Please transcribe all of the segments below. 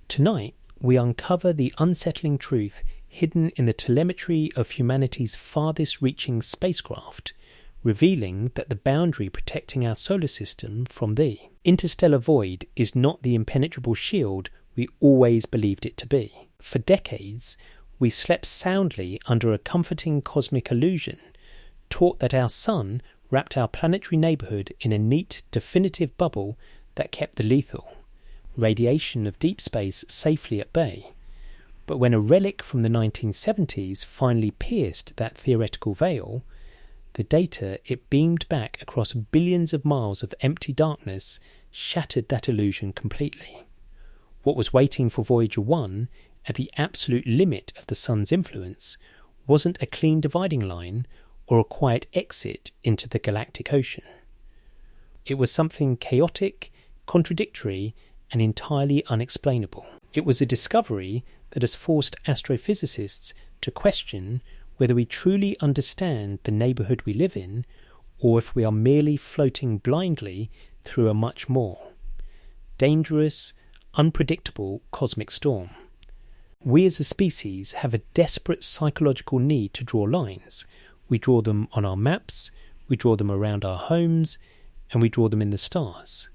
Tonight, we uncover the unsettling truth hidden in the telemetry of humanity's farthest-reaching spacecraft, revealing that the boundary protecting our solar system from the interstellar void is not the impenetrable shield we always believed it to be. For decades, we slept soundly under a comforting cosmic illusion, taught that our sun wrapped our planetary neighbourhood in a neat, definitive bubble that kept the lethal radiation of deep space safely at bay. But when a relic from the 1970s finally pierced that theoretical veil, the data it beamed back across billions of miles of empty darkness shattered that illusion completely. What was waiting for Voyager 1 at the absolute limit of the sun's influence wasn't a clean dividing line or a quiet exit into the galactic ocean. It was something chaotic, contradictory, and entirely unexplainable. It was a discovery that has forced astrophysicists to question whether we truly understand the neighbourhood we live in, or if we are merely floating blindly through a much more dangerous, unpredictable cosmic storm. We as a species have a desperate psychological need to draw lines. We draw them on our maps, we draw them around our homes, and we draw them in the stars.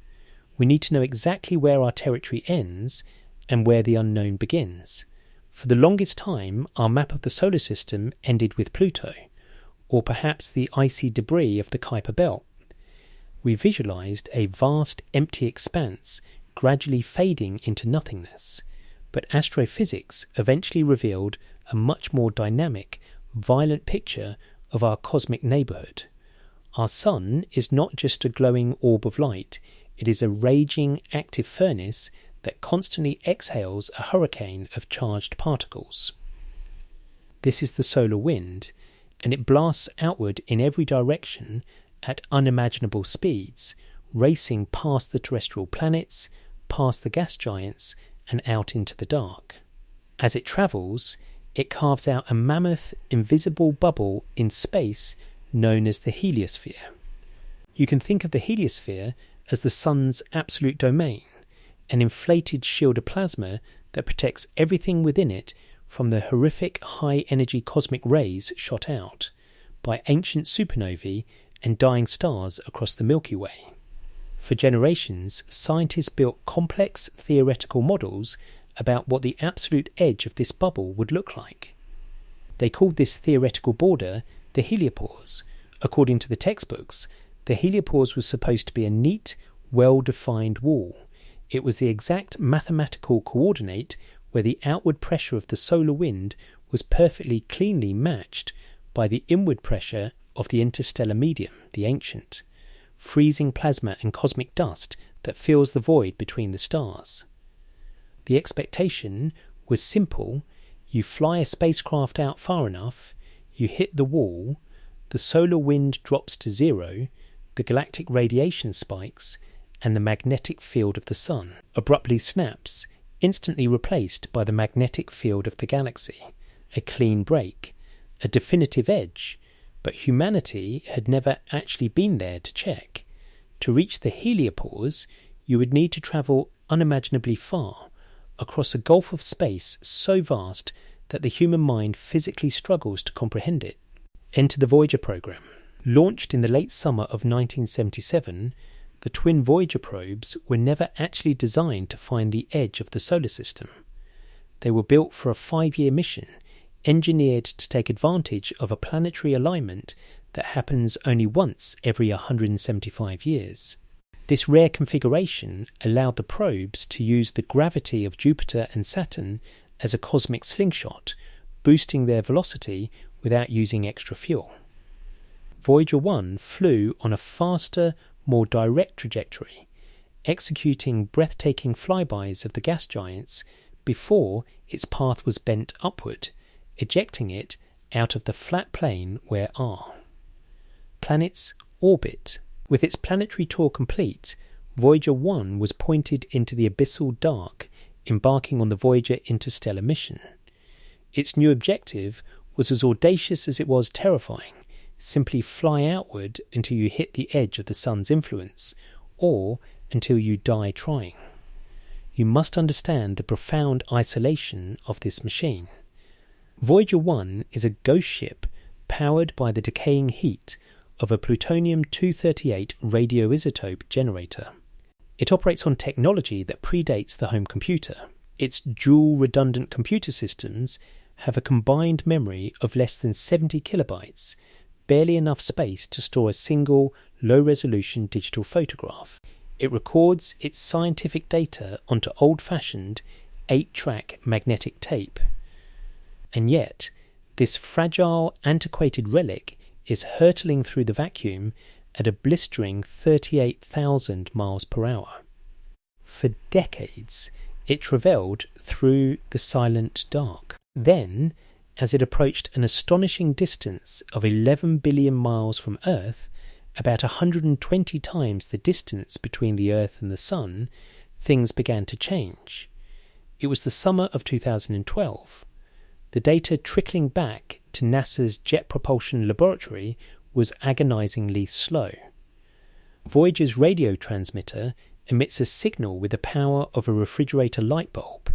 We need to know exactly where our territory ends and where the unknown begins. For the longest time, our map of the solar system ended with Pluto, or perhaps the icy debris of the Kuiper Belt. We visualised a vast empty expanse gradually fading into nothingness, but astrophysics eventually revealed a much more dynamic, violent picture of our cosmic neighbourhood. Our sun is not just a glowing orb of light, it is a raging, active furnace that constantly exhales a hurricane of charged particles. This is the solar wind, and it blasts outward in every direction at unimaginable speeds, racing past the terrestrial planets, past the gas giants, and out into the dark. As it travels, it carves out a mammoth, invisible bubble in space known as the heliosphere. You can think of the heliosphere as the sun's absolute domain, an inflated shield of plasma that protects everything within it from the horrific high-energy cosmic rays shot out by ancient supernovae and dying stars across the Milky Way. For generations, scientists built complex theoretical models about what the absolute edge of this bubble would look like. They called this theoretical border the heliopause. According to the textbooks, the heliopause was supposed to be a neat, well-defined wall. It was the exact mathematical coordinate where the outward pressure of the solar wind was perfectly cleanly matched by the inward pressure of the interstellar medium, the ancient, freezing plasma and cosmic dust that fills the void between the stars. The expectation was simple. You fly a spacecraft out far enough, you hit the wall, the solar wind drops to zero, the galactic radiation spikes, and the magnetic field of the sun abruptly snaps, instantly replaced by the magnetic field of the galaxy. A clean break, a definitive edge, but humanity had never actually been there to check. To reach the heliopause, you would need to travel unimaginably far, across a gulf of space so vast that the human mind physically struggles to comprehend it. Enter the Voyager program. Launched in the late summer of 1977, the twin Voyager probes were never actually designed to find the edge of the solar system. They were built for a 5-year mission, engineered to take advantage of a planetary alignment that happens only once every 175 years. This rare configuration allowed the probes to use the gravity of Jupiter and Saturn as a cosmic slingshot, boosting their velocity without using extra fuel. Voyager 1 flew on a faster, more direct trajectory, executing breathtaking flybys of the gas giants before its path was bent upward, ejecting it out of the flat plane where are planets orbit. With its planetary tour complete, Voyager 1 was pointed into the abyssal dark, embarking on the Voyager interstellar mission. Its new objective was as audacious as it was terrifying: simply fly outward until you hit the edge of the sun's influence, or until you die trying. you must understand the profound isolation of this machine. Voyager 1 is a ghost ship powered by the decaying heat of a plutonium-238 radioisotope generator. It operates on technology that predates the home computer. Its dual redundant computer systems have a combined memory of less than 70 kilobytes, barely enough space to store a single low-resolution digital photograph. It records its scientific data onto old-fashioned 8-track magnetic tape. And yet, this fragile, antiquated relic is hurtling through the vacuum at a blistering 38,000 miles per hour. For decades, it travelled through the silent dark. Then, as it approached an astonishing distance of 11 billion miles from Earth, about 120 times the distance between the Earth and the Sun, things began to change. It was the summer of 2012. The data trickling back to NASA's Jet Propulsion Laboratory was agonizingly slow. Voyager's radio transmitter emits a signal with the power of a refrigerator light bulb,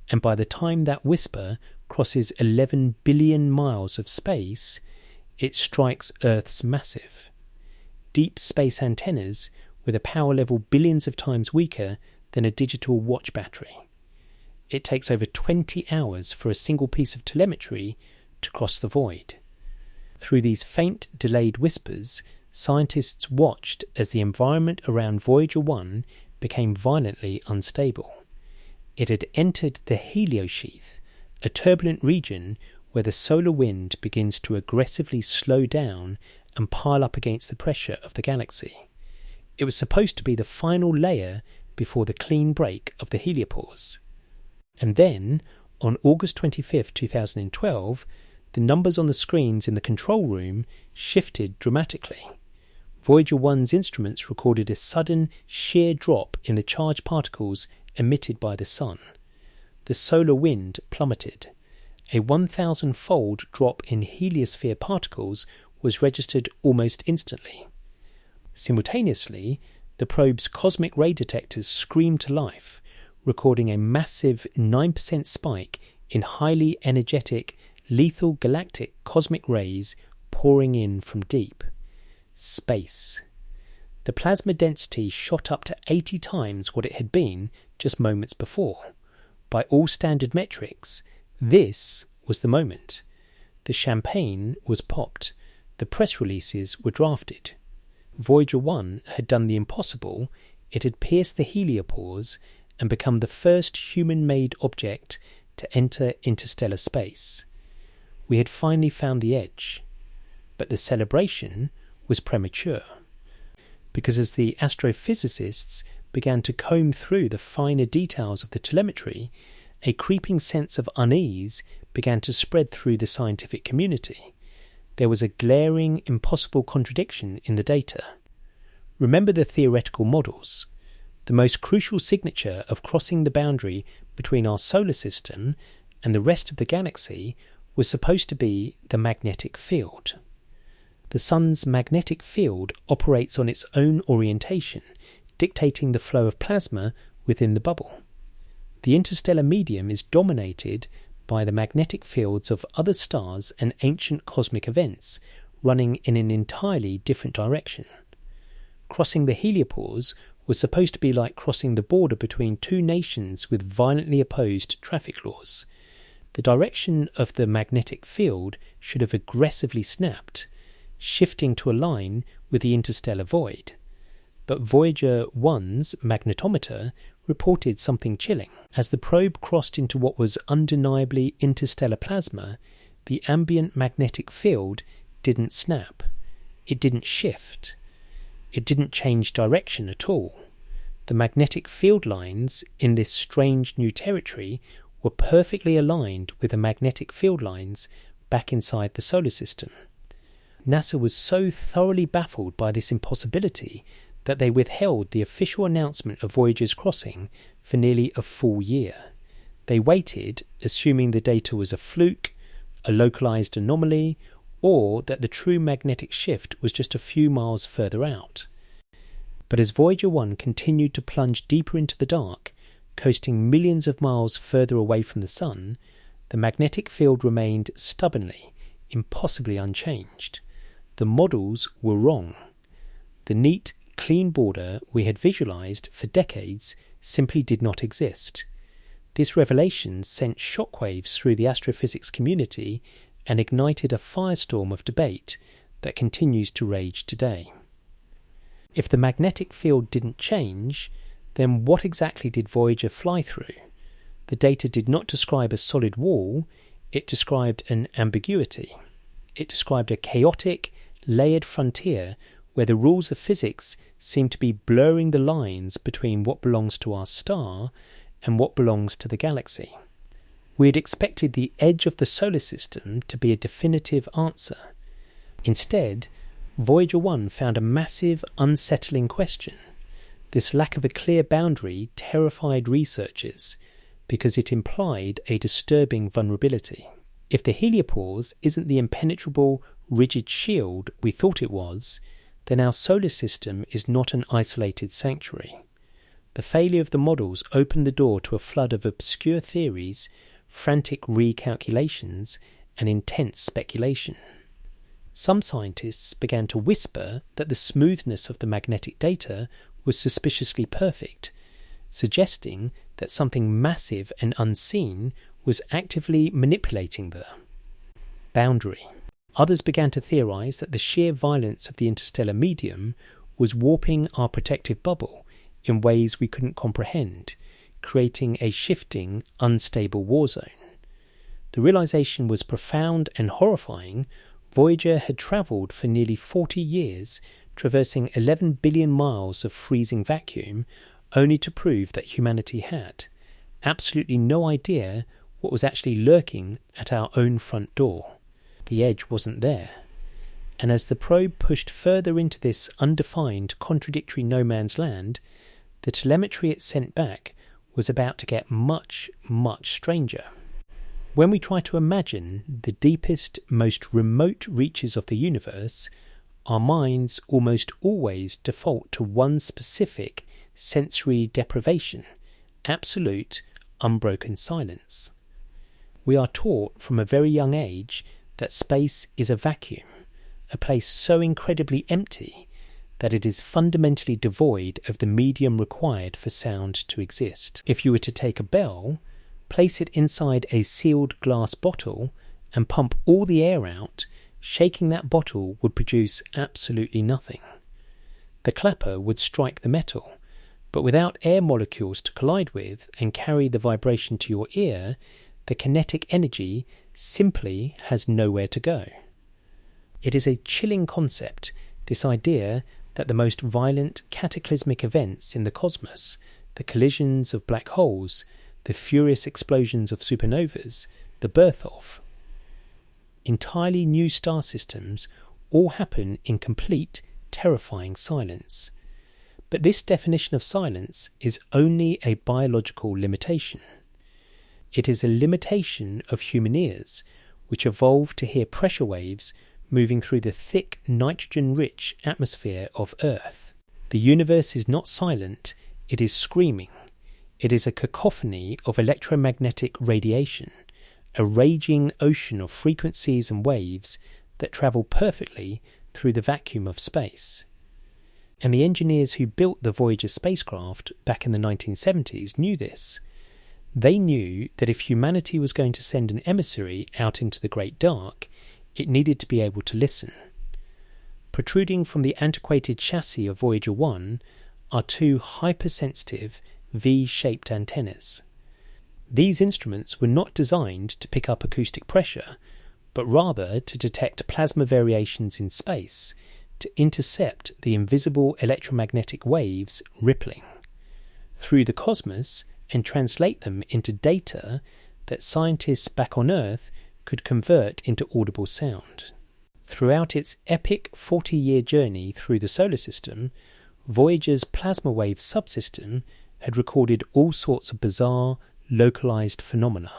and by the time that whisper crosses 11 billion miles of space, it strikes Earth's massive, deep space antennas with a power level billions of times weaker than a digital watch battery. It takes over 20 hours for a single piece of telemetry to cross the void. Through these faint, delayed whispers, scientists watched as the environment around Voyager 1 became violently unstable. It had entered the Heliosphere, a turbulent region where the solar wind begins to aggressively slow down and pile up against the pressure of the galaxy. It was supposed to be the final layer before the clean break of the heliopause. And then, on August 25, 2012, the numbers on the screens in the control room shifted dramatically. Voyager 1's instruments recorded a sudden sheer drop in the charged particles emitted by the Sun. The solar wind plummeted. A 1,000-fold drop in heliosphere particles was registered almost instantly. Simultaneously, the probe's cosmic ray detectors screamed to life, recording a massive 9% spike in highly energetic, lethal galactic cosmic rays pouring in from deep space. The plasma density shot up to 80 times what it had been just moments before. By all standard metrics, this was the moment. The champagne was popped. The press releases were drafted. Voyager 1 had done the impossible. It had pierced the heliopause and become the first human-made object to enter interstellar space. We had finally found the edge. But the celebration was premature, because as the astrophysicists began to comb through the finer details of the telemetry, a creeping sense of unease began to spread through the scientific community. There was a glaring, impossible contradiction in the data. Remember the theoretical models. The most crucial signature of crossing the boundary between our solar system and the rest of the galaxy was supposed to be the magnetic field. The Sun's magnetic field operates on its own orientation, dictating the flow of plasma within the bubble. The interstellar medium is dominated by the magnetic fields of other stars and ancient cosmic events running in an entirely different direction. Crossing the heliopause was supposed to be like crossing the border between two nations with violently opposed traffic laws. The direction of the magnetic field should have aggressively snapped, shifting to align with the interstellar void. But Voyager 1's magnetometer reported something chilling. As the probe crossed into what was undeniably interstellar plasma, the ambient magnetic field didn't snap. It didn't shift. It didn't change direction at all. The magnetic field lines in this strange new territory were perfectly aligned with the magnetic field lines back inside the solar system. NASA was so thoroughly baffled by this impossibility that they withheld the official announcement of Voyager's crossing for nearly a full year. They waited, assuming the data was a fluke, a localized anomaly, or that the true magnetic shift was just a few miles further out. But as Voyager 1 continued to plunge deeper into the dark, coasting millions of miles further away from the Sun, the magnetic field remained stubbornly, impossibly unchanged. The models were wrong. The neat, clean border we had visualized for decades simply did not exist. This revelation sent shockwaves through the astrophysics community and ignited a firestorm of debate that continues to rage today. If the magnetic field didn't change, then what exactly did Voyager fly through? The data did not describe a solid wall, it described an ambiguity. It described a chaotic, layered frontier where the rules of physics seem to be blurring the lines between what belongs to our star and what belongs to the galaxy. We had expected the edge of the solar system to be a definitive answer. Instead, Voyager 1 found a massive, unsettling question. This lack of a clear boundary terrified researchers because it implied a disturbing vulnerability. If the heliopause isn't the impenetrable, rigid shield we thought it was, then our solar system is not an isolated sanctuary. The failure of the models opened the door to a flood of obscure theories, frantic recalculations, and intense speculation. Some scientists began to whisper that the smoothness of the magnetic data was suspiciously perfect, suggesting that something massive and unseen was actively manipulating the boundary. Others began to theorize that the sheer violence of the interstellar medium was warping our protective bubble in ways we couldn't comprehend, creating a shifting, unstable war zone. The realization was profound and horrifying. Voyager had travelled for nearly 40 years, traversing 11 billion miles of freezing vacuum, only to prove that humanity had absolutely no idea what was actually lurking at our own front door. The edge wasn't there. And as the probe pushed further into this undefined, contradictory no man's land, the telemetry it sent back was about to get much, much stranger. When we try to imagine the deepest, most remote reaches of the universe, our minds almost always default to one specific sensory deprivation: absolute, unbroken silence. We are taught from a very young age that space is a vacuum, a place so incredibly empty that it is fundamentally devoid of the medium required for sound to exist. If you were to take a bell, place it inside a sealed glass bottle, and pump all the air out, shaking that bottle would produce absolutely nothing. The clapper would strike the metal, but without air molecules to collide with and carry the vibration to your ear, the kinetic energy simply has nowhere to go. It is a chilling concept, this idea that the most violent cataclysmic events in the cosmos, the collisions of black holes, the furious explosions of supernovas, the birth of entirely new star systems, all happen in complete, terrifying silence. But this definition of silence is only a biological limitation. It is a limitation of human ears, which evolved to hear pressure waves moving through the thick, nitrogen-rich atmosphere of Earth. The universe is not silent, it is screaming. It is a cacophony of electromagnetic radiation, a raging ocean of frequencies and waves that travel perfectly through the vacuum of space. And the engineers who built the Voyager spacecraft back in the 1970s knew this. They knew that if humanity was going to send an emissary out into the great dark, it needed to be able to listen. Protruding from the antiquated chassis of Voyager 1 are two hypersensitive V-shaped antennas. These instruments were not designed to pick up acoustic pressure, but rather to detect plasma variations in space, to intercept the invisible electromagnetic waves rippling through the cosmos and translate them into data that scientists back on Earth could convert into audible sound. Throughout its epic 40-year journey through the solar system, Voyager's plasma wave subsystem had recorded all sorts of bizarre, localized phenomena.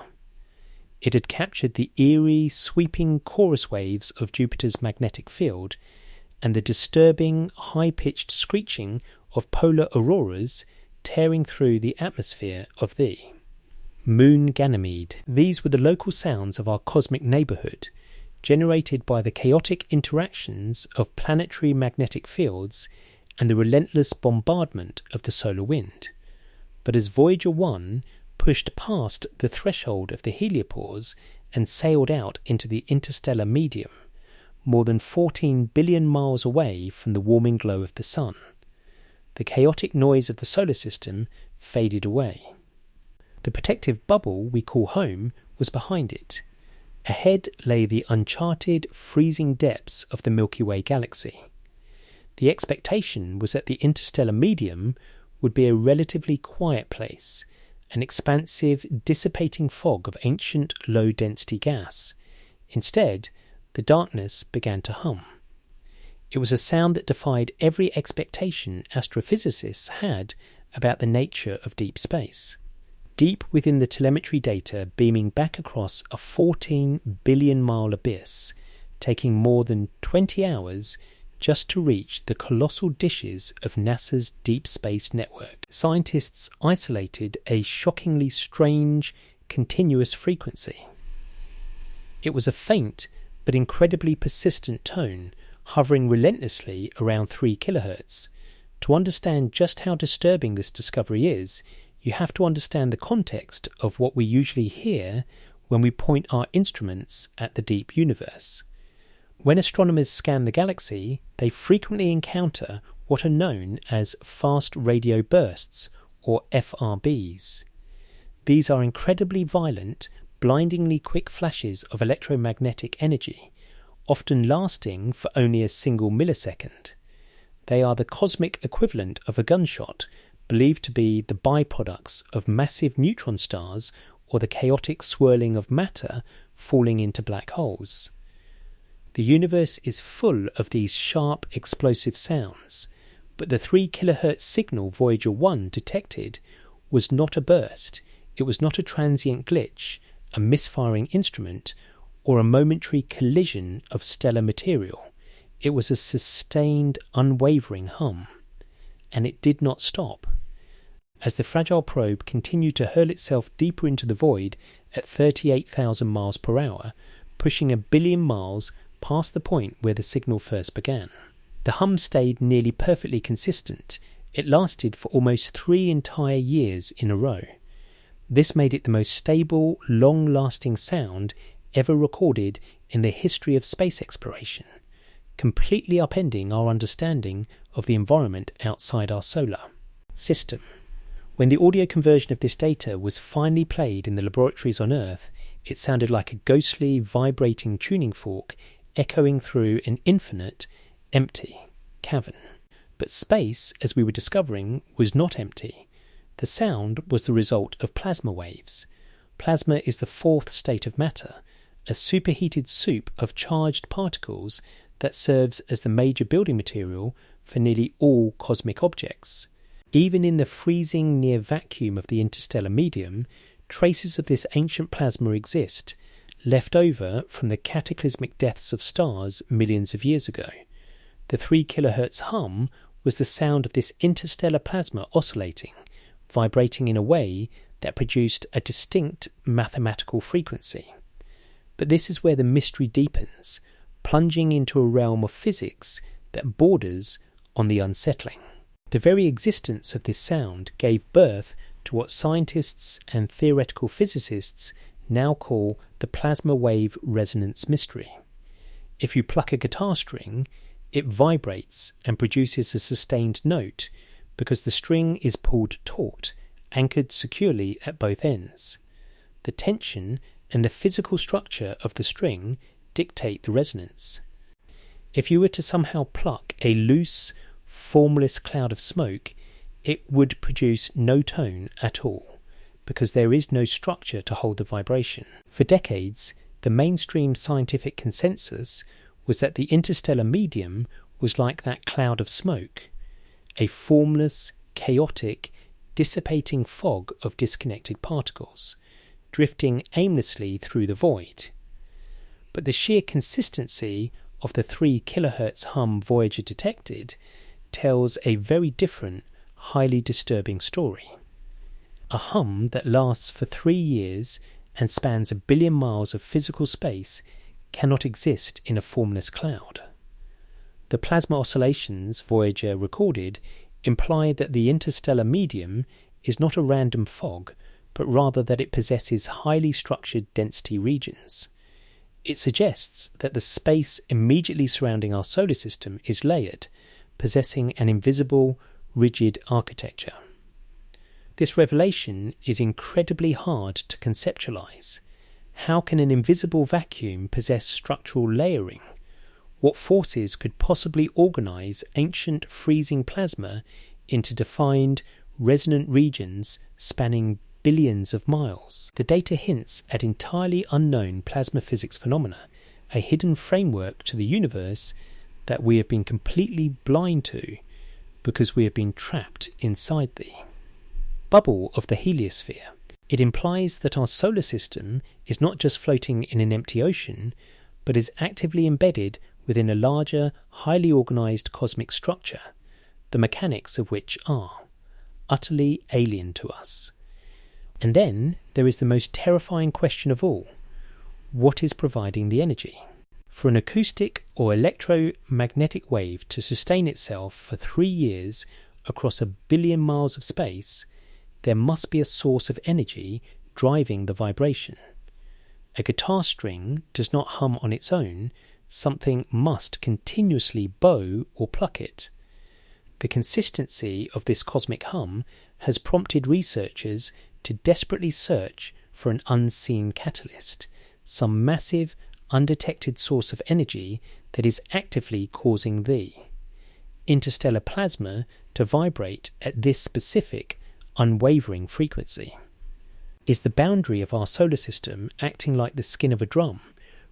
It had captured the eerie, sweeping chorus waves of Jupiter's magnetic field and the disturbing, high-pitched screeching of polar auroras tearing through the atmosphere of the Moon Ganymede. These were the local sounds of our cosmic neighbourhood, generated by the chaotic interactions of planetary magnetic fields and the relentless bombardment of the solar wind. But as Voyager 1 pushed past the threshold of the heliopause and sailed out into the interstellar medium, more than 14 billion miles away from the warming glow of the sun, the chaotic noise of the solar system faded away. The protective bubble we call home was behind it. Ahead lay the uncharted, freezing depths of the Milky Way galaxy. The expectation was that the interstellar medium would be a relatively quiet place, an expansive, dissipating fog of ancient, low-density gas. Instead, the darkness began to hum. It was a sound that defied every expectation astrophysicists had about the nature of deep space. Deep within the telemetry data beaming back across a 14 billion mile abyss, taking more than 20 hours just to reach the colossal dishes of NASA's Deep Space Network, scientists isolated a shockingly strange, continuous frequency. It was a faint but incredibly persistent tone, hovering relentlessly around 3 kHz. To understand just how disturbing this discovery is, you have to understand the context of what we usually hear when we point our instruments at the deep universe. When astronomers scan the galaxy, they frequently encounter what are known as fast radio bursts, or FRBs. These are incredibly violent, blindingly quick flashes of electromagnetic energy, often lasting for only a single millisecond. They are the cosmic equivalent of a gunshot, believed to be the byproducts of massive neutron stars or the chaotic swirling of matter falling into black holes. The universe is full of these sharp, explosive sounds, but the 3 kHz signal Voyager 1 detected was not a burst, it was not a transient glitch, a misfiring instrument, or a momentary collision of stellar material. It was a sustained, unwavering hum. And it did not stop. As the fragile probe continued to hurl itself deeper into the void at 38,000 miles per hour, pushing 1 billion miles past the point where the signal first began. The hum stayed nearly perfectly consistent. It lasted for almost 3 entire years in a row. This made it the most stable, long-lasting sound ever recorded in the history of space exploration, completely upending our understanding of the environment outside our solar system. When the audio conversion of this data was finally played in the laboratories on Earth, it sounded like a ghostly, vibrating tuning fork echoing through an infinite, empty cavern. But space, as we were discovering, was not empty. The sound was the result of plasma waves. Plasma is the 4th state of matter, a superheated soup of charged particles that serves as the major building material for nearly all cosmic objects. Even in the freezing near vacuum of the interstellar medium, traces of this ancient plasma exist, left over from the cataclysmic deaths of stars millions of years ago. The 3 kHz hum was the sound of this interstellar plasma oscillating, vibrating in a way that produced a distinct mathematical frequency. But this is where the mystery deepens, plunging into a realm of physics that borders on the unsettling. The very existence of this sound gave birth to what scientists and theoretical physicists now call the plasma wave resonance mystery. If you pluck a guitar string, it vibrates and produces a sustained note because the string is pulled taut, anchored securely at both ends. The tension and the physical structure of the string dictate the resonance. If you were to somehow pluck a loose, formless cloud of smoke, it would produce no tone at all, because there is no structure to hold the vibration. For decades, the mainstream scientific consensus was that the interstellar medium was like that cloud of smoke, a formless, chaotic, dissipating fog of disconnected particles, drifting aimlessly through the void. But the sheer consistency of the 3 kHz hum Voyager detected tells a very different, highly disturbing story. A hum that lasts for 3 years and spans 1 billion miles of physical space cannot exist in a formless cloud. The plasma oscillations Voyager recorded imply that the interstellar medium is not a random fog, but rather that it possesses highly structured density regions. It suggests that the space immediately surrounding our solar system is layered, possessing an invisible, rigid architecture. This revelation is incredibly hard to conceptualize. How can an invisible vacuum possess structural layering? What forces could possibly organize ancient freezing plasma into defined, resonant regions spanning billions of miles? The data hints at entirely unknown plasma physics phenomena, a hidden framework to the universe that we have been completely blind to because we have been trapped inside the bubble of the heliosphere. It implies that our solar system is not just floating in an empty ocean, but is actively embedded within a larger, highly organized cosmic structure, the mechanics of which are utterly alien to us. And then there is the most terrifying question of all: what is providing the energy? For an acoustic or electromagnetic wave to sustain itself for 3 years across 1 billion miles of space, there must be a source of energy driving the vibration. A guitar string does not hum on its own, something must continuously bow or pluck it. The consistency of this cosmic hum has prompted researchers to desperately search for an unseen catalyst, some massive, undetected source of energy that is actively causing the interstellar plasma to vibrate at this specific, unwavering frequency. Is the boundary of our solar system acting like the skin of a drum,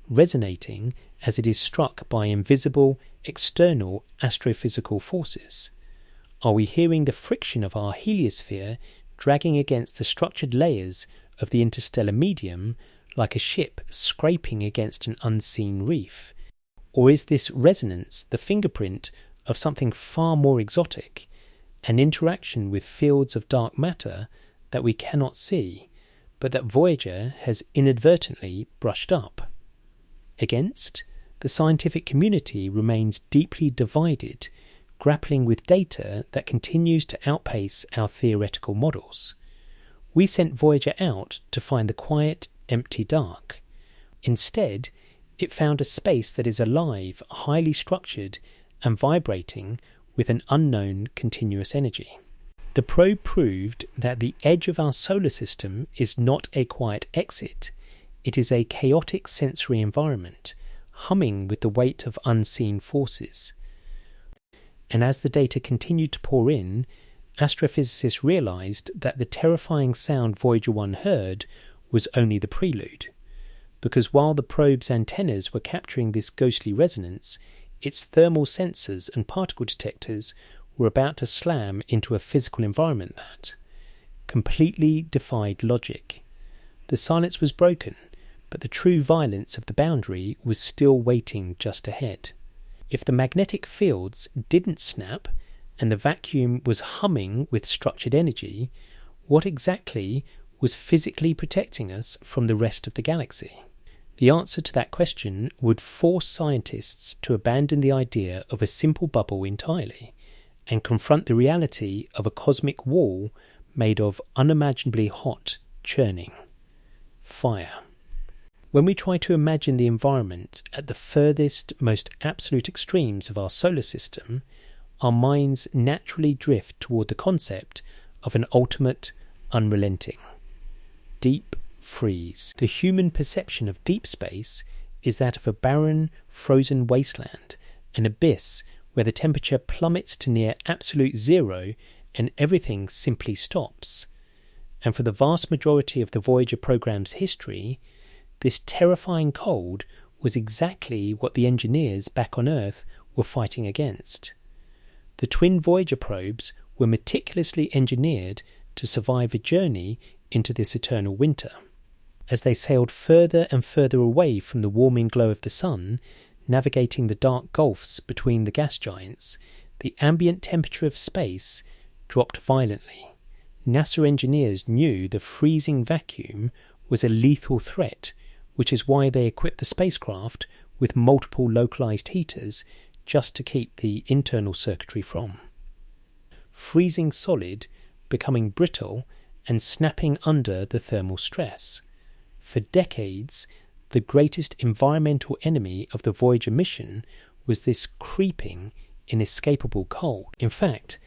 resonating as it is struck by invisible, external astrophysical forces? Are we hearing the friction of our heliosphere dragging against the structured layers of the interstellar medium like a ship scraping against an unseen reef? Or is this resonance the fingerprint of something far more exotic, an interaction with fields of dark matter that we cannot see, but that Voyager has inadvertently brushed up? Against, the scientific community remains deeply divided, grappling with data that continues to outpace our theoretical models. We sent Voyager out to find the quiet, empty dark. Instead, it found a space that is alive, highly structured, and vibrating with an unknown continuous energy. The probe proved that the edge of our solar system is not a quiet exit. It is a chaotic sensory environment, humming with the weight of unseen forces. And as the data continued to pour in, astrophysicists realized that the terrifying sound Voyager 1 heard was only the prelude, because while the probe's antennas were capturing this ghostly resonance, its thermal sensors and particle detectors were about to slam into a physical environment that completely defied logic. The silence was broken, but the true violence of the boundary was still waiting just ahead. If the magnetic fields didn't snap and the vacuum was humming with structured energy, what exactly was physically protecting us from the rest of the galaxy? The answer to that question would force scientists to abandon the idea of a simple bubble entirely and confront the reality of a cosmic wall made of unimaginably hot, churning fire. When we try to imagine the environment at the furthest, most absolute extremes of our solar system, our minds naturally drift toward the concept of an ultimate, unrelenting, deep freeze. The human perception of deep space is that of a barren, frozen wasteland, an abyss where the temperature plummets to near absolute zero and everything simply stops. And for the vast majority of the Voyager program's history, this terrifying cold was exactly what the engineers back on Earth were fighting against. The twin Voyager probes were meticulously engineered to survive a journey into this eternal winter. As they sailed further and further away from the warming glow of the sun, navigating the dark gulfs between the gas giants, the ambient temperature of space dropped violently. NASA engineers knew the freezing vacuum was a lethal threat, which is why they equipped the spacecraft with multiple localized heaters just to keep the internal circuitry from freezing solid, becoming brittle, and snapping under the thermal stress. For decades, the greatest environmental enemy of the Voyager mission was this creeping, inescapable cold. In fact,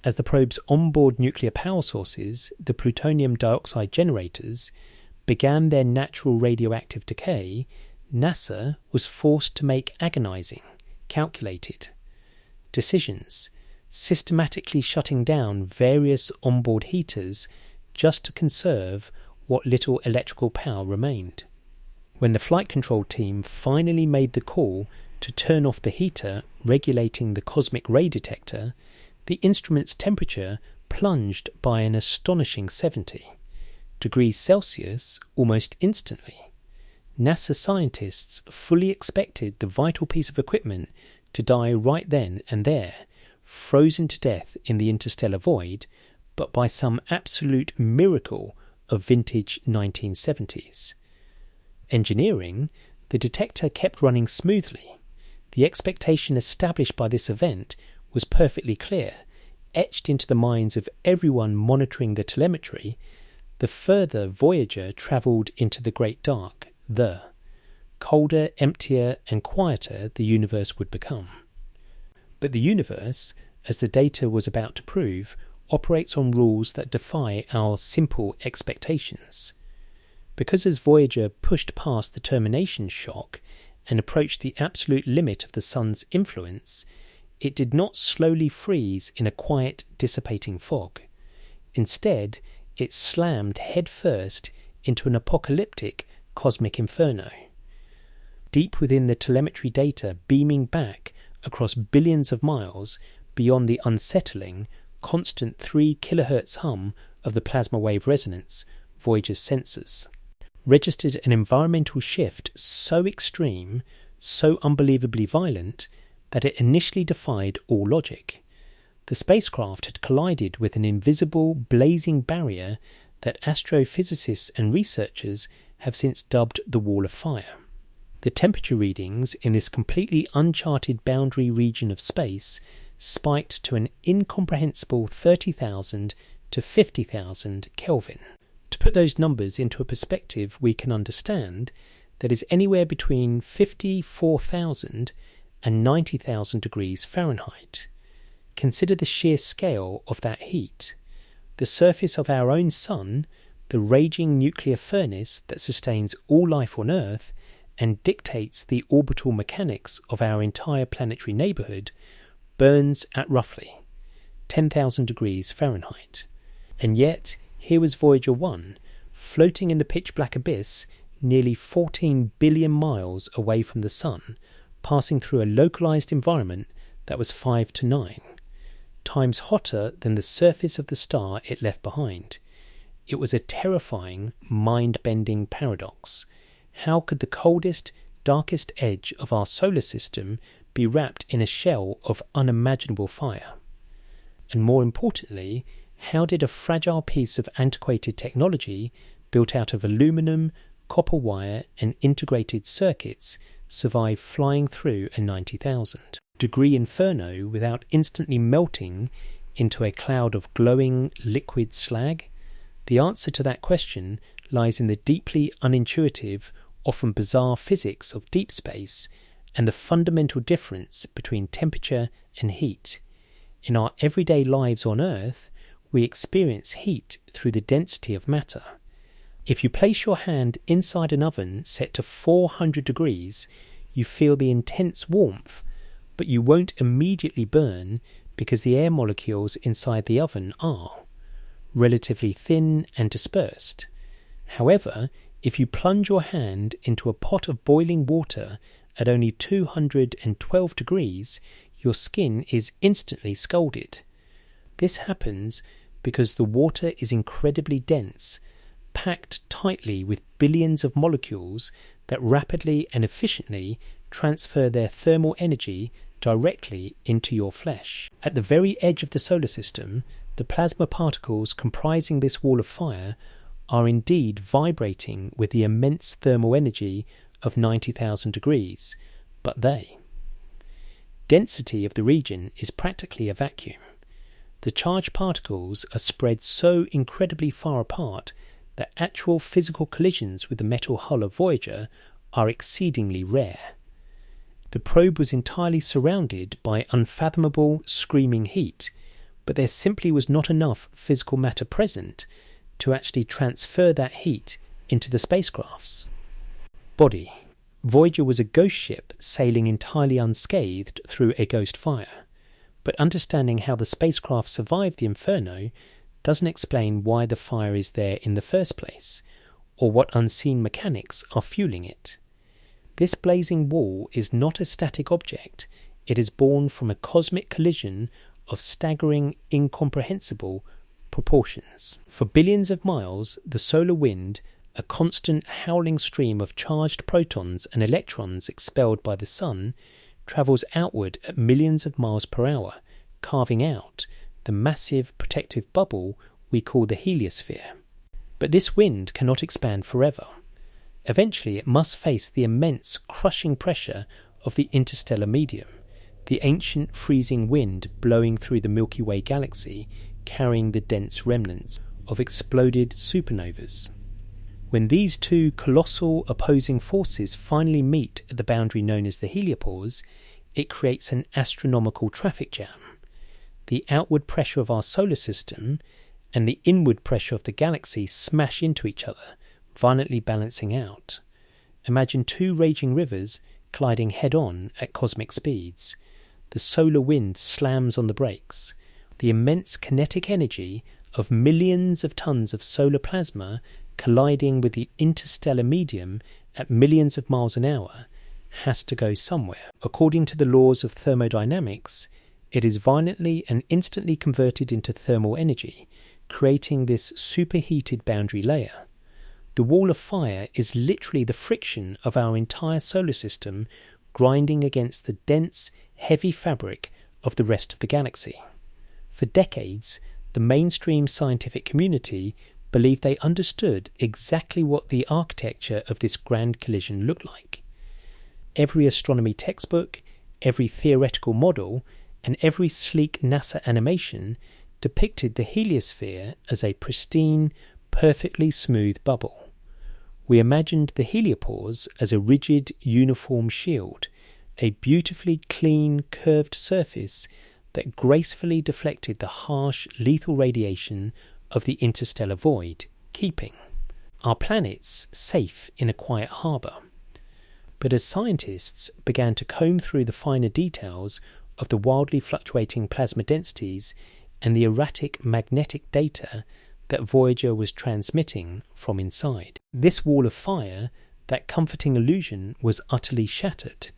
as the probe's onboard nuclear power sources, the plutonium dioxide generators, began their natural radioactive decay, NASA was forced to make agonizing, calculated decisions, systematically shutting down various onboard heaters just to conserve what little electrical power remained. When the flight control team finally made the call to turn off the heater regulating the cosmic ray detector, the instrument's temperature plunged by an astonishing 70 degrees Celsius almost instantly. NASA scientists fully expected the vital piece of equipment to die right then and there, frozen to death in the interstellar void, but by some absolute miracle of vintage 1970s. Engineering, the detector kept running smoothly. The expectation established by this event was perfectly clear, etched into the minds of everyone monitoring the telemetry. The further Voyager travelled into the great dark, the colder, emptier, and quieter the universe would become. But the universe, as the data was about to prove, operates on rules that defy our simple expectations. Because as Voyager pushed past the termination shock and approached the absolute limit of the sun's influence, it did not slowly freeze in a quiet, dissipating fog. Instead, it slammed headfirst into an apocalyptic cosmic inferno. Deep within the telemetry data beaming back across billions of miles beyond the unsettling, constant 3 kHz hum of the plasma wave resonance, Voyager's sensors registered an environmental shift so extreme, so unbelievably violent, that it initially defied all logic. The spacecraft had collided with an invisible, blazing barrier that astrophysicists and researchers have since dubbed the Wall of Fire. The temperature readings in this completely uncharted boundary region of space spiked to an incomprehensible 30,000 to 50,000 Kelvin. To put those numbers into a perspective we can understand, that is anywhere between 54,000 and 90,000 degrees Fahrenheit. Consider the sheer scale of that heat. The surface of our own sun, the raging nuclear furnace that sustains all life on Earth and dictates the orbital mechanics of our entire planetary neighbourhood, burns at roughly 10,000 degrees Fahrenheit. And yet, here was Voyager 1, floating in the pitch-black abyss nearly 14 billion miles away from the sun, passing through a localized environment that was 5 to 9 times hotter than the surface of the star it left behind. It was a terrifying, mind-bending paradox. How could the coldest, darkest edge of our solar system be wrapped in a shell of unimaginable fire? And more importantly, how did a fragile piece of antiquated technology built out of aluminum, copper wire and integrated circuits survive flying through a 90,000 degree inferno without instantly melting into a cloud of glowing liquid slag? The answer to that question lies in the deeply unintuitive, often bizarre physics of deep space and the fundamental difference between temperature and heat. In our everyday lives on Earth, we experience heat through the density of matter. If you place your hand inside an oven set to 400 degrees, you feel the intense warmth, but you won't immediately burn because the air molecules inside the oven are relatively thin and dispersed. However, if you plunge your hand into a pot of boiling water at only 212 degrees, your skin is instantly scalded. This happens because the water is incredibly dense, packed tightly with billions of molecules that rapidly and efficiently transfer their thermal energy directly into your flesh. At the very edge of the solar system, the plasma particles comprising this wall of fire are indeed vibrating with the immense thermal energy of 90,000 degrees, but density of the region is practically a vacuum. The charged particles are spread so incredibly far apart that actual physical collisions with the metal hull of Voyager are exceedingly rare. The probe was entirely surrounded by unfathomable, screaming heat, but there simply was not enough physical matter present to actually transfer that heat into the spacecrafts. Body. Voyager was a ghost ship sailing entirely unscathed through a ghost fire, but understanding how the spacecraft survived the inferno doesn't explain why the fire is there in the first place, or what unseen mechanics are fueling it. This blazing wall is not a static object, it is born from a cosmic collision of staggering, incomprehensible proportions. For billions of miles, the solar wind, a constant howling stream of charged protons and electrons expelled by the sun, travels outward at millions of miles per hour, carving out the massive protective bubble we call the heliosphere. But this wind cannot expand forever. Eventually it must face the immense crushing pressure of the interstellar medium, the ancient freezing wind blowing through the Milky Way galaxy, carrying the dense remnants of exploded supernovas. When these two colossal opposing forces finally meet at the boundary known as the heliopause, it creates an astronomical traffic jam. The outward pressure of our solar system and the inward pressure of the galaxy smash into each other, violently balancing out. Imagine two raging rivers colliding head-on at cosmic speeds. The solar wind slams on the brakes. The immense kinetic energy of millions of tons of solar plasma colliding with the interstellar medium at millions of miles an hour has to go somewhere. According to the laws of thermodynamics, it is violently and instantly converted into thermal energy, creating this superheated boundary layer. The wall of fire is literally the friction of our entire solar system grinding against the dense, heavy fabric of the rest of the galaxy. For decades, the mainstream scientific community believed they understood exactly what the architecture of this grand collision looked like. Every astronomy textbook, every theoretical model, and every sleek NASA animation depicted the heliosphere as a pristine, perfectly smooth bubble. We imagined the heliopause as a rigid, uniform shield, a beautifully clean, curved surface that gracefully deflected the harsh, lethal radiation of the interstellar void, keeping our planets safe in a quiet harbour. But as scientists began to comb through the finer details of the wildly fluctuating plasma densities and the erratic magnetic data that Voyager was transmitting from inside, this wall of fire, that comforting illusion, was utterly shattered.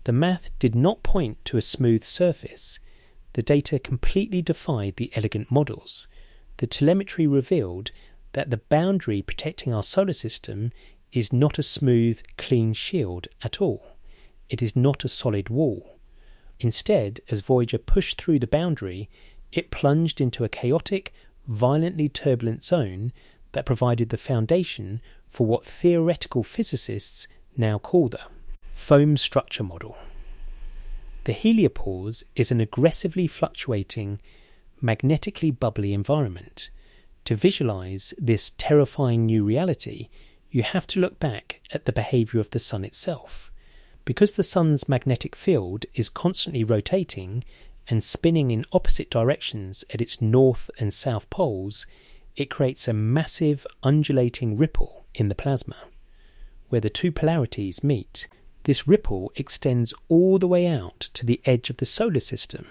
The math did not point to a smooth surface. The data completely defied the elegant models. The telemetry revealed that the boundary protecting our solar system is not a smooth, clean shield at all. It is not a solid wall. Instead, as Voyager pushed through the boundary, it plunged into a chaotic, violently turbulent zone that provided the foundation for what theoretical physicists now call the foam structure model. The heliopause is an aggressively fluctuating, magnetically bubbly environment. To visualize this terrifying new reality, you have to look back at the behavior of the Sun itself. Because the Sun's magnetic field is constantly rotating and spinning in opposite directions at its north and south poles, it creates a massive undulating ripple in the plasma. Where the two polarities meet, this ripple extends all the way out to the edge of the solar system,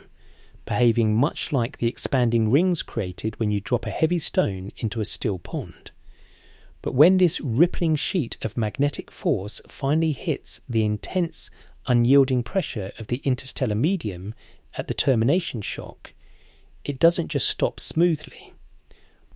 behaving much like the expanding rings created when you drop a heavy stone into a still pond. But when this rippling sheet of magnetic force finally hits the intense, unyielding pressure of the interstellar medium at the termination shock, it doesn't just stop smoothly.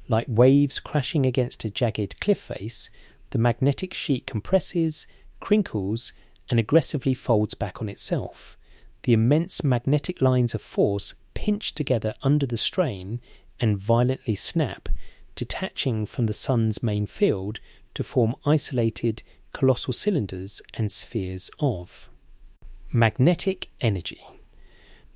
Like waves crashing against a jagged cliff face, the magnetic sheet compresses, crinkles, and aggressively folds back on itself. the immense magnetic lines of force pinch together under the strain and violently snap, detaching from the Sun's main field to form isolated colossal cylinders and spheres of magnetic energy.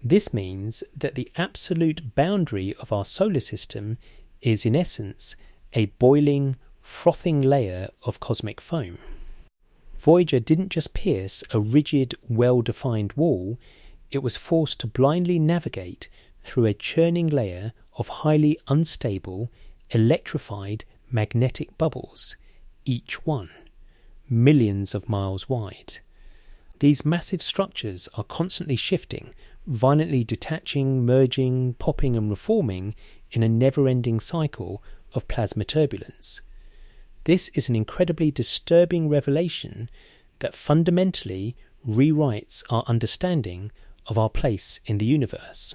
This means that the absolute boundary of our solar system is in essence a boiling, frothing layer of cosmic foam. Voyager didn't just pierce a rigid, well-defined wall, it was forced to blindly navigate through a churning layer of highly unstable, electrified magnetic bubbles, each one millions of miles wide. These massive structures are constantly shifting, violently detaching, merging, popping and reforming in a never-ending cycle of plasma turbulence. This is an incredibly disturbing revelation that fundamentally rewrites our understanding of our place in the universe.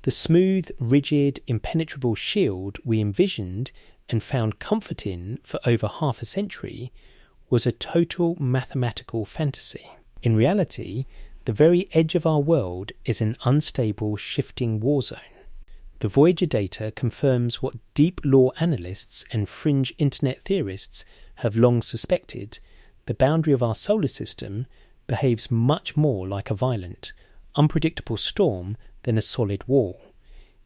The smooth, rigid, impenetrable shield we envisioned and found comfort in for over half a century was a total mathematical fantasy. In reality, the very edge of our world is an unstable, shifting war zone. The Voyager data confirms what deep law analysts and fringe internet theorists have long suspected: the boundary of our solar system behaves much more like a violent, unpredictable storm than a solid wall.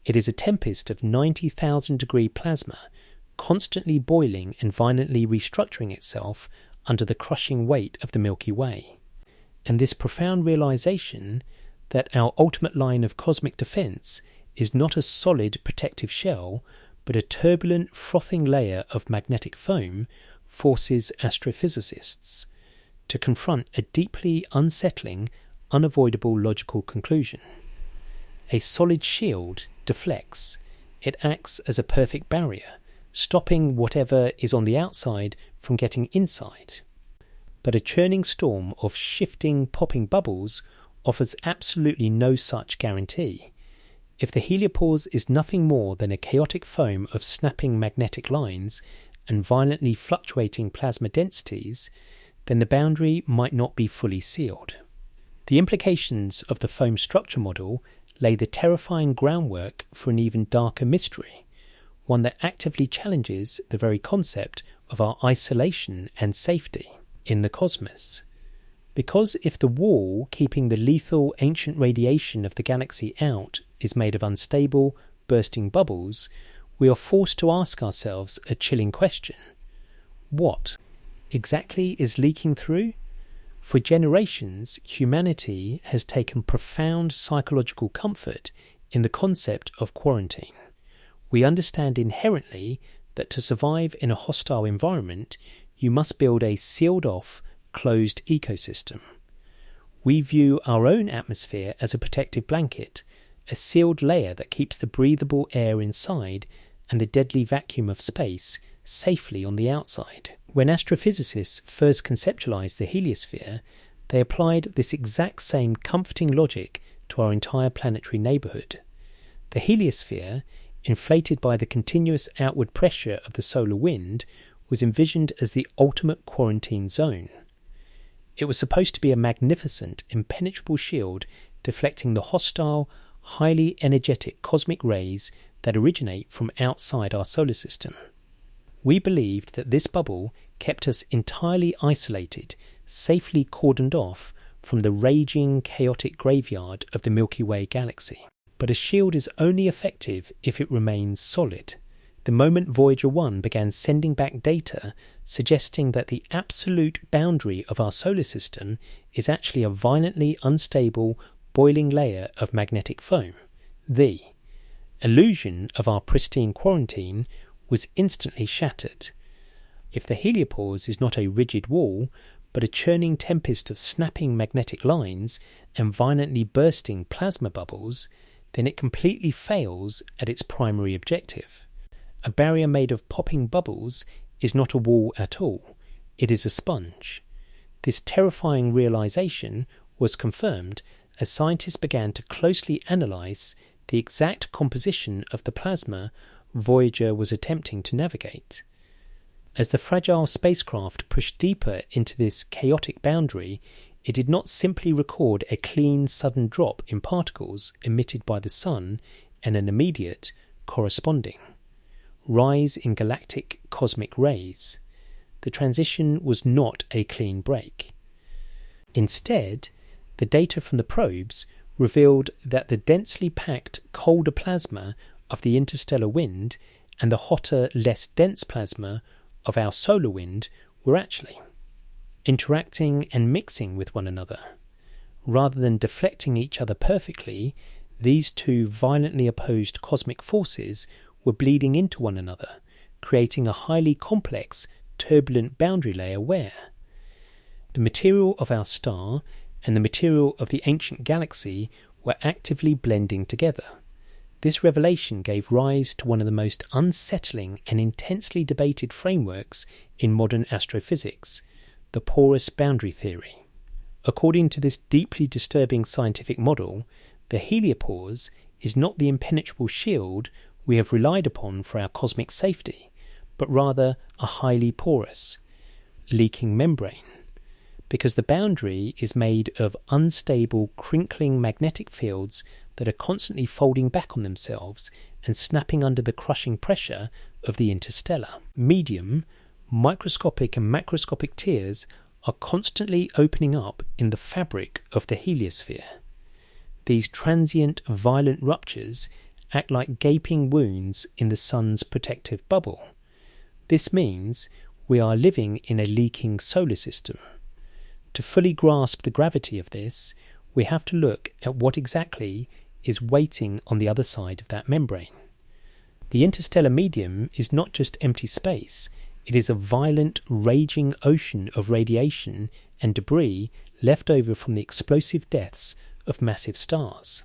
It is a tempest of 90,000-degree plasma, constantly boiling and violently restructuring itself under the crushing weight of the Milky Way. And this profound realization that our ultimate line of cosmic defense is not a solid protective shell, but a turbulent, frothing layer of magnetic foam, forces astrophysicists to confront a deeply unsettling, unavoidable logical conclusion. A solid shield deflects. It acts as a perfect barrier, stopping whatever is on the outside from getting inside. But a churning storm of shifting, popping bubbles offers absolutely no such guarantee. If the heliopause is nothing more than a chaotic foam of snapping magnetic lines and violently fluctuating plasma densities, then the boundary might not be fully sealed. The implications of the foam structure model lay the terrifying groundwork for an even darker mystery, one that actively challenges the very concept of our isolation and safety in the cosmos. Because if the wall keeping the lethal ancient radiation of the galaxy out is made of unstable, bursting bubbles, we are forced to ask ourselves a chilling question. What exactly is leaking through? For generations, humanity has taken profound psychological comfort in the concept of quarantine. We understand inherently that to survive in a hostile environment, you must build a sealed-off, closed ecosystem. We view our own atmosphere as a protective blanket, a sealed layer that keeps the breathable air inside and the deadly vacuum of space safely on the outside. When astrophysicists first conceptualized the heliosphere, they applied this exact same comforting logic to our entire planetary neighborhood. The heliosphere, inflated by the continuous outward pressure of the solar wind, was envisioned as the ultimate quarantine zone. It was supposed to be a magnificent, impenetrable shield deflecting the hostile, highly energetic cosmic rays that originate from outside our solar system. We believed that this bubble kept us entirely isolated, safely cordoned off from the raging, chaotic graveyard of the Milky Way galaxy. But a shield is only effective if it remains solid. The moment Voyager 1 began sending back data suggesting that the absolute boundary of our solar system is actually a violently unstable, boiling layer of magnetic foam, the illusion of our pristine quarantine was instantly shattered. If the heliopause is not a rigid wall, but a churning tempest of snapping magnetic lines and violently bursting plasma bubbles, then it completely fails at its primary objective. A barrier made of popping bubbles is not a wall at all, it is a sponge. This terrifying realization was confirmed as scientists began to closely analyze the exact composition of the plasma Voyager was attempting to navigate. As the fragile spacecraft pushed deeper into this chaotic boundary, It did not simply record a clean sudden drop in particles emitted by the Sun and an immediate, corresponding rise in galactic cosmic rays. The transition was not a clean break. Instead, the data from the probes revealed that the densely packed colder plasma of the interstellar wind and the hotter, less dense plasma of our solar wind were actually interacting and mixing with one another. Rather than deflecting each other perfectly, these two violently opposed cosmic forces were bleeding into one another, creating a highly complex, turbulent boundary layer where the material of our star and the material of the ancient galaxy were actively blending together. This revelation gave rise to one of the most unsettling and intensely debated frameworks in modern astrophysics, the porous boundary theory. According to this deeply disturbing scientific model, the heliopause is not the impenetrable shield we have relied upon for our cosmic safety, but rather a highly porous, leaking membrane, because the boundary is made of unstable, crinkling magnetic fields that are constantly folding back on themselves and snapping under the crushing pressure of the interstellar medium. Microscopic and macroscopic tears are constantly opening up in the fabric of the heliosphere. These transient, violent ruptures act like gaping wounds in the sun's protective bubble. This means we are living in a leaking solar system. To fully grasp the gravity of this, we have to look at what exactly is waiting on the other side of that membrane. The interstellar medium is not just empty space, it is a violent, raging ocean of radiation and debris left over from the explosive deaths of massive stars.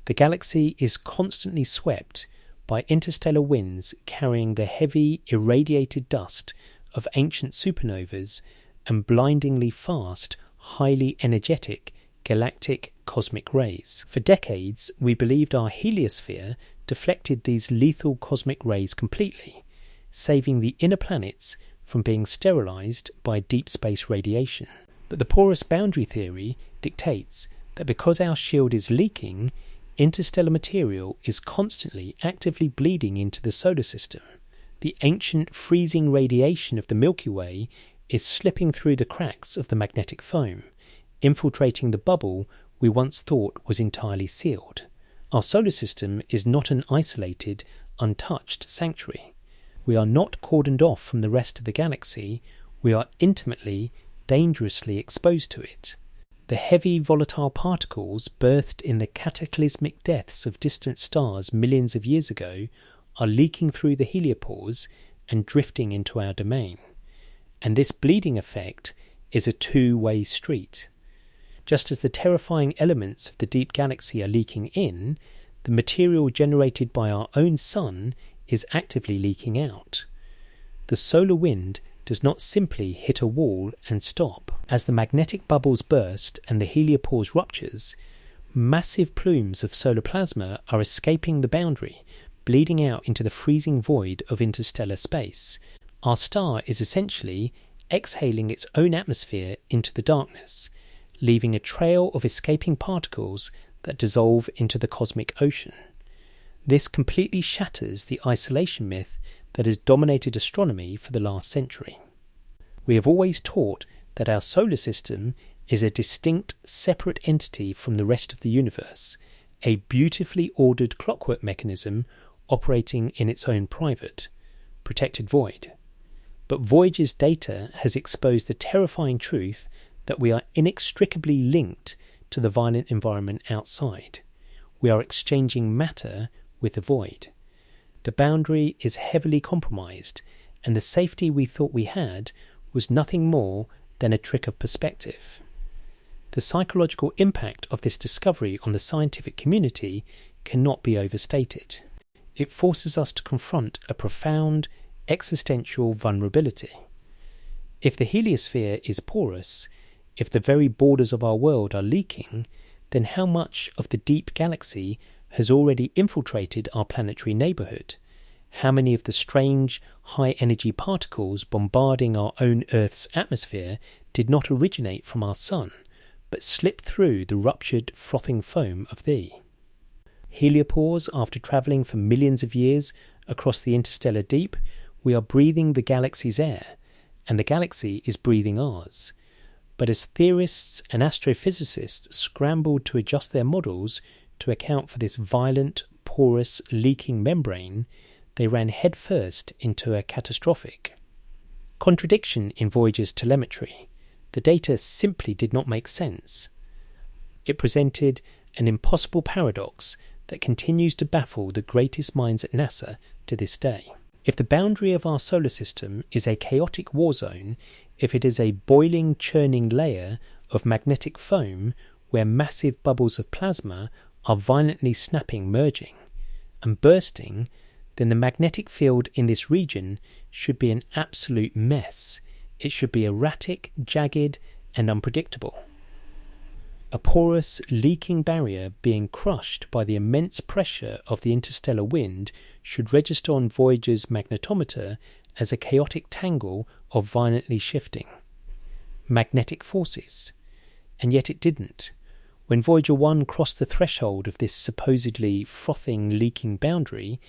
The galaxy is constantly swept by interstellar winds carrying the heavy, irradiated dust of ancient supernovas and blindingly fast, highly energetic galactic cosmic rays. For decades, we believed our heliosphere deflected these lethal cosmic rays completely, saving the inner planets from being sterilized by deep space radiation. But the porous boundary theory dictates that because our shield is leaking, interstellar material is constantly actively bleeding into the solar system. The ancient freezing radiation of the Milky Way is slipping through the cracks of the magnetic foam, infiltrating the bubble we once thought was entirely sealed. Our solar system is not an isolated, untouched sanctuary. We are not cordoned off from the rest of the galaxy, we are intimately, dangerously exposed to it. The heavy volatile particles birthed in the cataclysmic deaths of distant stars millions of years ago are leaking through the heliopause and drifting into our domain. And this bleeding effect is a two-way street. Just as the terrifying elements of the deep galaxy are leaking in, the material generated by our own sun is actively leaking out. The solar wind does not simply hit a wall and stop. As the magnetic bubbles burst and the heliopause ruptures, massive plumes of solar plasma are escaping the boundary, bleeding out into the freezing void of interstellar space. Our star is essentially exhaling its own atmosphere into the darkness, leaving a trail of escaping particles that dissolve into the cosmic ocean. This completely shatters the isolation myth that has dominated astronomy for the last century. We have always taught that our solar system is a distinct, separate entity from the rest of the universe, a beautifully ordered clockwork mechanism operating in its own private, protected void. But Voyager's data has exposed the terrifying truth that we are inextricably linked to the violent environment outside. We are exchanging matter with the void. The boundary is heavily compromised, and the safety we thought we had was nothing more than a trick of perspective. The psychological impact of this discovery on the scientific community cannot be overstated. It forces us to confront a profound existential vulnerability. If the heliosphere is porous, if the very borders of our world are leaking, then how much of the deep galaxy has already infiltrated our planetary neighbourhood? How many of the strange, high-energy particles bombarding our own Earth's atmosphere did not originate from our sun, but slip through the ruptured, frothing foam of thee. Heliopause, after travelling for millions of years across the interstellar deep, we are breathing the galaxy's air, and the galaxy is breathing ours. But as theorists and astrophysicists scrambled to adjust their models to account for this violent, porous, leaking membrane, they ran headfirst into a catastrophic contradiction in Voyager's telemetry. The data simply did not make sense. It presented an impossible paradox that continues to baffle the greatest minds at NASA to this day. If the boundary of our solar system is a chaotic war zone, if it is a boiling, churning layer of magnetic foam where massive bubbles of plasma are violently snapping, merging, and bursting, then the magnetic field in this region should be an absolute mess. It should be erratic, jagged, and unpredictable. A porous, leaking barrier being crushed by the immense pressure of the interstellar wind should register on Voyager's magnetometer as a chaotic tangle of violently shifting magnetic forces. And yet it didn't. When Voyager 1 crossed the threshold of this supposedly frothing, leaking boundary,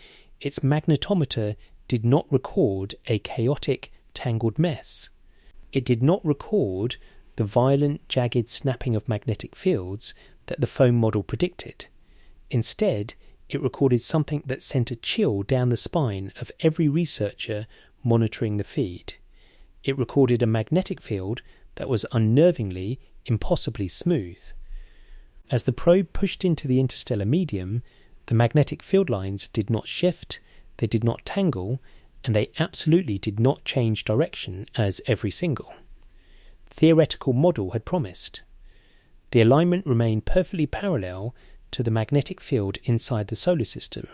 its magnetometer did not record a chaotic, tangled mess. It did not record the violent, jagged snapping of magnetic fields that the foam model predicted. Instead, it recorded something that sent a chill down the spine of every researcher monitoring the feed. It recorded a magnetic field that was unnervingly, impossibly smooth. As the probe pushed into the interstellar medium, the magnetic field lines did not shift, they did not tangle, and they absolutely did not change direction as every single theoretical model had promised. The alignment remained perfectly parallel to the magnetic field inside the solar system,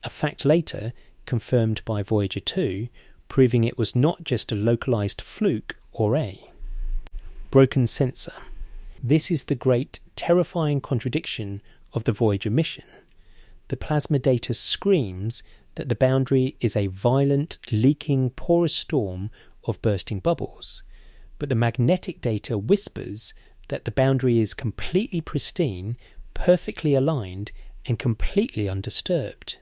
a fact later confirmed by Voyager 2, proving it was not just a localized fluke or a broken sensor. This is the great, terrifying contradiction of the Voyager mission. The plasma data screams that the boundary is a violent, leaking, porous storm of bursting bubbles, but the magnetic data whispers that the boundary is completely pristine, perfectly aligned, and completely undisturbed.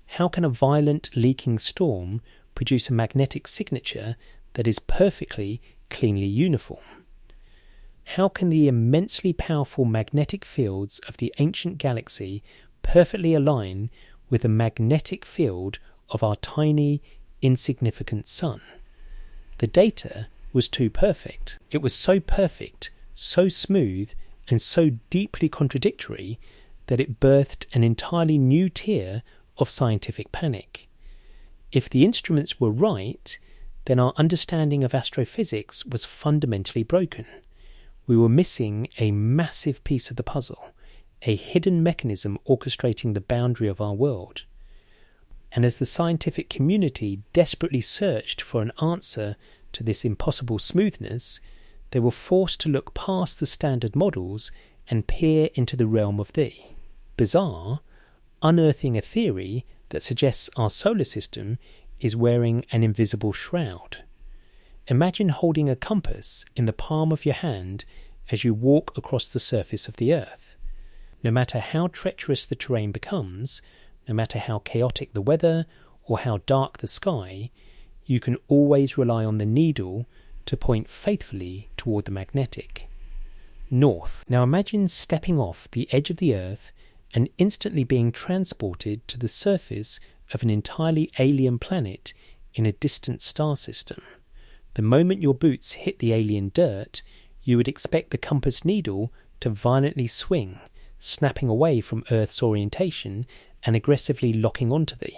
How can a violent, leaking storm produce a magnetic signature that is perfectly, cleanly uniform? How can the immensely powerful magnetic fields of the ancient galaxy perfectly align with the magnetic field of our tiny, insignificant sun? The data was too perfect. It was so perfect, so smooth, and so deeply contradictory that it birthed an entirely new tier of scientific panic. If the instruments were right, then our understanding of astrophysics was fundamentally broken. We were missing a massive piece of the puzzle, a hidden mechanism orchestrating the boundary of our world. And as the scientific community desperately searched for an answer to this impossible smoothness, they were forced to look past the standard models and peer into the realm of the bizarre, unearthing a theory that suggests our solar system is wearing an invisible shroud. Imagine holding a compass in the palm of your hand as you walk across the surface of the Earth. No matter how treacherous the terrain becomes, no matter how chaotic the weather or how dark the sky, you can always rely on the needle to point faithfully toward the magnetic north. Now imagine stepping off the edge of the Earth and instantly being transported to the surface of an entirely alien planet in a distant star system. The moment your boots hit the alien dirt, you would expect the compass needle to violently swing, snapping away from Earth's orientation and aggressively locking onto the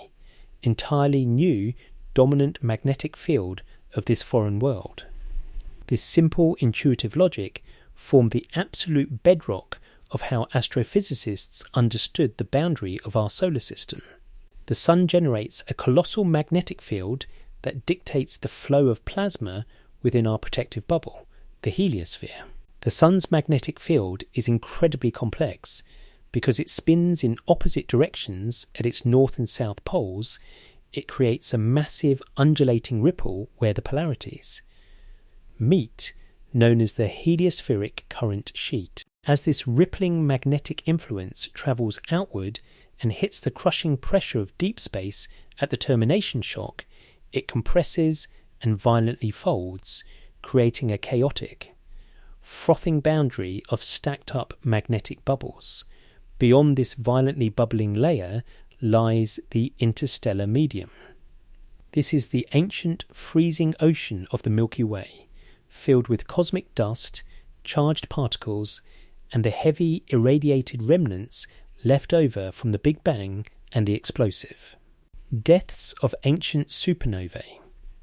entirely new dominant magnetic field of this foreign world. This simple intuitive logic formed the absolute bedrock of how astrophysicists understood the boundary of our solar system. The Sun generates a colossal magnetic field that dictates the flow of plasma within our protective bubble, the heliosphere. The Sun's magnetic field is incredibly complex because it spins in opposite directions at its north and south poles. It creates a massive undulating ripple where the polarities meet, known as the heliospheric current sheet. As this rippling magnetic influence travels outward and hits the crushing pressure of deep space at the termination shock, it compresses and violently folds, creating a chaotic, frothing boundary of stacked up magnetic bubbles. Beyond this violently bubbling layer lies the interstellar medium. This is the ancient freezing ocean of the Milky Way, filled with cosmic dust, charged particles, and the heavy irradiated remnants left over from the Big Bang and the explosive. Deaths of ancient supernovae.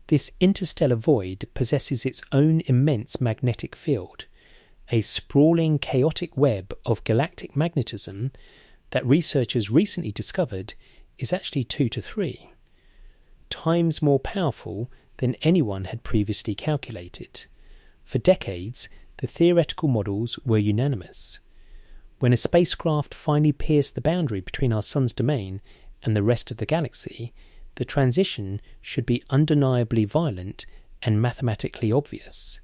This interstellar void possesses its own immense magnetic field, a sprawling chaotic web of galactic magnetism that researchers recently discovered is actually 2 to 3 times more powerful than anyone had previously calculated. For decades, the theoretical models were unanimous. When a spacecraft finally pierced the boundary between our Sun's domain and the rest of the galaxy, the transition should be undeniably violent and mathematically obvious.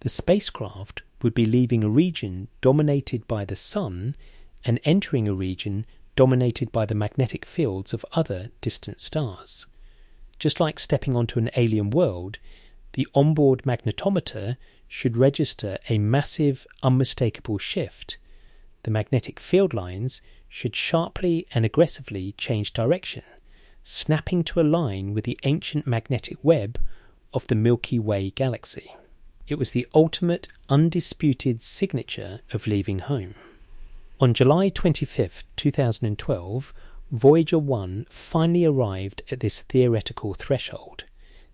The spacecraft would be leaving a region dominated by the Sun and entering a region dominated by the magnetic fields of other distant stars. Just like stepping onto an alien world, the onboard magnetometer should register a massive, unmistakable shift. The magnetic field lines should sharply and aggressively change direction, snapping to align with the ancient magnetic web of the Milky Way galaxy. It was the ultimate, undisputed signature of leaving home. On July 25, 2012, Voyager 1 finally arrived at this theoretical threshold.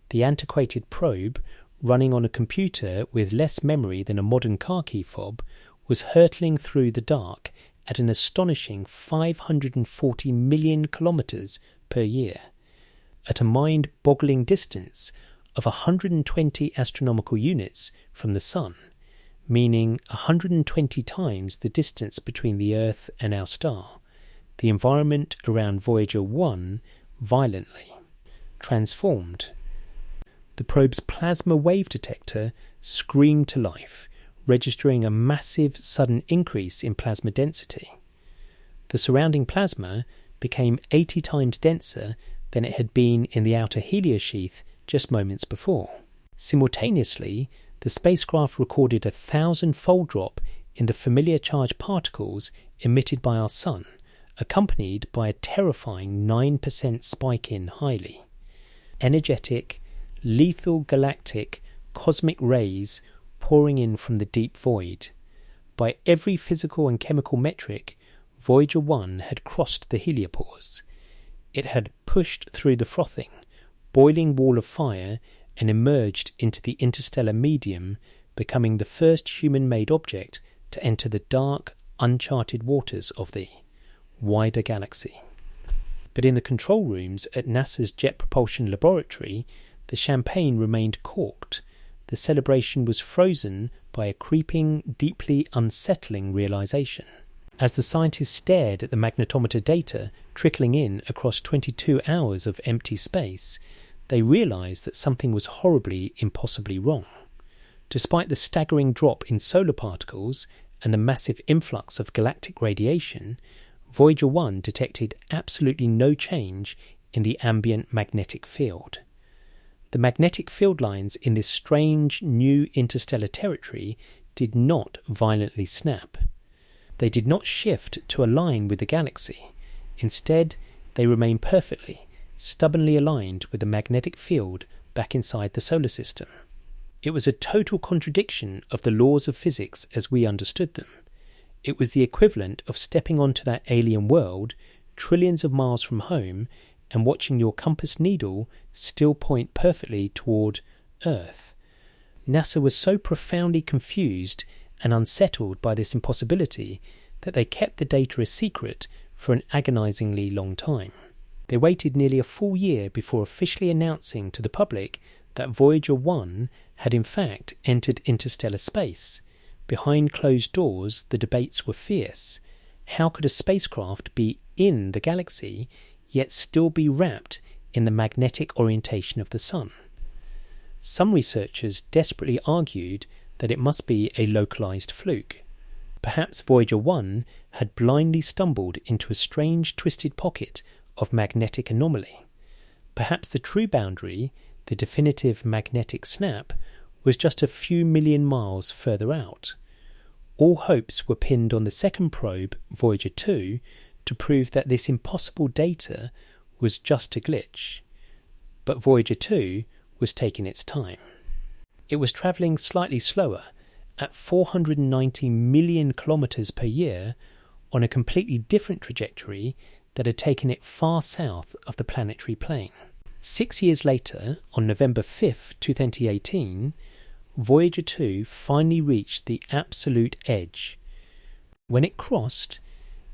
The antiquated probe, running on a computer with less memory than a modern car key fob, was hurtling through the dark at an astonishing 540 million kilometres per year, at a mind-boggling distance of 120 astronomical units from the Sun, meaning 120 times the distance between the Earth and our star. The environment around Voyager 1 violently transformed. The probe's plasma wave detector screamed to life, registering a massive sudden increase in plasma density. The surrounding plasma became 80 times denser than it had been in the outer heliosheath just moments before. Simultaneously, the spacecraft recorded a 1,000-fold drop in the familiar charged particles emitted by our Sun, accompanied by a terrifying 9% spike in highly energetic, lethal galactic cosmic rays pouring in from the deep void. By every physical and chemical metric, Voyager 1 had crossed the heliopause. It had pushed through the frothing, boiling wall of fire and emerged into the interstellar medium, becoming the first human-made object to enter the dark, uncharted waters of the wider galaxy. But in the control rooms at NASA's Jet Propulsion Laboratory, the champagne remained corked. The celebration was frozen by a creeping, deeply unsettling realization. As the scientists stared at the magnetometer data trickling in across 22 hours of empty space, they realized that something was horribly, impossibly wrong. Despite the staggering drop in solar particles and the massive influx of galactic radiation, Voyager 1 detected absolutely no change in the ambient magnetic field. The magnetic field lines in this strange new interstellar territory did not violently snap. They did not shift to align with the galaxy. Instead, they remained perfectly, stubbornly aligned with the magnetic field back inside the solar system. It was a total contradiction of the laws of physics as we understood them. It was the equivalent of stepping onto that alien world, trillions of miles from home, and watching your compass needle still point perfectly toward Earth. NASA was so profoundly confused and unsettled by this impossibility that they kept the data a secret for an agonizingly long time. They waited nearly a full year before officially announcing to the public that Voyager 1 had in fact entered interstellar space. Behind closed doors, the debates were fierce. How could a spacecraft be in the galaxy, yet still be wrapped in the magnetic orientation of the Sun? Some researchers desperately argued that it must be a localized fluke. Perhaps Voyager 1 had blindly stumbled into a strange twisted pocket of magnetic anomaly. Perhaps the true boundary, the definitive magnetic snap, was just a few million miles further out. All hopes were pinned on the second probe, Voyager 2, to prove that this impossible data was just a glitch. But Voyager 2 was taking its time. It was travelling slightly slower, at 490 million kilometres per year, on a completely different trajectory that had taken it far south of the planetary plane. 6 years later, on November 5, 2018, Voyager 2 finally reached the absolute edge. When it crossed,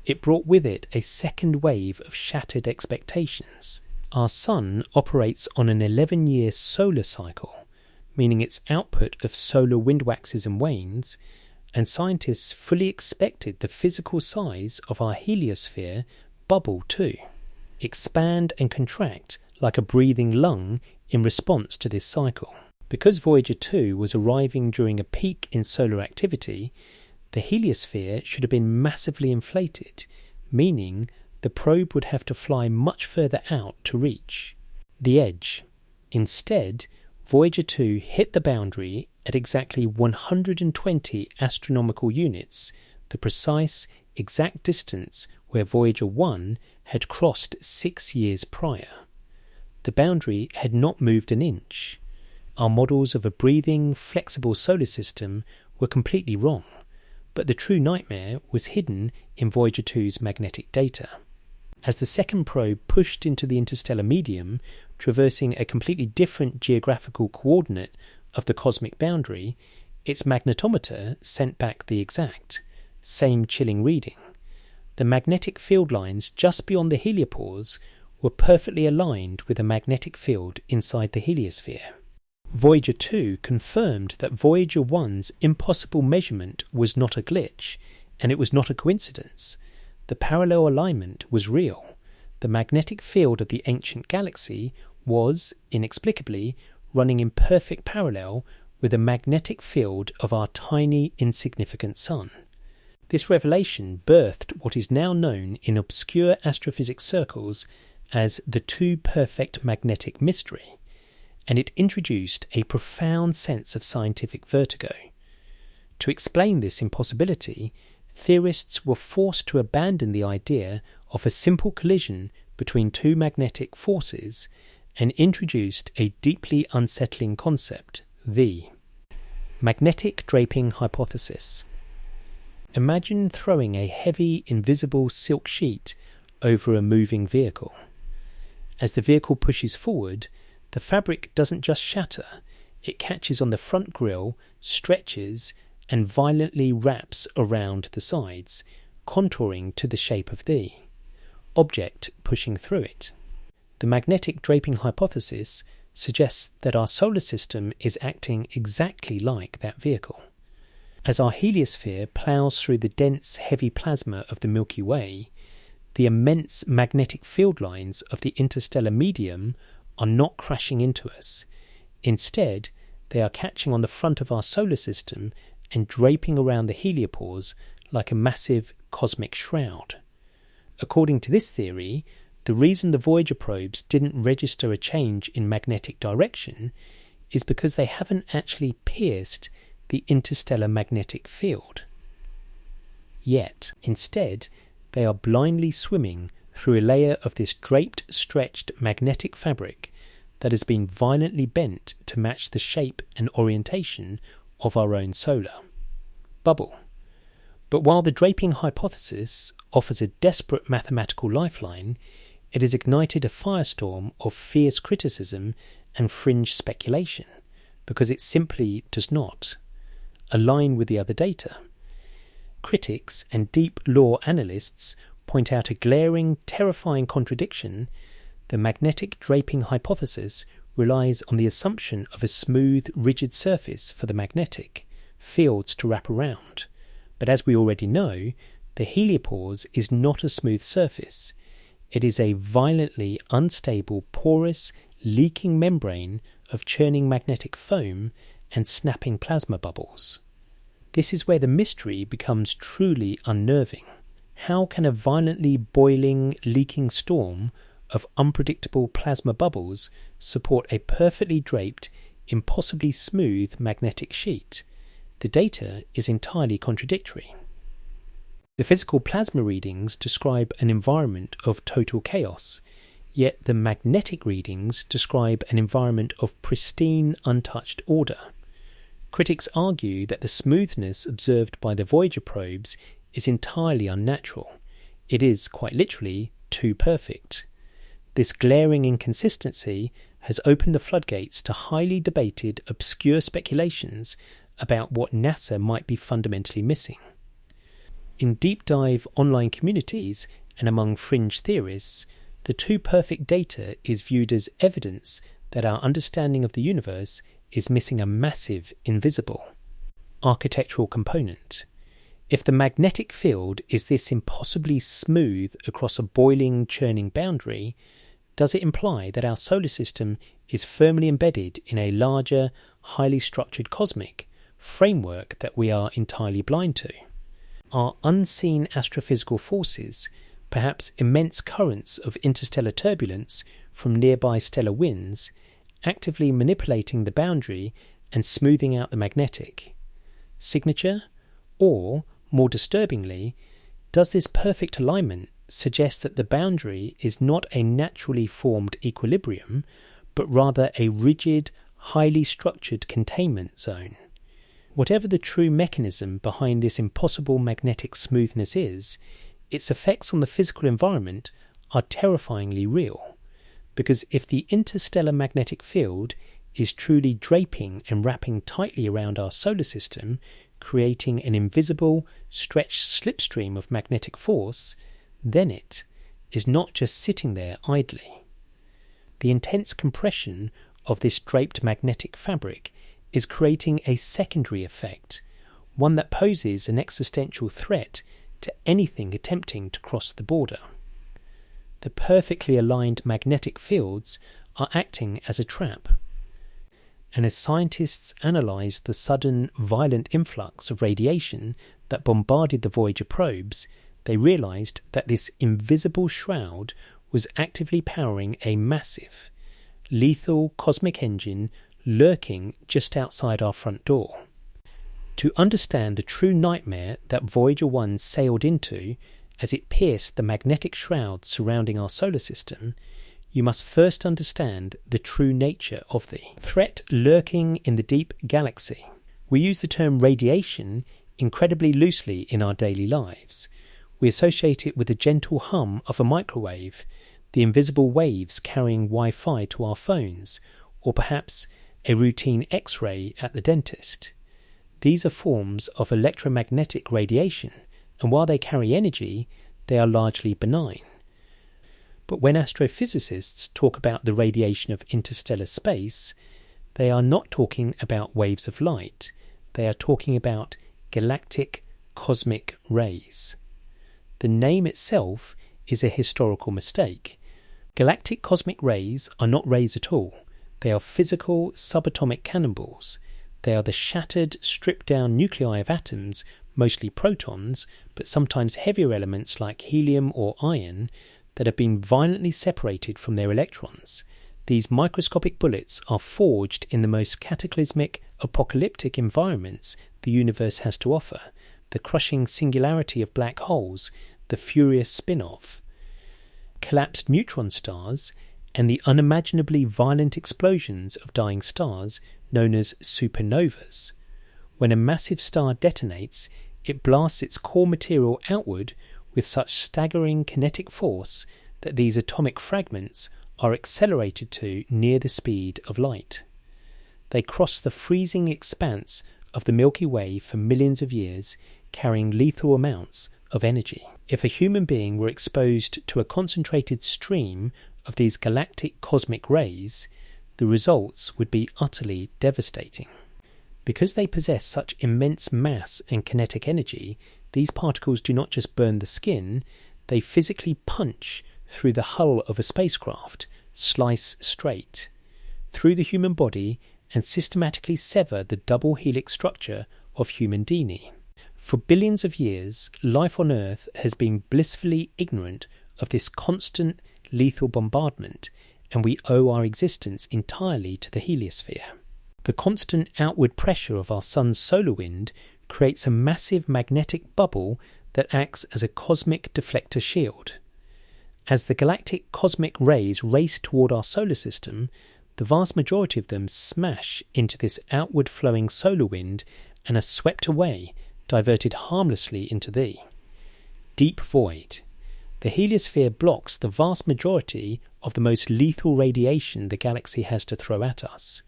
it brought with it a second wave of shattered expectations. Our Sun operates on an 11-year solar cycle, meaning its output of solar wind waxes and wanes, and scientists fully expected the physical size of our heliosphere bubble too, expand and contract like a breathing lung in response to this cycle. Because Voyager 2 was arriving during a peak in solar activity, the heliosphere should have been massively inflated, meaning the probe would have to fly much further out to reach the edge. Instead, Voyager 2 hit the boundary at exactly 120 astronomical units, the precise, exact distance where Voyager 1 had crossed 6 years prior. The boundary had not moved an inch. Our models of a breathing, flexible solar system were completely wrong, but the true nightmare was hidden in Voyager 2's magnetic data. As the second probe pushed into the interstellar medium, traversing a completely different geographical coordinate of the cosmic boundary, its magnetometer sent back the exact, same chilling reading. The magnetic field lines just beyond the heliopause were perfectly aligned with the magnetic field inside the heliosphere. Voyager 2 confirmed that Voyager 1's impossible measurement was not a glitch, and it was not a coincidence. The parallel alignment was real. The magnetic field of the ancient galaxy was, inexplicably, running in perfect parallel with the magnetic field of our tiny, insignificant Sun. This revelation birthed what is now known in obscure astrophysics circles as the too-perfect magnetic mystery, and it introduced a profound sense of scientific vertigo. To explain this impossibility, theorists were forced to abandon the idea of a simple collision between two magnetic forces and introduced a deeply unsettling concept, the magnetic draping hypothesis. Imagine throwing a heavy, invisible silk sheet over a moving vehicle. As the vehicle pushes forward, the fabric doesn't just shatter, it catches on the front grille, stretches, and violently wraps around the sides, contouring to the shape of the object pushing through it. The magnetic draping hypothesis suggests that our solar system is acting exactly like that vehicle. As our heliosphere ploughs through the dense, heavy plasma of the Milky Way, the immense magnetic field lines of the interstellar medium are not crashing into us. Instead, they are catching on the front of our solar system and draping around the heliopause like a massive cosmic shroud. According to this theory, the reason the Voyager probes didn't register a change in magnetic direction is because they haven't actually pierced the interstellar magnetic field yet. Instead, they are blindly swimming through a layer of this draped, stretched magnetic fabric that has been violently bent to match the shape and orientation of our own solar bubble. But while the draping hypothesis offers a desperate mathematical lifeline, it has ignited a firestorm of fierce criticism and fringe speculation, because it simply does not align with the other data. Critics and deep law analysts point out a glaring, terrifying contradiction. The magnetic draping hypothesis relies on the assumption of a smooth, rigid surface for the magnetic fields to wrap around. But as we already know, the heliopause is not a smooth surface. It is a violently unstable, porous, leaking membrane of churning magnetic foam and snapping plasma bubbles. This is where the mystery becomes truly unnerving. How can a violently boiling, leaking storm of unpredictable plasma bubbles support a perfectly draped, impossibly smooth magnetic sheet? The data is entirely contradictory. The physical plasma readings describe an environment of total chaos, yet the magnetic readings describe an environment of pristine, untouched order. Critics argue that the smoothness observed by the Voyager probes is entirely unnatural. It is, quite literally, too perfect. This glaring inconsistency has opened the floodgates to highly debated, obscure speculations about what NASA might be fundamentally missing. In deep dive online communities and among fringe theorists, the too perfect data is viewed as evidence that our understanding of the universe is missing a massive, invisible architectural component. If the magnetic field is this impossibly smooth across a boiling, churning boundary, does it imply that our solar system is firmly embedded in a larger, highly structured cosmic framework that we are entirely blind to? Are unseen astrophysical forces, perhaps immense currents of interstellar turbulence from nearby stellar winds, actively manipulating the boundary and smoothing out the magnetic signature? Or, more disturbingly, does this perfect alignment suggest that the boundary is not a naturally formed equilibrium, but rather a rigid, highly structured containment zone? Whatever the true mechanism behind this impossible magnetic smoothness is, its effects on the physical environment are terrifyingly real. Because if the interstellar magnetic field is truly draping and wrapping tightly around our solar system, creating an invisible, stretched slipstream of magnetic force, then it is not just sitting there idly. The intense compression of this draped magnetic fabric is creating a secondary effect, one that poses an existential threat to anything attempting to cross the border. The perfectly aligned magnetic fields are acting as a trap. And as scientists analysed the sudden, violent influx of radiation that bombarded the Voyager probes, they realised that this invisible shroud was actively powering a massive, lethal cosmic engine lurking just outside our front door. To understand the true nightmare that Voyager 1 sailed into as it pierced the magnetic shroud surrounding our solar system, you must first understand the true nature of the threat lurking in the deep galaxy. We use the term radiation incredibly loosely in our daily lives. We associate it with the gentle hum of a microwave, the invisible waves carrying Wi-Fi to our phones, or perhaps a routine X-ray at the dentist. These are forms of electromagnetic radiation, and while they carry energy, they are largely benign. But when astrophysicists talk about the radiation of interstellar space, they are not talking about waves of light. They are talking about galactic cosmic rays. The name itself is a historical mistake. Galactic cosmic rays are not rays at all. They are physical subatomic cannonballs. They are the shattered, stripped-down nuclei of atoms, mostly protons, but sometimes heavier elements like helium or iron, that have been violently separated from their electrons. These microscopic bullets are forged in the most cataclysmic, apocalyptic environments the universe has to offer, the crushing singularity of black holes, the furious spin-off, collapsed neutron stars, and the unimaginably violent explosions of dying stars known as supernovas. When a massive star detonates, it blasts its core material outward with such staggering kinetic force that these atomic fragments are accelerated to near the speed of light. They cross the freezing expanse of the Milky Way for millions of years, carrying lethal amounts of energy. If a human being were exposed to a concentrated stream of these galactic cosmic rays, the results would be utterly devastating. Because they possess such immense mass and kinetic energy, these particles do not just burn the skin, they physically punch through the hull of a spacecraft, slice straight, through the human body and systematically sever the double helix structure of human DNA. For billions of years, life on Earth has been blissfully ignorant of this constant lethal bombardment, and we owe our existence entirely to the heliosphere. The constant outward pressure of our sun's solar wind creates a massive magnetic bubble that acts as a cosmic deflector shield. As the galactic cosmic rays race toward our solar system, the vast majority of them smash into this outward flowing solar wind and are swept away, diverted harmlessly into the deep void. The heliosphere blocks the vast majority of the most lethal radiation the galaxy has to throw at us.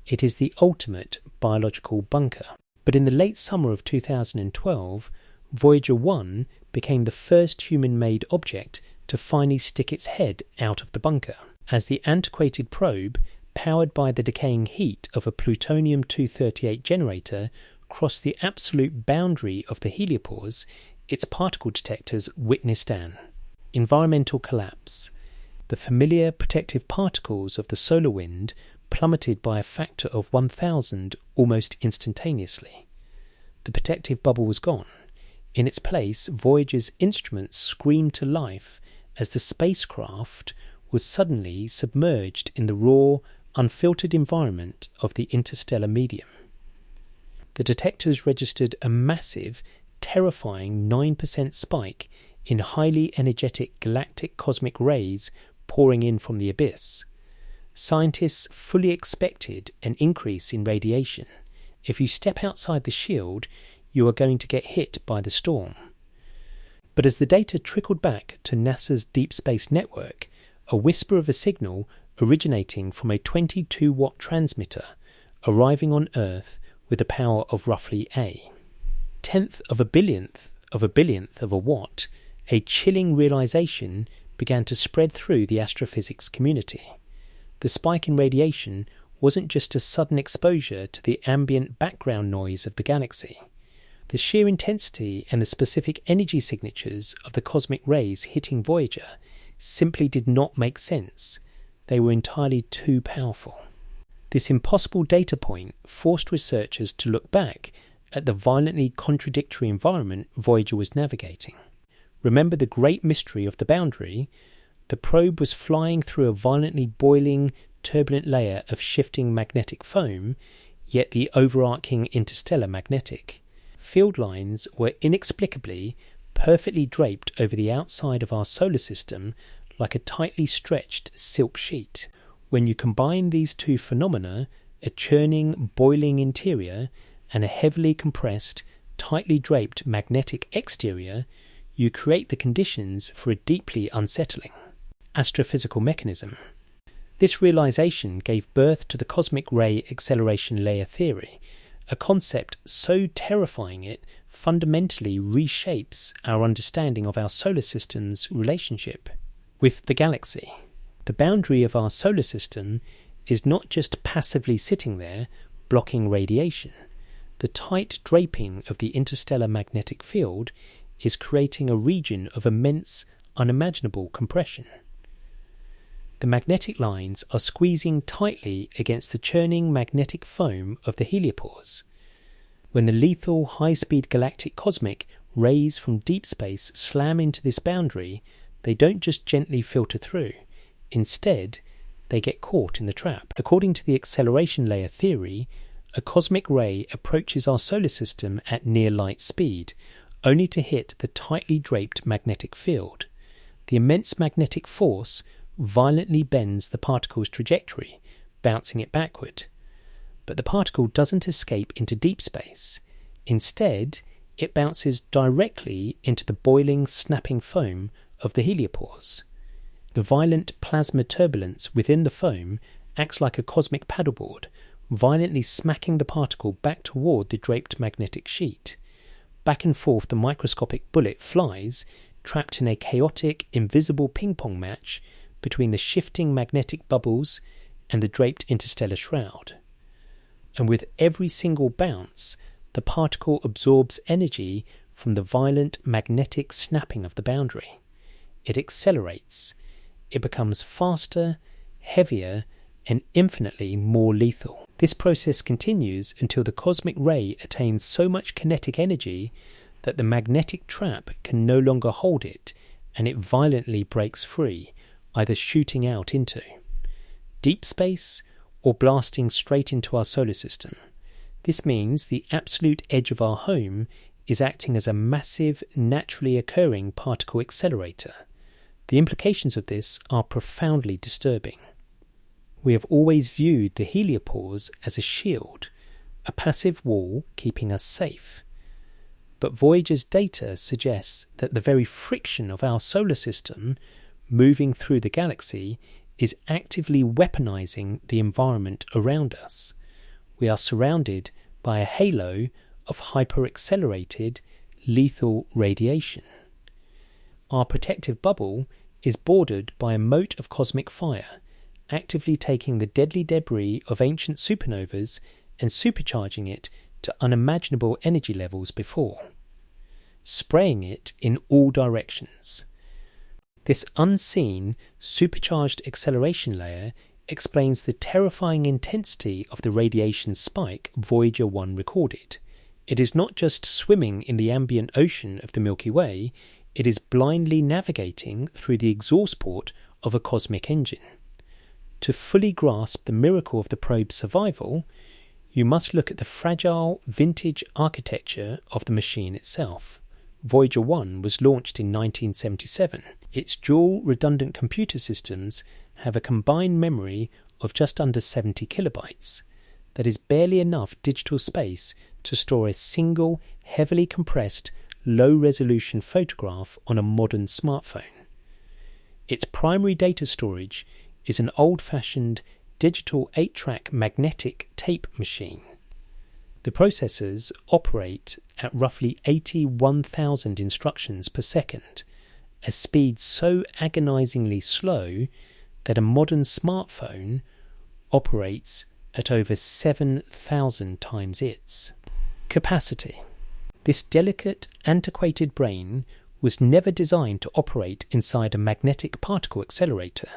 It is the ultimate biological bunker. But in the late summer of 2012, Voyager 1 became the first human-made object to finally stick its head out of the bunker. As the antiquated probe, powered by the decaying heat of a plutonium-238 generator, crossed the absolute boundary of the heliopause, its particle detectors witnessed an environmental collapse. The familiar protective particles of the solar wind plummeted by a factor of 1,000 almost instantaneously. The protective bubble was gone. In its place, Voyager's instruments screamed to life as the spacecraft was suddenly submerged in the raw, unfiltered environment of the interstellar medium. The detectors registered a massive, terrifying 9% spike in highly energetic galactic cosmic rays pouring in from the abyss. Scientists fully expected an increase in radiation. If you step outside the shield, you are going to get hit by the storm. But as the data trickled back to NASA's Deep Space Network, a whisper of a signal originating from a 22-watt transmitter arriving on Earth with a power of roughly a tenth of a billionth of a watt, a chilling realization began to spread through the astrophysics community. The spike in radiation wasn't just a sudden exposure to the ambient background noise of the galaxy. The sheer intensity and the specific energy signatures of the cosmic rays hitting Voyager simply did not make sense. They were entirely too powerful. This impossible data point forced researchers to look back at the violently contradictory environment Voyager was navigating. Remember the great mystery of the boundary? The probe was flying through a violently boiling, turbulent layer of shifting magnetic foam, yet the overarching interstellar magnetic field lines were inexplicably perfectly draped over the outside of our solar system like a tightly stretched silk sheet. When you combine these two phenomena, a churning, boiling interior and a heavily compressed, tightly draped magnetic exterior, you create the conditions for a deeply unsettling astrophysical mechanism. This realization gave birth to the cosmic ray acceleration layer theory, a concept so terrifying it fundamentally reshapes our understanding of our solar system's relationship with the galaxy. The boundary of our solar system is not just passively sitting there, blocking radiation. The tight draping of the interstellar magnetic field is creating a region of immense, unimaginable compression. The magnetic lines are squeezing tightly against the churning magnetic foam of the heliopause. When the lethal, high-speed galactic cosmic rays from deep space slam into this boundary, they don't just gently filter through. Instead, they get caught in the trap. According to the acceleration layer theory, a cosmic ray approaches our solar system at near light speed, only to hit the tightly draped magnetic field. The immense magnetic force violently bends the particle's trajectory, bouncing it backward. But the particle doesn't escape into deep space. Instead, it bounces directly into the boiling, snapping foam of the heliopause. The violent plasma turbulence within the foam acts like a cosmic paddleboard, violently smacking the particle back toward the draped magnetic sheet. Back and forth the microscopic bullet flies, trapped in a chaotic, invisible ping-pong match between the shifting magnetic bubbles and the draped interstellar shroud. And with every single bounce, the particle absorbs energy from the violent magnetic snapping of the boundary. It accelerates. It becomes faster, heavier, and infinitely more lethal. This process continues until the cosmic ray attains so much kinetic energy that the magnetic trap can no longer hold it and it violently breaks free, either shooting out into deep space or blasting straight into our solar system. This means the absolute edge of our home is acting as a massive, naturally occurring particle accelerator. The implications of this are profoundly disturbing. We have always viewed the heliopause as a shield, a passive wall keeping us safe. But Voyager's data suggests that the very friction of our solar system moving through the galaxy is actively weaponizing the environment around us. We are surrounded by a halo of hyper-accelerated, lethal radiation. Our protective bubble is bordered by a moat of cosmic fire, actively taking the deadly debris of ancient supernovas and supercharging it to unimaginable energy levels before, spraying it in all directions. This unseen, supercharged acceleration layer explains the terrifying intensity of the radiation spike Voyager 1 recorded. It is not just swimming in the ambient ocean of the Milky Way, it is blindly navigating through the exhaust port of a cosmic engine. To fully grasp the miracle of the probe's survival, you must look at the fragile, vintage architecture of the machine itself. Voyager 1 was launched in 1977. Its dual redundant computer systems have a combined memory of just under 70 kilobytes. That is barely enough digital space to store a single, heavily compressed, low-resolution photograph on a modern smartphone. Its primary data storage is an old-fashioned digital 8-track magnetic tape machine. The processors operate at roughly 81,000 instructions per second, a speed so agonizingly slow that a modern smartphone operates at over 7,000 times its capacity. This delicate, antiquated brain was never designed to operate inside a magnetic particle accelerator.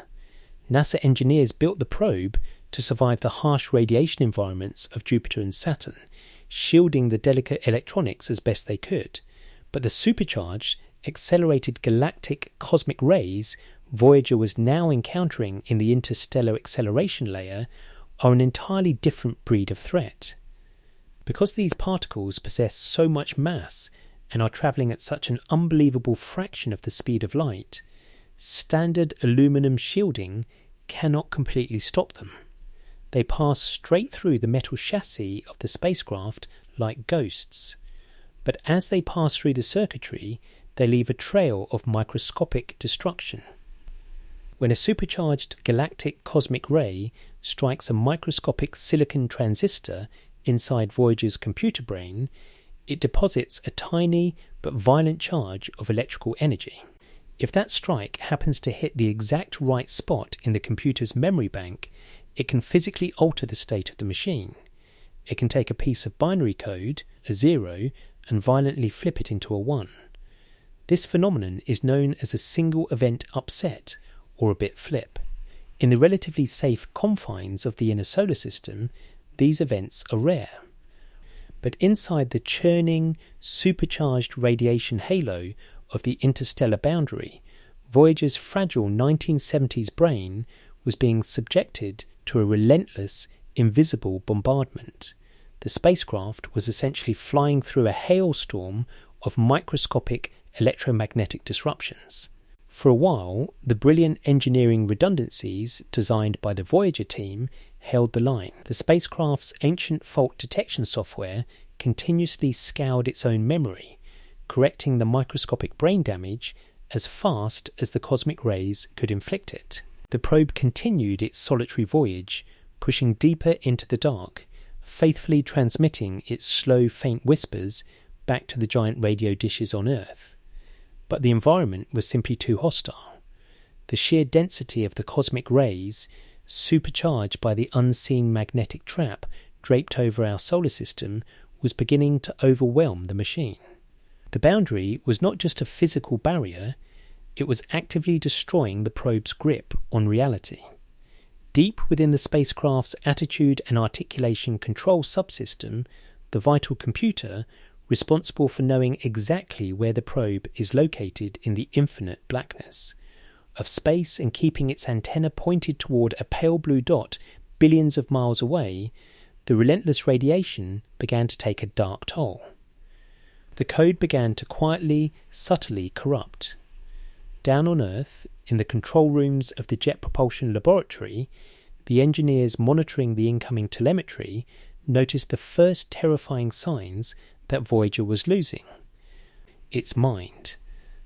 NASA engineers built the probe to survive the harsh radiation environments of Jupiter and Saturn, shielding the delicate electronics as best they could. But the supercharged, accelerated galactic cosmic rays Voyager was now encountering in the interstellar acceleration layer are an entirely different breed of threat. Because these particles possess so much mass and are travelling at such an unbelievable fraction of the speed of light, standard aluminum shielding cannot completely stop them. They pass straight through the metal chassis of the spacecraft like ghosts. But as they pass through the circuitry, they leave a trail of microscopic destruction. When a supercharged galactic cosmic ray strikes a microscopic silicon transistor inside Voyager's computer brain, it deposits a tiny but violent charge of electrical energy. If that strike happens to hit the exact right spot in the computer's memory bank, it can physically alter the state of the machine. It can take a piece of binary code, a 0, and violently flip it into a 1. This phenomenon is known as a single event upset, or a bit flip. In the relatively safe confines of the inner solar system, these events are rare. But inside the churning, supercharged radiation halo of the interstellar boundary, Voyager's fragile 1970s brain was being subjected to a relentless, invisible bombardment. The spacecraft was essentially flying through a hailstorm of microscopic electromagnetic disruptions. For a while, the brilliant engineering redundancies designed by the Voyager team held the line. The spacecraft's ancient fault detection software continuously scoured its own memory, correcting the microscopic brain damage as fast as the cosmic rays could inflict it. The probe continued its solitary voyage, pushing deeper into the dark, faithfully transmitting its slow, faint whispers back to the giant radio dishes on Earth. But the environment was simply too hostile. The sheer density of the cosmic rays, supercharged by the unseen magnetic trap draped over our solar system, was beginning to overwhelm the machine. The boundary was not just a physical barrier, it was actively destroying the probe's grip on reality. Deep within the spacecraft's attitude and articulation control subsystem, the vital computer responsible for knowing exactly where the probe is located in the infinite blackness of space and keeping its antenna pointed toward a pale blue dot billions of miles away, the relentless radiation began to take a dark toll. The code began to quietly, subtly corrupt. Down on Earth, in the control rooms of the Jet Propulsion Laboratory, the engineers monitoring the incoming telemetry noticed the first terrifying signs that Voyager was losing. Its mind.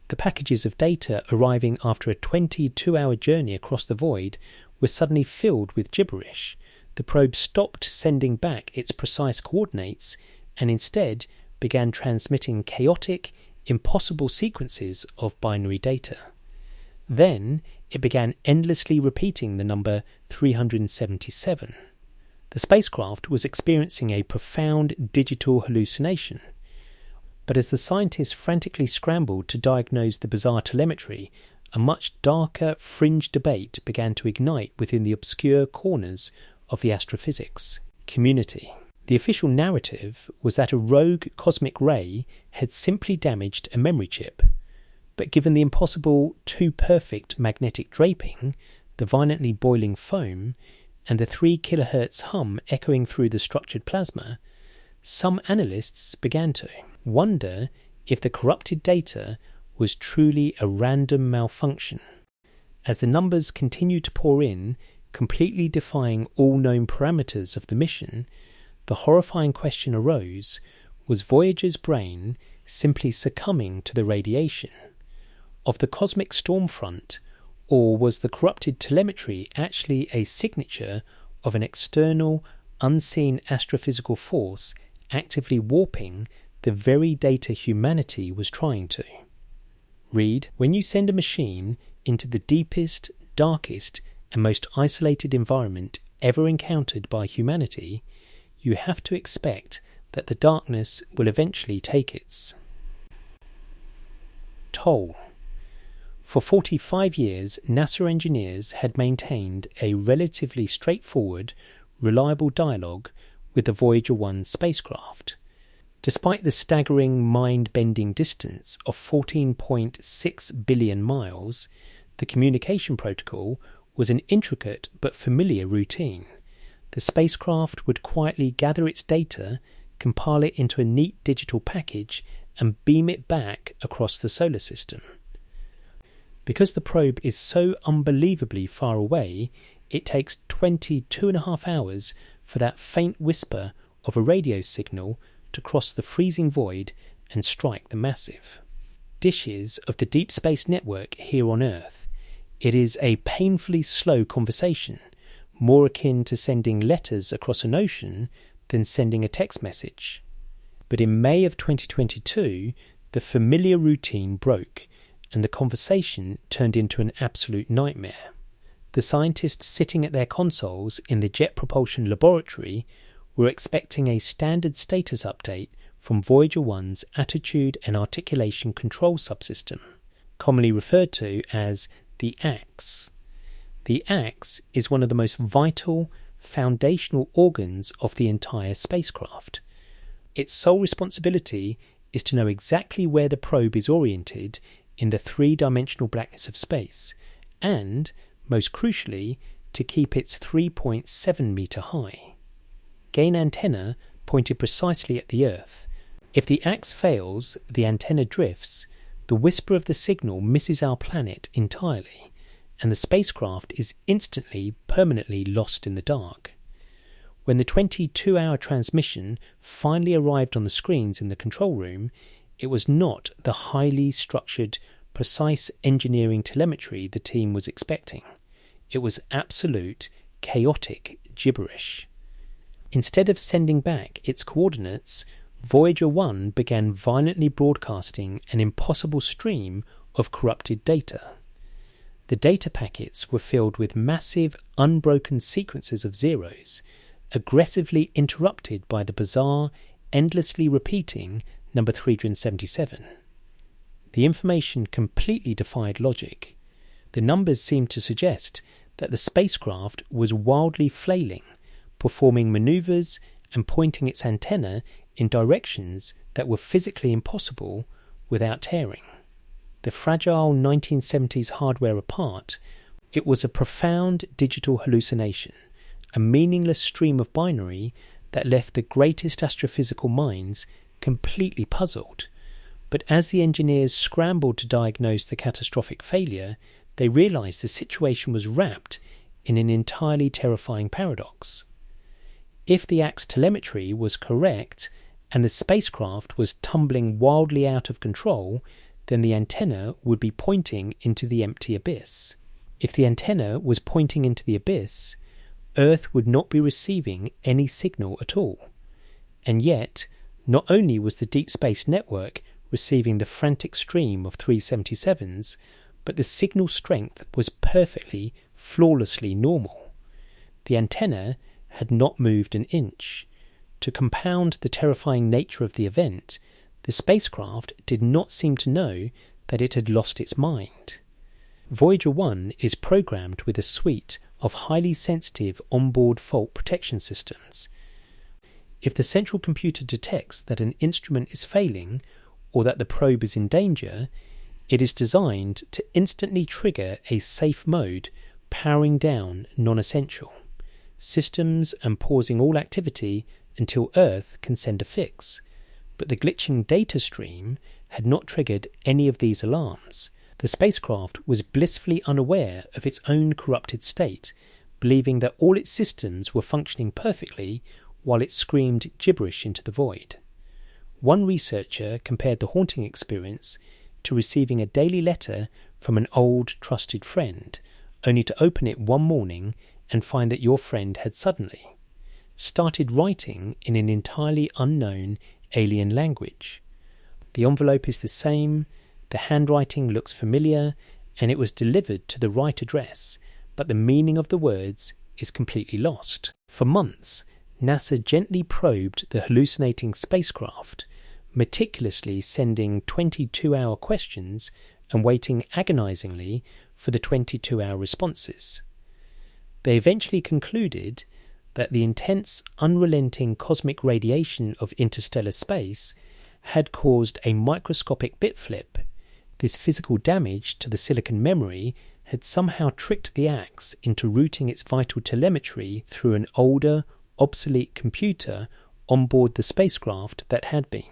The packages of data arriving after a 22-hour journey across the void were suddenly filled with gibberish. The probe stopped sending back its precise coordinates and instead began transmitting chaotic, impossible sequences of binary data. Then it began endlessly repeating the number 377. The spacecraft was experiencing a profound digital hallucination. But as the scientists frantically scrambled to diagnose the bizarre telemetry, a much darker fringe debate began to ignite within the obscure corners of the astrophysics community. The official narrative was that a rogue cosmic ray had simply damaged a memory chip, but given the impossible too-perfect magnetic draping, the violently boiling foam, and the 3 kHz hum echoing through the structured plasma, some analysts began to wonder if the corrupted data was truly a random malfunction. As the numbers continued to pour in, completely defying all known parameters of the mission, the horrifying question arose, was Voyager's brain simply succumbing to the radiation of the cosmic storm front, or was the corrupted telemetry actually a signature of an external, unseen astrophysical force actively warping the very data humanity was trying to? Read, when you send a machine into the deepest, darkest, and most isolated environment ever encountered by humanity, you have to expect that the darkness will eventually take its toll. For 45 years, NASA engineers had maintained a relatively straightforward, reliable dialogue with the Voyager 1 spacecraft. Despite the staggering, mind-bending distance of 14.6 billion miles, the communication protocol was an intricate but familiar routine. The spacecraft would quietly gather its data, compile it into a neat digital package, and beam it back across the solar system. Because the probe is so unbelievably far away, it takes 22.5 hours for that faint whisper of a radio signal to cross the freezing void and strike the massive dishes of the deep space network here on Earth. It is a painfully slow conversation, more akin to sending letters across an ocean than sending a text message. But in May of 2022, the familiar routine broke, and the conversation turned into an absolute nightmare. The scientists sitting at their consoles in the Jet Propulsion Laboratory were expecting a standard status update from Voyager 1's Attitude and Articulation Control Subsystem, commonly referred to as the ACS. The ACS is one of the most vital, foundational organs of the entire spacecraft. Its sole responsibility is to know exactly where the probe is oriented in the three-dimensional blackness of space, and, most crucially, to keep its 3.7 metre high gain antenna pointed precisely at the Earth. If the ACS fails, the antenna drifts, the whisper of the signal misses our planet entirely, and the spacecraft is instantly, permanently lost in the dark. When the 22-hour transmission finally arrived on the screens in the control room, it was not the highly structured, precise engineering telemetry the team was expecting. It was absolute, chaotic gibberish. Instead of sending back its coordinates, Voyager 1 began violently broadcasting an impossible stream of corrupted data. The data packets were filled with massive, unbroken sequences of zeros, aggressively interrupted by the bizarre, endlessly repeating number 377. The information completely defied logic. The numbers seemed to suggest that the spacecraft was wildly flailing, performing maneuvers and pointing its antenna in directions that were physically impossible without tearing. The fragile 1970s hardware apart, it was a profound digital hallucination, a meaningless stream of binary that left the greatest astrophysical minds completely puzzled. But as the engineers scrambled to diagnose the catastrophic failure, they realized the situation was wrapped in an entirely terrifying paradox. If the ACS telemetry was correct and the spacecraft was tumbling wildly out of control, then the antenna would be pointing into the empty abyss. If the antenna was pointing into the abyss, Earth would not be receiving any signal at all. And yet, not only was the Deep Space Network receiving the frantic stream of 377s, but the signal strength was perfectly, flawlessly normal. The antenna had not moved an inch. To compound the terrifying nature of the event, the spacecraft did not seem to know that it had lost its mind. Voyager 1 is programmed with a suite of highly sensitive onboard fault protection systems. If the central computer detects that an instrument is failing or that the probe is in danger, it is designed to instantly trigger a safe mode, powering down non-essential systems and pausing all activity until Earth can send a fix. But the glitching data stream had not triggered any of these alarms. The spacecraft was blissfully unaware of its own corrupted state, believing that all its systems were functioning perfectly while it screamed gibberish into the void. One researcher compared the haunting experience to receiving a daily letter from an old, trusted friend, only to open it one morning and find that your friend had suddenly started writing in an entirely unknown alien language. The envelope is the same, the handwriting looks familiar, and it was delivered to the right address, but the meaning of the words is completely lost. For months, NASA gently probed the hallucinating spacecraft, meticulously sending 22-hour questions and waiting agonizingly for the 22-hour responses. They eventually concluded that the intense, unrelenting cosmic radiation of interstellar space had caused a microscopic bit flip. This physical damage to the silicon memory had somehow tricked the ACS into routing its vital telemetry through an older, obsolete computer on board the spacecraft that had been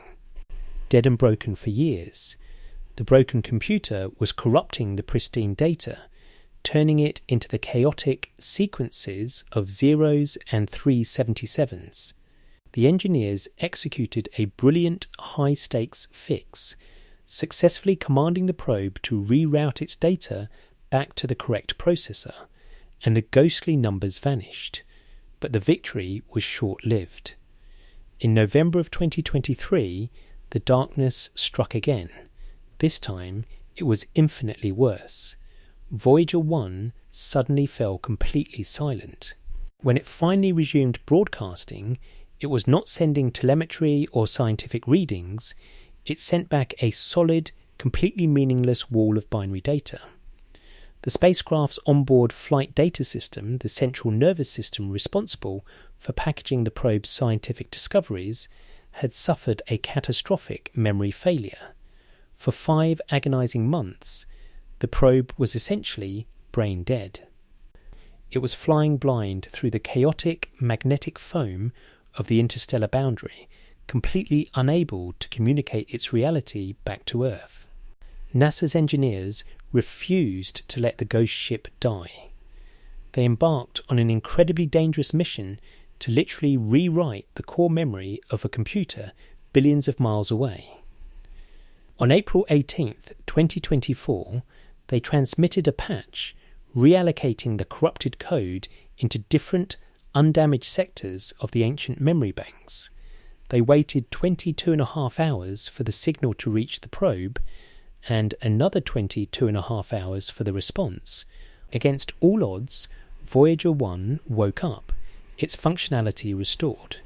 dead and broken for years. The broken computer was corrupting the pristine data, turning it into the chaotic sequences of zeros and 377s. The engineers executed a brilliant high-stakes fix, successfully commanding the probe to reroute its data back to the correct processor, and the ghostly numbers vanished. But the victory was short-lived. In November of 2023, the darkness struck again. This time, it was infinitely worse. Voyager 1 suddenly fell completely silent. When it finally resumed broadcasting, it was not sending telemetry or scientific readings. It sent back a solid, completely meaningless wall of binary data. The spacecraft's onboard flight data system, the central nervous system responsible for packaging the probe's scientific discoveries, had suffered a catastrophic memory failure. For 5 agonizing months, the probe was essentially brain dead. It was flying blind through the chaotic magnetic foam of the interstellar boundary, completely unable to communicate its reality back to Earth. NASA's engineers refused to let the ghost ship die. They embarked on an incredibly dangerous mission to literally rewrite the core memory of a computer billions of miles away. On April 18th, 2024, they transmitted a patch reallocating the corrupted code into different, undamaged sectors of the ancient memory banks. They waited 22.5 hours for the signal to reach the probe and another 22.5 hours for the response. Against all odds, Voyager 1 woke up, its functionality restored.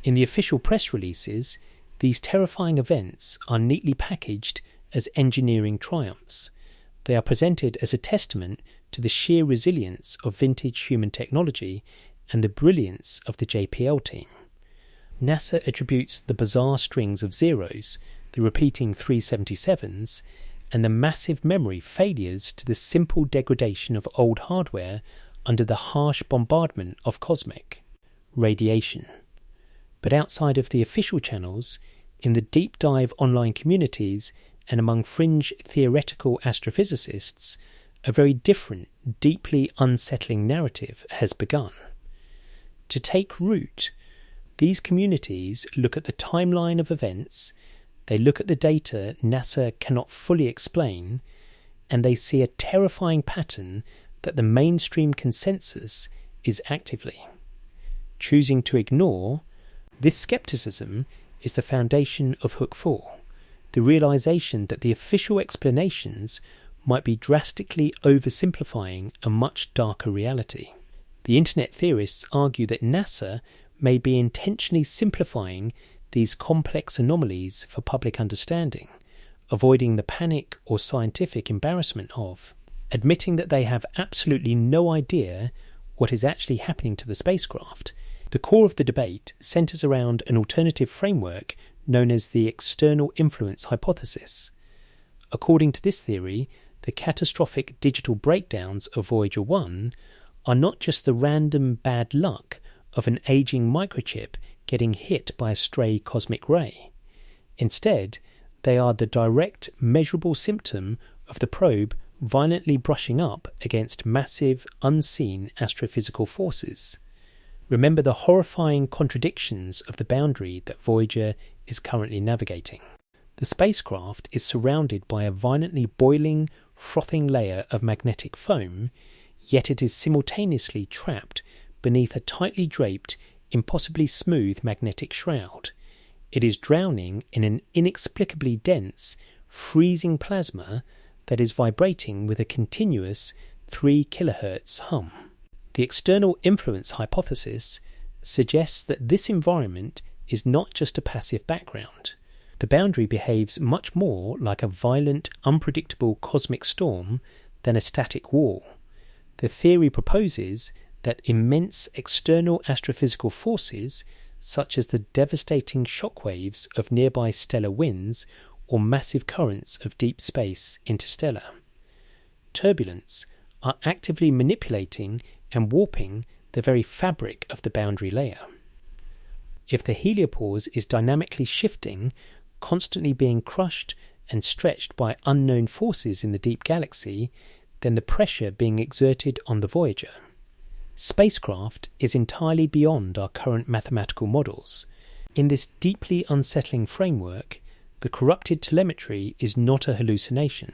In the official press releases, these terrifying events are neatly packaged as engineering triumphs. They are presented as a testament to the sheer resilience of vintage human technology and the brilliance of the JPL team. NASA attributes the bizarre strings of zeros, the repeating 377s, and the massive memory failures to the simple degradation of old hardware under the harsh bombardment of cosmic radiation. But outside of the official channels, in the deep dive online communities and among fringe theoretical astrophysicists, a very different, deeply unsettling narrative has begun. To take root, these communities look at the timeline of events, they look at the data NASA cannot fully explain, and they see a terrifying pattern that the mainstream consensus is actively choosing to ignore. This skepticism is the foundation of Hook 4, the realization that the official explanations might be drastically oversimplifying a much darker reality. The internet theorists argue that NASA may be intentionally simplifying these complex anomalies for public understanding, avoiding the panic or scientific embarrassment of admitting that they have absolutely no idea what is actually happening to the spacecraft. The core of the debate centres around an alternative framework known as the external influence hypothesis. According to this theory, the catastrophic digital breakdowns of Voyager 1 are not just the random bad luck of an aging microchip getting hit by a stray cosmic ray. Instead, they are the direct, measurable symptom of the probe violently brushing up against massive, unseen astrophysical forces. Remember the horrifying contradictions of the boundary that Voyager is currently navigating. The spacecraft is surrounded by a violently boiling, frothing layer of magnetic foam, yet it is simultaneously trapped beneath a tightly draped, impossibly smooth magnetic shroud. It is drowning in an inexplicably dense, freezing plasma that is vibrating with a continuous 3 kHz hum. The external influence hypothesis suggests that this environment is not just a passive background. The boundary behaves much more like a violent, unpredictable cosmic storm than a static wall. The theory proposes that immense external astrophysical forces, such as the devastating shockwaves of nearby stellar winds or massive currents of deep space interstellar turbulence, are actively manipulating and warping the very fabric of the boundary layer. If the heliopause is dynamically shifting, constantly being crushed and stretched by unknown forces in the deep galaxy, then the pressure being exerted on the Voyager spacecraft is entirely beyond our current mathematical models. In this deeply unsettling framework, the corrupted telemetry is not a hallucination.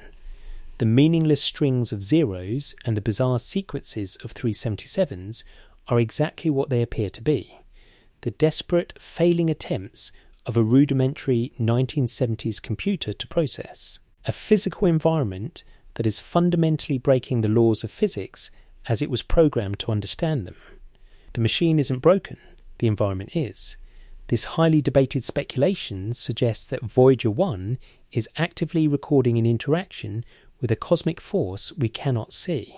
The meaningless strings of zeros and the bizarre sequences of 377s are exactly what they appear to be. The desperate, failing attempts of a rudimentary 1970s computer to process a physical environment that is fundamentally breaking the laws of physics as it was programmed to understand them. The machine isn't broken, the environment is. This highly debated speculation suggests that Voyager 1 is actively recording an interaction with a cosmic force we cannot see.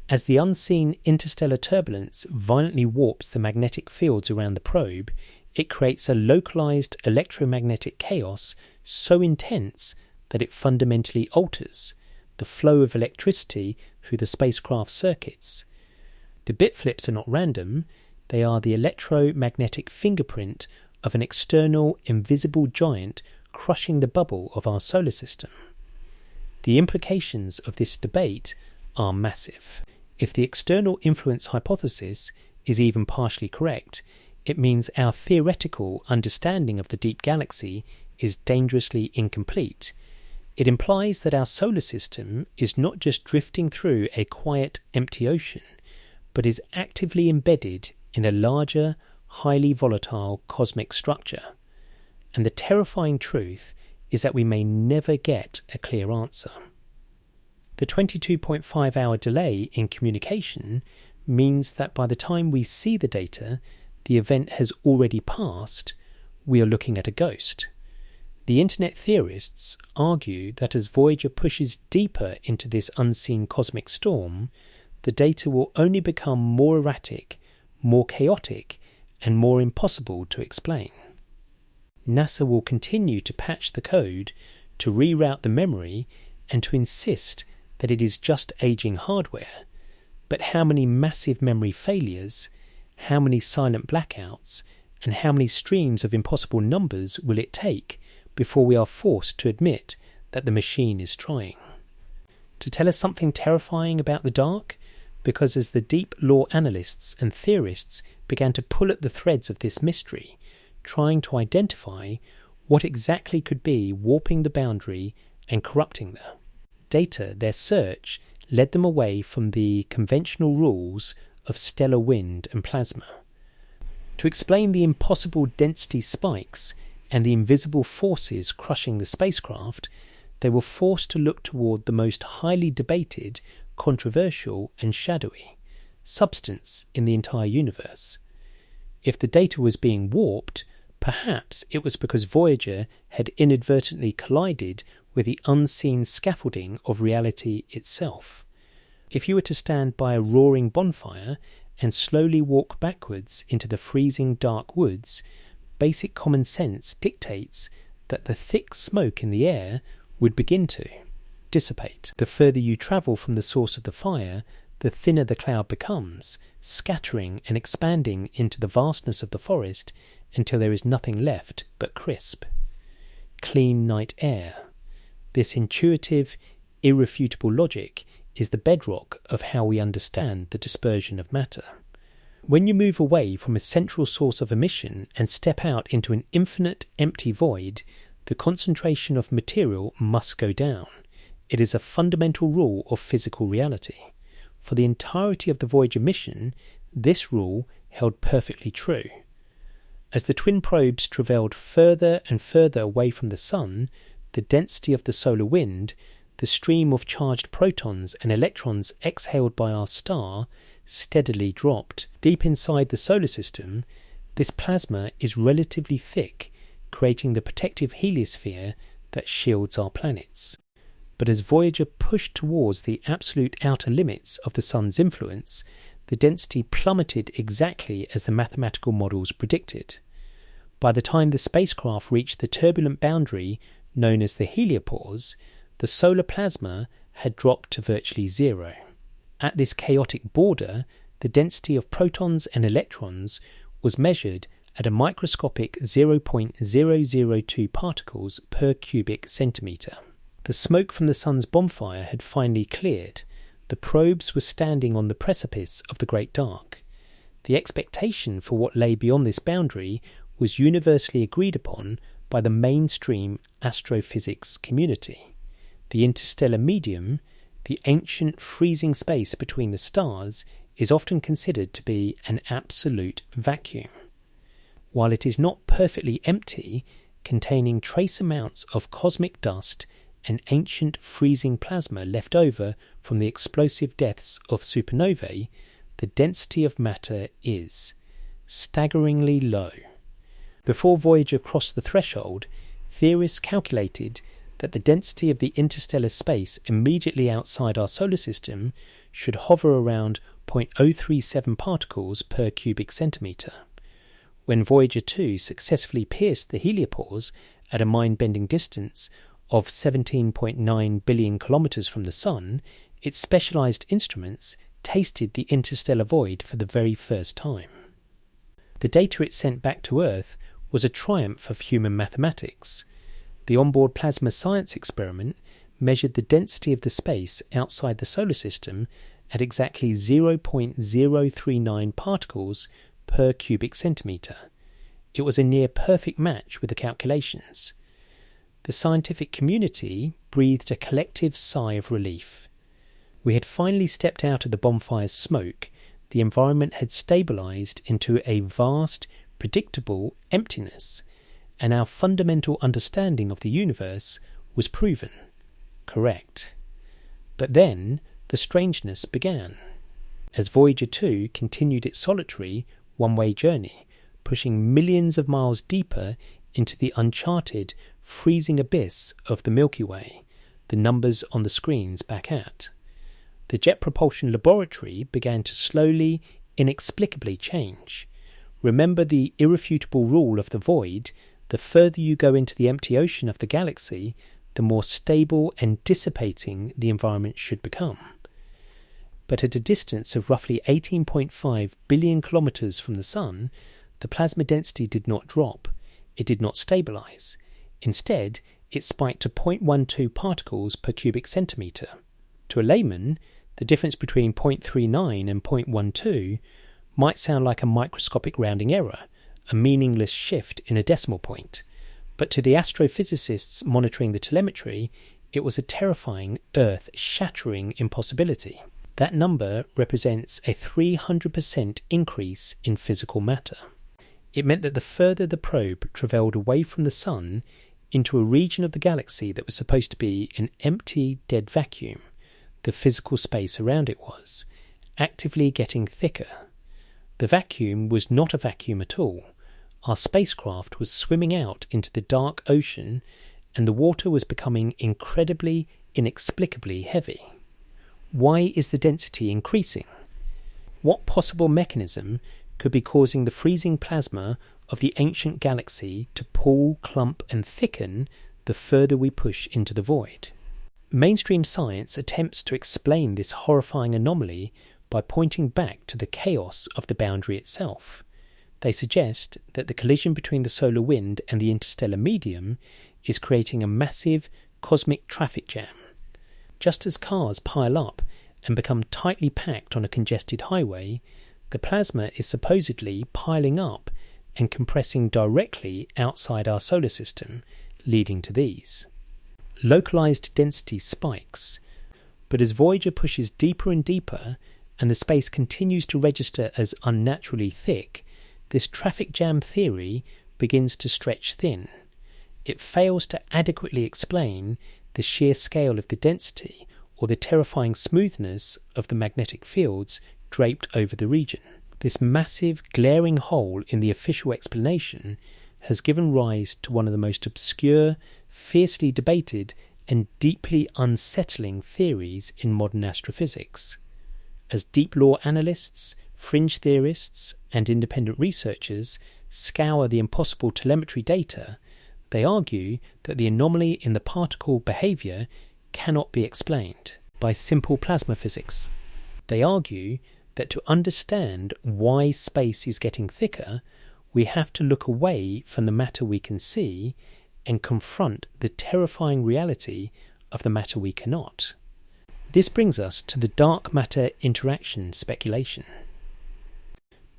As the unseen interstellar turbulence violently warps the magnetic fields around the probe, it creates a localized electromagnetic chaos so intense that it fundamentally alters the flow of electricity through the spacecraft circuits. The bit flips are not random, they are the electromagnetic fingerprint of an external, invisible giant crushing the bubble of our solar system. The implications of this debate are massive. If the external influence hypothesis is even partially correct, it means our theoretical understanding of the deep galaxy is dangerously incomplete. It implies that our solar system is not just drifting through a quiet, empty ocean, but is actively embedded in a larger, highly volatile cosmic structure. And the terrifying truth is that we may never get a clear answer. The 22.5-hour delay in communication means that by the time we see the data, the event has already passed. We are looking at a ghost. The internet theorists argue that as Voyager pushes deeper into this unseen cosmic storm, the data will only become more erratic, more chaotic, and more impossible to explain. NASA will continue to patch the code, to reroute the memory, and to insist that it is just aging hardware. But how many massive memory failures, how many silent blackouts, and how many streams of impossible numbers will it take before we are forced to admit that the machine is trying? To tell us something terrifying about the dark? Because as the deep lore analysts and theorists began to pull at the threads of this mystery, trying to identify what exactly could be warping the boundary and corrupting the data, their search led them away from the conventional rules of stellar wind and plasma. To explain the impossible density spikes and the invisible forces crushing the spacecraft, they were forced to look toward the most highly debated, controversial and shadowy substance in the entire universe. If the data was being warped, perhaps it was because Voyager had inadvertently collided with the unseen scaffolding of reality itself. If you were to stand by a roaring bonfire and slowly walk backwards into the freezing dark woods, basic common sense dictates that the thick smoke in the air would begin to dissipate. The further you travel from the source of the fire, the thinner the cloud becomes, scattering and expanding into the vastness of the forest until there is nothing left but crisp, clean night air. This intuitive, irrefutable logic is the bedrock of how we understand the dispersion of matter. When you move away from a central source of emission and step out into an infinite empty void, the concentration of material must go down. It is a fundamental rule of physical reality. For the entirety of the Voyager mission, this rule held perfectly true. As the twin probes travelled further and further away from the Sun, the density of the solar wind, the stream of charged protons and electrons exhaled by our star, steadily dropped. Deep inside the solar system, this plasma is relatively thick, creating the protective heliosphere that shields our planets. But as Voyager pushed towards the absolute outer limits of the Sun's influence, the density plummeted exactly as the mathematical models predicted. By the time the spacecraft reached the turbulent boundary known as the heliopause, the solar plasma had dropped to virtually zero. At this chaotic border, the density of protons and electrons was measured at a microscopic 0.002 particles per cubic centimetre. The smoke from the Sun's bonfire had finally cleared. The probes were standing on the precipice of the Great Dark. The expectation for what lay beyond this boundary was universally agreed upon by the mainstream astrophysics community. The interstellar medium, the ancient freezing space between the stars, is often considered to be an absolute vacuum. While it is not perfectly empty, containing trace amounts of cosmic dust and ancient freezing plasma left over from the explosive deaths of supernovae, the density of matter is staggeringly low. Before Voyager crossed the threshold, theorists calculated that the density of the interstellar space immediately outside our solar system should hover around 0.037 particles per cubic centimetre. When Voyager 2 successfully pierced the heliopause at a mind-bending distance of 17.9 billion kilometres from the Sun, its specialised instruments tasted the interstellar void for the very first time. The data it sent back to Earth was a triumph of human mathematics. The onboard plasma science experiment measured the density of the space outside the solar system at exactly 0.039 particles per cubic centimetre. It was a near-perfect match with the calculations. The scientific community breathed a collective sigh of relief. We had finally stepped out of the bonfire's smoke. The environment had stabilised into a vast, predictable emptiness, and our fundamental understanding of the universe was proven correct. But then the strangeness began. As Voyager 2 continued its solitary, one-way journey, pushing millions of miles deeper into the uncharted, freezing abyss of the Milky Way the numbers on the screens back at. The Jet Propulsion Laboratory began to slowly, inexplicably change. Remember the irrefutable rule of the void: the further you go into the empty ocean of the galaxy, the more stable and dissipating the environment should become. But at a distance of roughly 18.5 billion kilometres from the Sun, the plasma density did not drop. It did not stabilise. Instead, it spiked to 0.12 particles per cubic centimetre. To a layman, the difference between 0.39 and 0.12 might sound like a microscopic rounding error, a meaningless shift in a decimal point. But to the astrophysicists monitoring the telemetry, it was a terrifying, earth-shattering impossibility. That number represents a 300% increase in physical matter. It meant that the further the probe travelled away from the Sun into a region of the galaxy that was supposed to be an empty, dead vacuum, the physical space around it was actively getting thicker. The vacuum was not a vacuum at all. Our spacecraft was swimming out into the dark ocean, and the water was becoming incredibly, inexplicably heavy. Why is the density increasing? What possible mechanism could be causing the freezing plasma of the ancient galaxy to pool, clump, and thicken the further we push into the void? Mainstream science attempts to explain this horrifying anomaly by pointing back to the chaos of the boundary itself. They suggest that the collision between the solar wind and the interstellar medium is creating a massive cosmic traffic jam. Just as cars pile up and become tightly packed on a congested highway, the plasma is supposedly piling up and compressing directly outside our solar system, leading to these. Localized density spikes, but as Voyager pushes deeper and deeper and the space continues to register as unnaturally thick, this traffic jam theory begins to stretch thin. It fails to adequately explain the sheer scale of the density or the terrifying smoothness of the magnetic fields draped over the region. This massive, glaring hole in the official explanation has given rise to one of the most obscure, fiercely debated, and deeply unsettling theories in modern astrophysics. As deep law analysts, fringe theorists, and independent researchers scour the impossible telemetry data, they argue that the anomaly in the particle behaviour cannot be explained by simple plasma physics. They argue that to understand why space is getting thicker, we have to look away from the matter we can see and confront the terrifying reality of the matter we cannot. This brings us to the dark matter interaction speculation.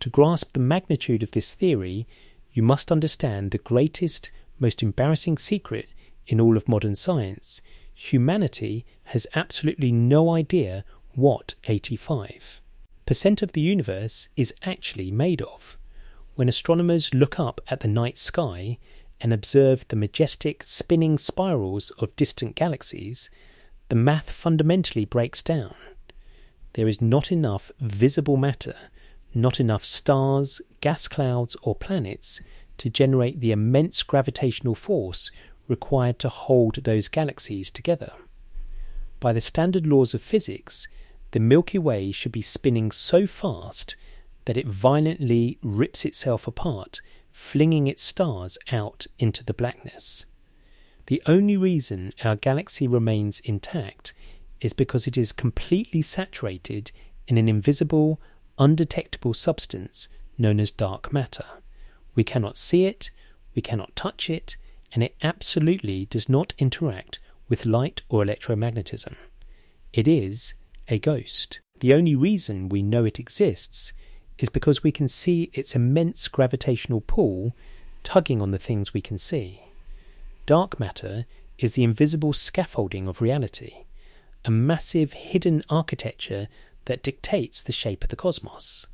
To grasp the magnitude of this theory, you must understand the greatest, most embarrassing secret in all of modern science. Humanity has absolutely no idea what 85% of the universe is actually made of. When astronomers look up at the night sky and observe the majestic spinning spirals of distant galaxies, the math fundamentally breaks down. There is not enough visible matter, not enough stars, gas clouds, or planets to generate the immense gravitational force required to hold those galaxies together. By the standard laws of physics, the Milky Way should be spinning so fast that it violently rips itself apart, flinging its stars out into the blackness. The only reason our galaxy remains intact is because it is completely saturated in an invisible, undetectable substance known as dark matter. We cannot see it, we cannot touch it, and it absolutely does not interact with light or electromagnetism. It is a ghost. The only reason we know it exists is because we can see its immense gravitational pull tugging on the things we can see. Dark matter is the invisible scaffolding of reality, a massive hidden architecture that dictates the shape of the cosmos.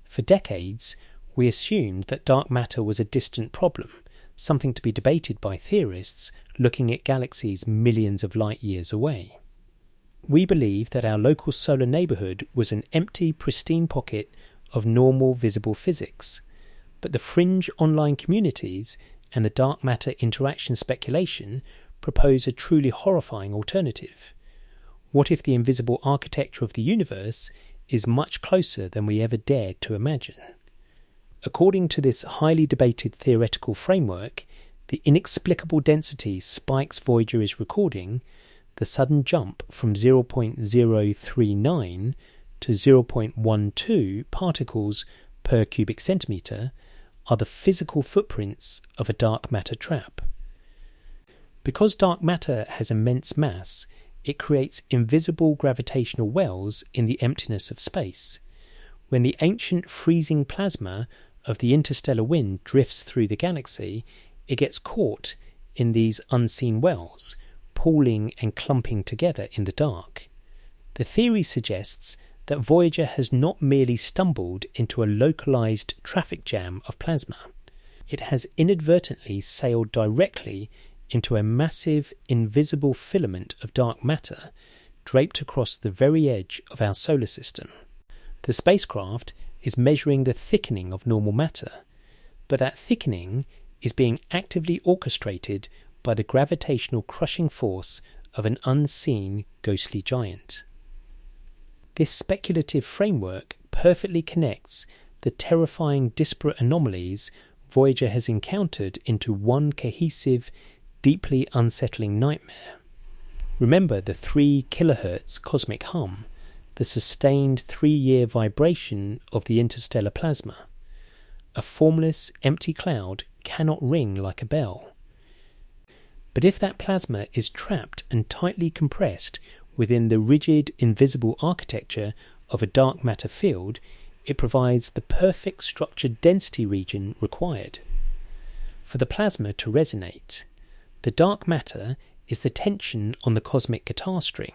For decades, we assumed that dark matter was a distant problem, something to be debated by theorists looking at galaxies millions of light years away. We believed that our local solar neighbourhood was an empty, pristine pocket of normal visible physics, but the fringe online communities and the dark matter interaction speculation propose a truly horrifying alternative. What if the invisible architecture of the universe is much closer than we ever dared to imagine? According to this highly debated theoretical framework, the inexplicable density spikes Voyager is recording, the sudden jump from 0.039 to 0.12 particles per cubic centimetre, are the physical footprints of a dark matter trap. Because dark matter has immense mass, it creates invisible gravitational wells in the emptiness of space. When the ancient freezing plasma of the interstellar wind drifts through the galaxy, it gets caught in these unseen wells, pooling and clumping together in the dark. The theory suggests that Voyager has not merely stumbled into a localized traffic jam of plasma. It has inadvertently sailed directly into a massive, invisible filament of dark matter draped across the very edge of our solar system. The spacecraft is measuring the thickening of normal matter, but that thickening is being actively orchestrated by the gravitational crushing force of an unseen ghostly giant. This speculative framework perfectly connects the terrifying disparate anomalies Voyager has encountered into one cohesive, deeply unsettling nightmare. Remember the 3 kHz cosmic hum, the sustained 3-year vibration of the interstellar plasma. A formless, empty cloud cannot ring like a bell. But if that plasma is trapped and tightly compressed within the rigid, invisible architecture of a dark matter field, it provides the perfect structured density region required. For the plasma to resonate, the dark matter is the tension on the cosmic guitar string.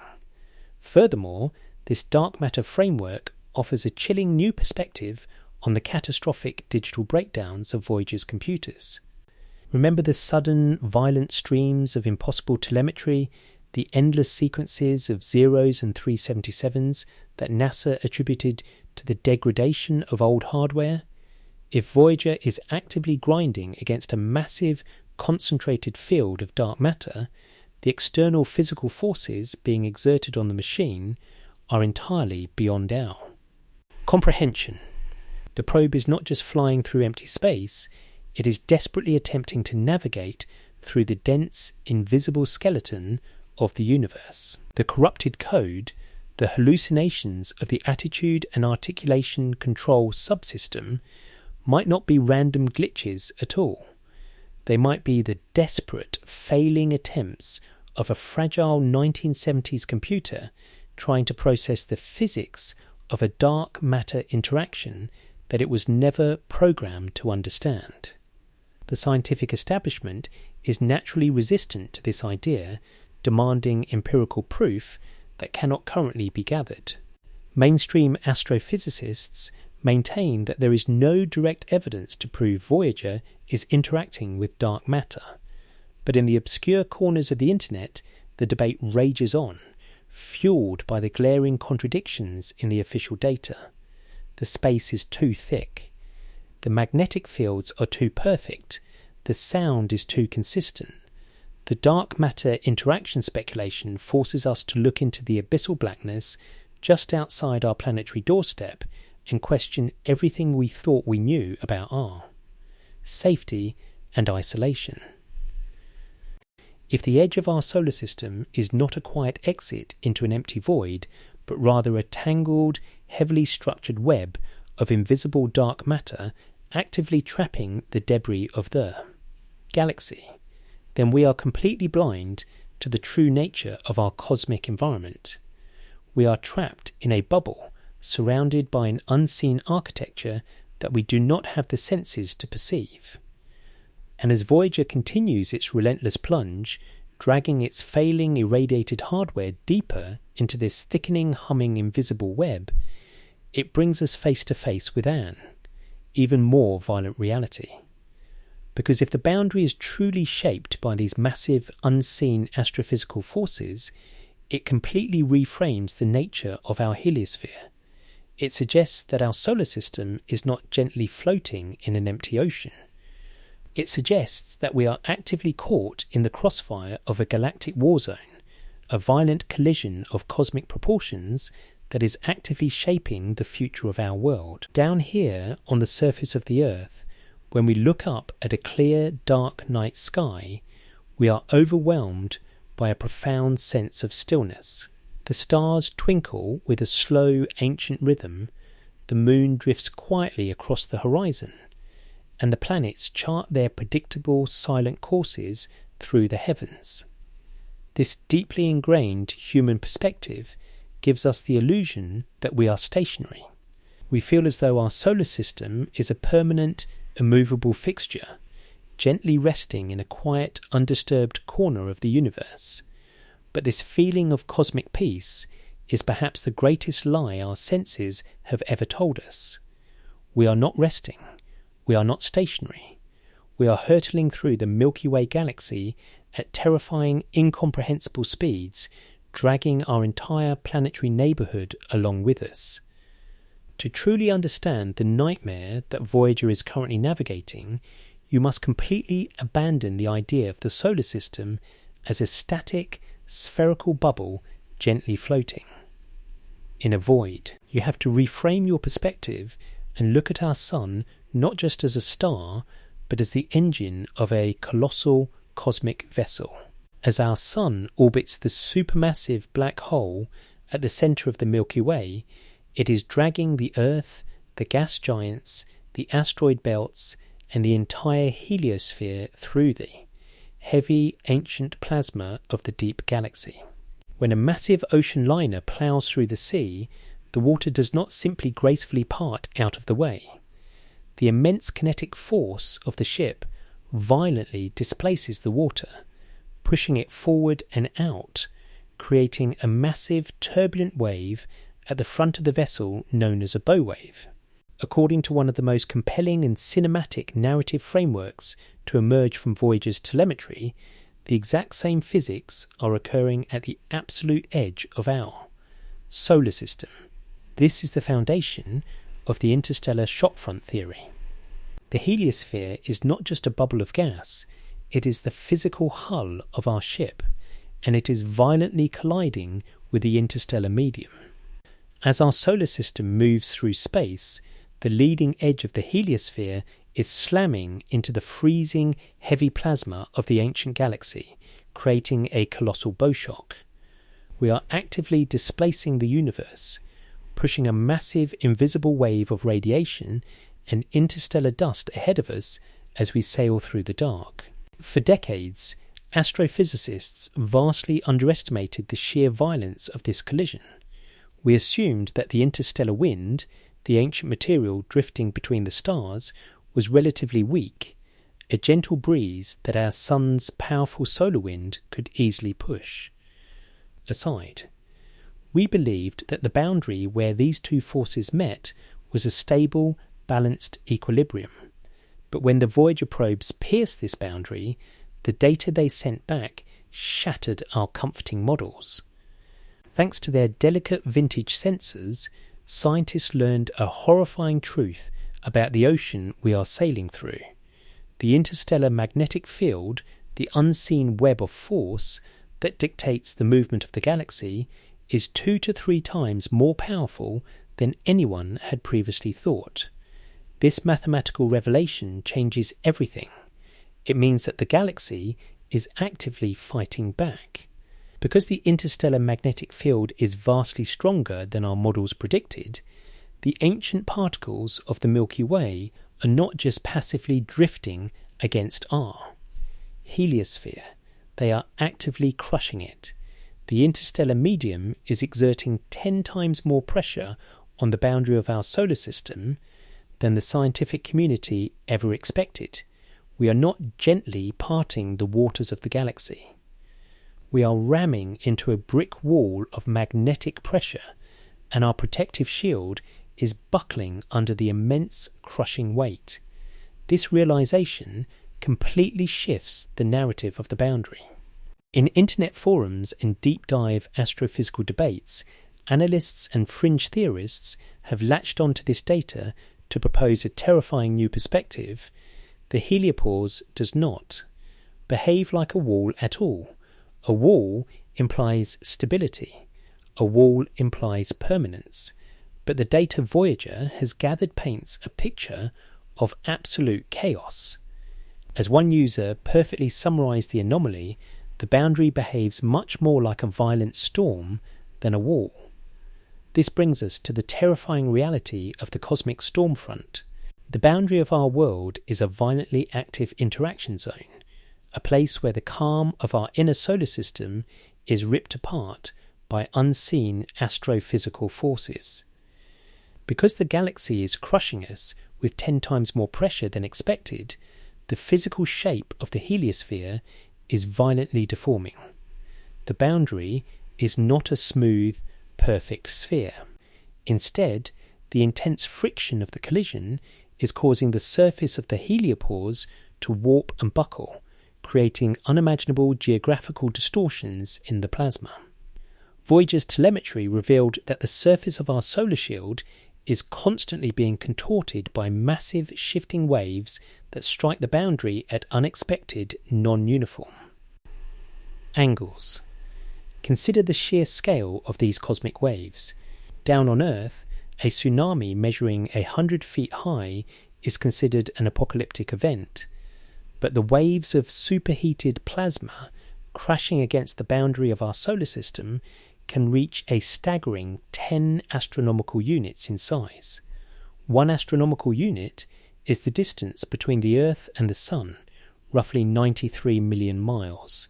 Furthermore, this dark matter framework offers a chilling new perspective on the catastrophic digital breakdowns of Voyager's computers. Remember the sudden, violent streams of impossible telemetry, the endless sequences of zeros and 377s that NASA attributed to the degradation of old hardware? If Voyager is actively grinding against a massive, concentrated field of dark matter, the external physical forces being exerted on the machine are entirely beyond our comprehension. The probe is not just flying through empty space, it is desperately attempting to navigate through the dense, invisible skeleton of the universe. The corrupted code, the hallucinations of the attitude and articulation control subsystem might not be random glitches at all. They might be the desperate, failing attempts of a fragile 1970s computer trying to process the physics of a dark matter interaction that it was never programmed to understand. The scientific establishment is naturally resistant to this idea, demanding empirical proof that cannot currently be gathered. Mainstream astrophysicists maintain that there is no direct evidence to prove Voyager is interacting with dark matter, but in the obscure corners of the internet, the debate rages on, fueled by the glaring contradictions in the official data. The space is too thick. The magnetic fields are too perfect. The sound is too consistent. The dark matter interaction speculation forces us to look into the abyssal blackness just outside our planetary doorstep and question everything we thought we knew about our safety and isolation. If the edge of our solar system is not a quiet exit into an empty void, but rather a tangled, heavily structured web of invisible dark matter actively trapping the debris of the galaxy, then we are completely blind to the true nature of our cosmic environment. We are trapped in a bubble, surrounded by an unseen architecture that we do not have the senses to perceive. And as Voyager continues its relentless plunge, dragging its failing irradiated hardware deeper into this thickening, humming, invisible web, it brings us face to face with an even more violent reality. Because if the boundary is truly shaped by these massive, unseen astrophysical forces, it completely reframes the nature of our heliosphere. It suggests that our solar system is not gently floating in an empty ocean, It suggests that we are actively caught in the crossfire of a galactic war zone, a violent collision of cosmic proportions that is actively shaping the future of our world. Down here on the surface of the Earth, when we look up at a clear, dark night sky, we are overwhelmed by a profound sense of stillness. The stars twinkle with a slow, ancient rhythm, the moon drifts quietly across the horizon, and the planets chart their predictable, silent courses through the heavens. This deeply ingrained human perspective gives us the illusion that we are stationary. We feel as though our solar system is a permanent, immovable fixture, gently resting in a quiet, undisturbed corner of the universe. But this feeling of cosmic peace is perhaps the greatest lie our senses have ever told us. We are not resting. We are not stationary. We are hurtling through the Milky Way galaxy at terrifying, incomprehensible speeds, dragging our entire planetary neighbourhood along with us. To truly understand the nightmare that Voyager is currently navigating, you must completely abandon the idea of the solar system as a static, spherical bubble gently floating. In a void, you have to reframe your perspective and look at our sun not just as a star, but as the engine of a colossal cosmic vessel. As our sun orbits the supermassive black hole at the centre of the Milky Way, it is dragging the Earth, the gas giants, the asteroid belts, and the entire heliosphere through the heavy, ancient plasma of the deep galaxy. When a massive ocean liner ploughs through the sea, the water does not simply gracefully part out of the way. The immense kinetic force of the ship violently displaces the water, pushing it forward and out, creating a massive turbulent wave at the front of the vessel known as a bow wave. According to one of the most compelling and cinematic narrative frameworks to emerge from Voyager's telemetry, the exact same physics are occurring at the absolute edge of our solar system. This is the foundation of the interstellar shopfront theory. The heliosphere is not just a bubble of gas, it is the physical hull of our ship, and it is violently colliding with the interstellar medium. As our solar system moves through space, the leading edge of the heliosphere is slamming into the freezing, heavy plasma of the ancient galaxy, creating a colossal bow shock. We are actively displacing the universe, pushing a massive invisible wave of radiation and interstellar dust ahead of us as we sail through the dark. For decades, astrophysicists vastly underestimated the sheer violence of this collision. We assumed that the interstellar wind, the ancient material drifting between the stars, was relatively weak, a gentle breeze that our sun's powerful solar wind could easily push aside. We believed that the boundary where these two forces met was a stable, balanced equilibrium. But when the Voyager probes pierced this boundary, the data they sent back shattered our comforting models. Thanks to their delicate vintage sensors, scientists learned a horrifying truth about the ocean we are sailing through. The interstellar magnetic field, the unseen web of force that dictates the movement of the galaxy, is 2 to 3 times more powerful than anyone had previously thought. This mathematical revelation changes everything. It means that the galaxy is actively fighting back. Because the interstellar magnetic field is vastly stronger than our models predicted, the ancient particles of the Milky Way are not just passively drifting against our heliosphere, they are actively crushing it. The interstellar medium is exerting 10 times more pressure on the boundary of our solar system than the scientific community ever expected. We are not gently parting the waters of the galaxy. We are ramming into a brick wall of magnetic pressure, and our protective shield is buckling under the immense crushing weight. This realization completely shifts the narrative of the boundary. In internet forums and deep dive astrophysical debates, analysts and fringe theorists have latched onto this data to propose a terrifying new perspective. The heliopause does not behave like a wall at all. A wall implies stability. A wall implies permanence. But the data Voyager has gathered paints a picture of absolute chaos. As one user perfectly summarised the anomaly, the boundary behaves much more like a violent storm than a wall. This brings us to the terrifying reality of the cosmic storm front. The boundary of our world is a violently active interaction zone, a place where the calm of our inner solar system is ripped apart by unseen astrophysical forces. Because the galaxy is crushing us with 10 times more pressure than expected, the physical shape of the heliosphere is violently deforming. The boundary is not a smooth, perfect sphere. Instead, the intense friction of the collision is causing the surface of the heliopause to warp and buckle, creating unimaginable geographical distortions in the plasma. Voyager's telemetry revealed that the surface of our solar shield is constantly being contorted by massive shifting waves that strike the boundary at unexpected, non-uniform angles. Consider the sheer scale of these cosmic waves. Down on Earth, a tsunami measuring 100 feet high is considered an apocalyptic event, but the waves of superheated plasma crashing against the boundary of our solar system can reach a staggering 10 astronomical units in size. 1 astronomical unit is the distance between the Earth and the Sun, roughly 93 million miles.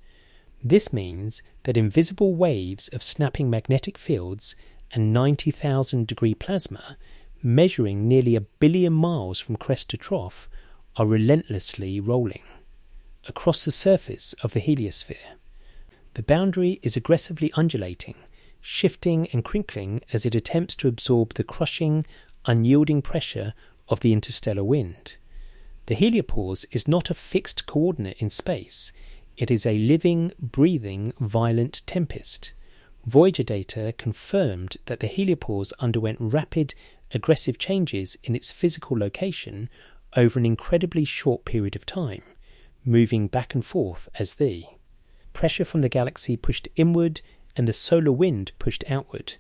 This means that invisible waves of snapping magnetic fields and 90,000 degree plasma, measuring nearly 1 billion miles from crest to trough, are relentlessly rolling across the surface of the heliosphere. The boundary is aggressively undulating, shifting and crinkling as it attempts to absorb the crushing, unyielding pressure of the interstellar wind. The heliopause is not a fixed coordinate in space. It is a living, breathing, violent tempest. Voyager data confirmed that the heliopause underwent rapid, aggressive changes in its physical location over an incredibly short period of time, moving back and forth as the pressure from the galaxy pushed inward and the solar wind pushed outward.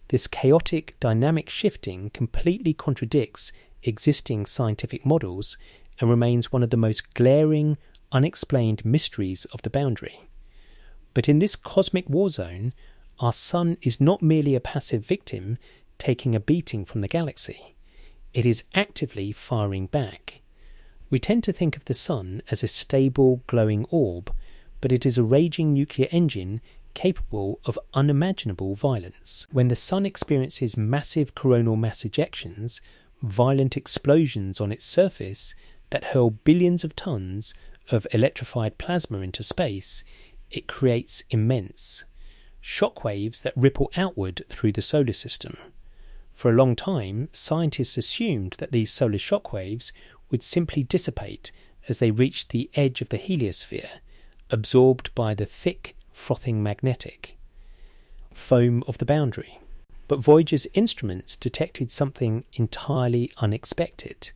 This chaotic, dynamic shifting completely contradicts existing scientific models and remains one of the most glaring, unexplained mysteries of the boundary. But in this cosmic war zone, our sun is not merely a passive victim taking a beating from the galaxy. It is actively firing back. We tend to think of the sun as a stable, glowing orb, but it is a raging nuclear engine capable of unimaginable violence. When the sun experiences massive coronal mass ejections, violent explosions on its surface that hurl billions of tons of electrified plasma into space, it creates immense shockwaves that ripple outward through the solar system. For a long time, scientists assumed that these solar shockwaves would simply dissipate as they reached the edge of the heliosphere, absorbed by the thick, frothing magnetic foam of the boundary. But Voyager's instruments detected something entirely unexpected.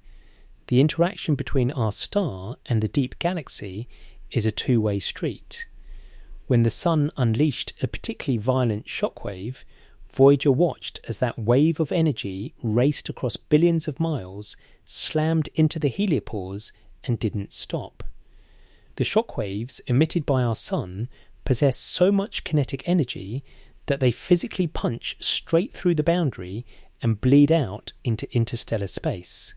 The interaction between our star and the deep galaxy is a two-way street. When the sun unleashed a particularly violent shockwave, Voyager watched as that wave of energy raced across billions of miles, slammed into the heliopause, and didn't stop. The shockwaves emitted by our sun possess so much kinetic energy that they physically punch straight through the boundary and bleed out into interstellar space.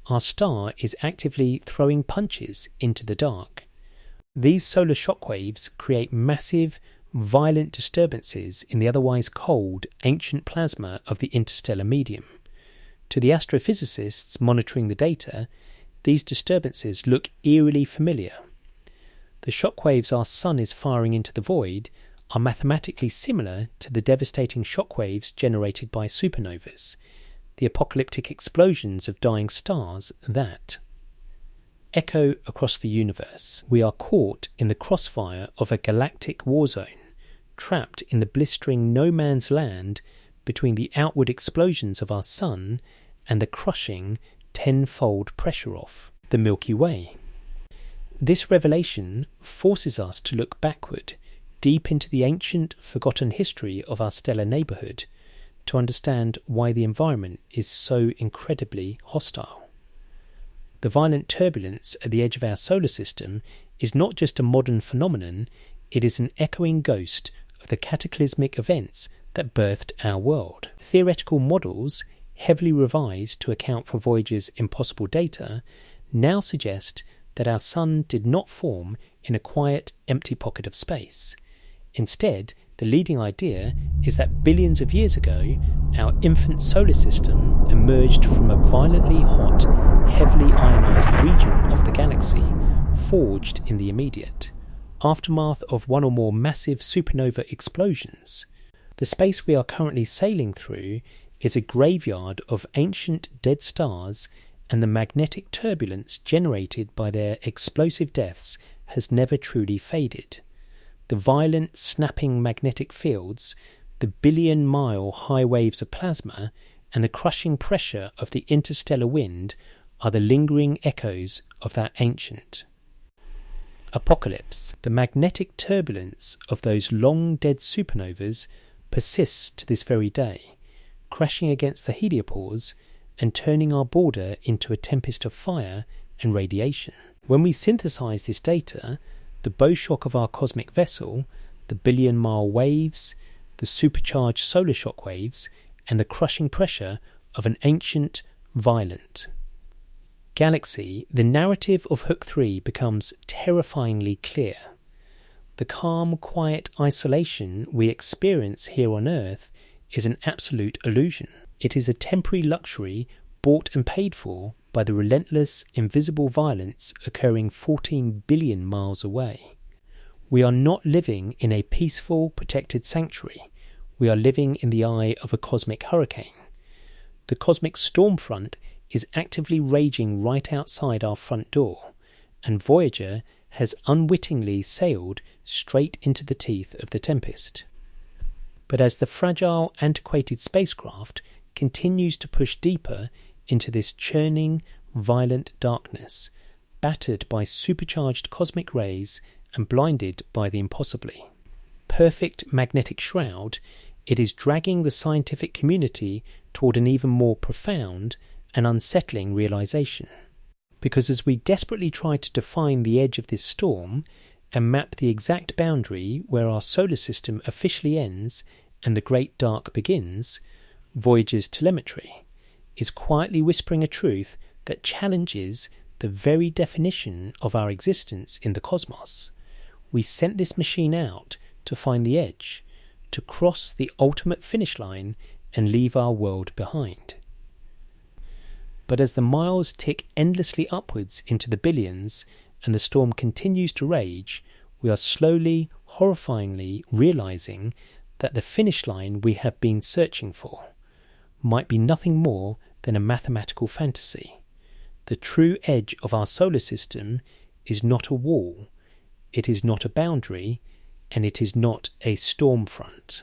Our star is actively throwing punches into the dark. These solar shockwaves create massive, violent disturbances in the otherwise cold, ancient plasma of the interstellar medium. To the astrophysicists monitoring the data, these disturbances look eerily familiar. The shockwaves our sun is firing into the void are mathematically similar to the devastating shockwaves generated by supernovas, the apocalyptic explosions of dying stars that echo across the universe. We are caught in the crossfire of a galactic war zone, trapped in the blistering no man's land between the outward explosions of our sun and the crushing tenfold pressure off. the Milky Way. This revelation forces us to look backward, deep into the ancient, forgotten history of our stellar neighbourhood, to understand why the environment is so incredibly hostile. The violent turbulence at the edge of our solar system is not just a modern phenomenon, it is an echoing ghost of the cataclysmic events that birthed our world. Theoretical models, heavily revised to account for Voyager's impossible data, now suggest that our sun did not form in a quiet, empty pocket of space. Instead, the leading idea is that billions of years ago, our infant solar system emerged from a violently hot, heavily ionized region of the galaxy, forged in the immediate aftermath of one or more massive supernova explosions. The space we are currently sailing through is a graveyard of ancient dead stars, and the magnetic turbulence generated by their explosive deaths has never truly faded. The violent, snapping magnetic fields, the billion-mile high waves of plasma, and the crushing pressure of the interstellar wind are the lingering echoes of that ancient apocalypse. The magnetic turbulence of those long-dead supernovas persists to this very day, crashing against the heliopause and turning our border into a tempest of fire and radiation. When we synthesize this data, the bow shock of our cosmic vessel, the billion-mile waves, the supercharged solar shock waves, and the crushing pressure of an ancient, violent galaxy, the narrative of Hook 3 becomes terrifyingly clear. The calm, quiet isolation we experience here on Earth is an absolute illusion. It is a temporary luxury bought and paid for by the relentless, invisible violence occurring 14 billion miles away. We are not living in a peaceful, protected sanctuary. We are living in the eye of a cosmic hurricane. The cosmic storm front is actively raging right outside our front door, and Voyager has unwittingly sailed straight into the teeth of the tempest. But as the fragile, antiquated spacecraft continues to push deeper into this churning, violent darkness, battered by supercharged cosmic rays and blinded by the impossibly perfect magnetic shroud, it is dragging the scientific community toward an even more profound and unsettling realization. Because as we desperately try to define the edge of this storm and map the exact boundary where our solar system officially ends and the great dark begins, Voyager's telemetry is quietly whispering a truth that challenges the very definition of our existence in the cosmos. We sent this machine out to find the edge, to cross the ultimate finish line and leave our world behind. But as the miles tick endlessly upwards into the billions and the storm continues to rage, we are slowly, horrifyingly realizing that the finish line we have been searching for might be nothing more than a mathematical fantasy. The true edge of our solar system is not a wall, it is not a boundary, and it is not a storm front.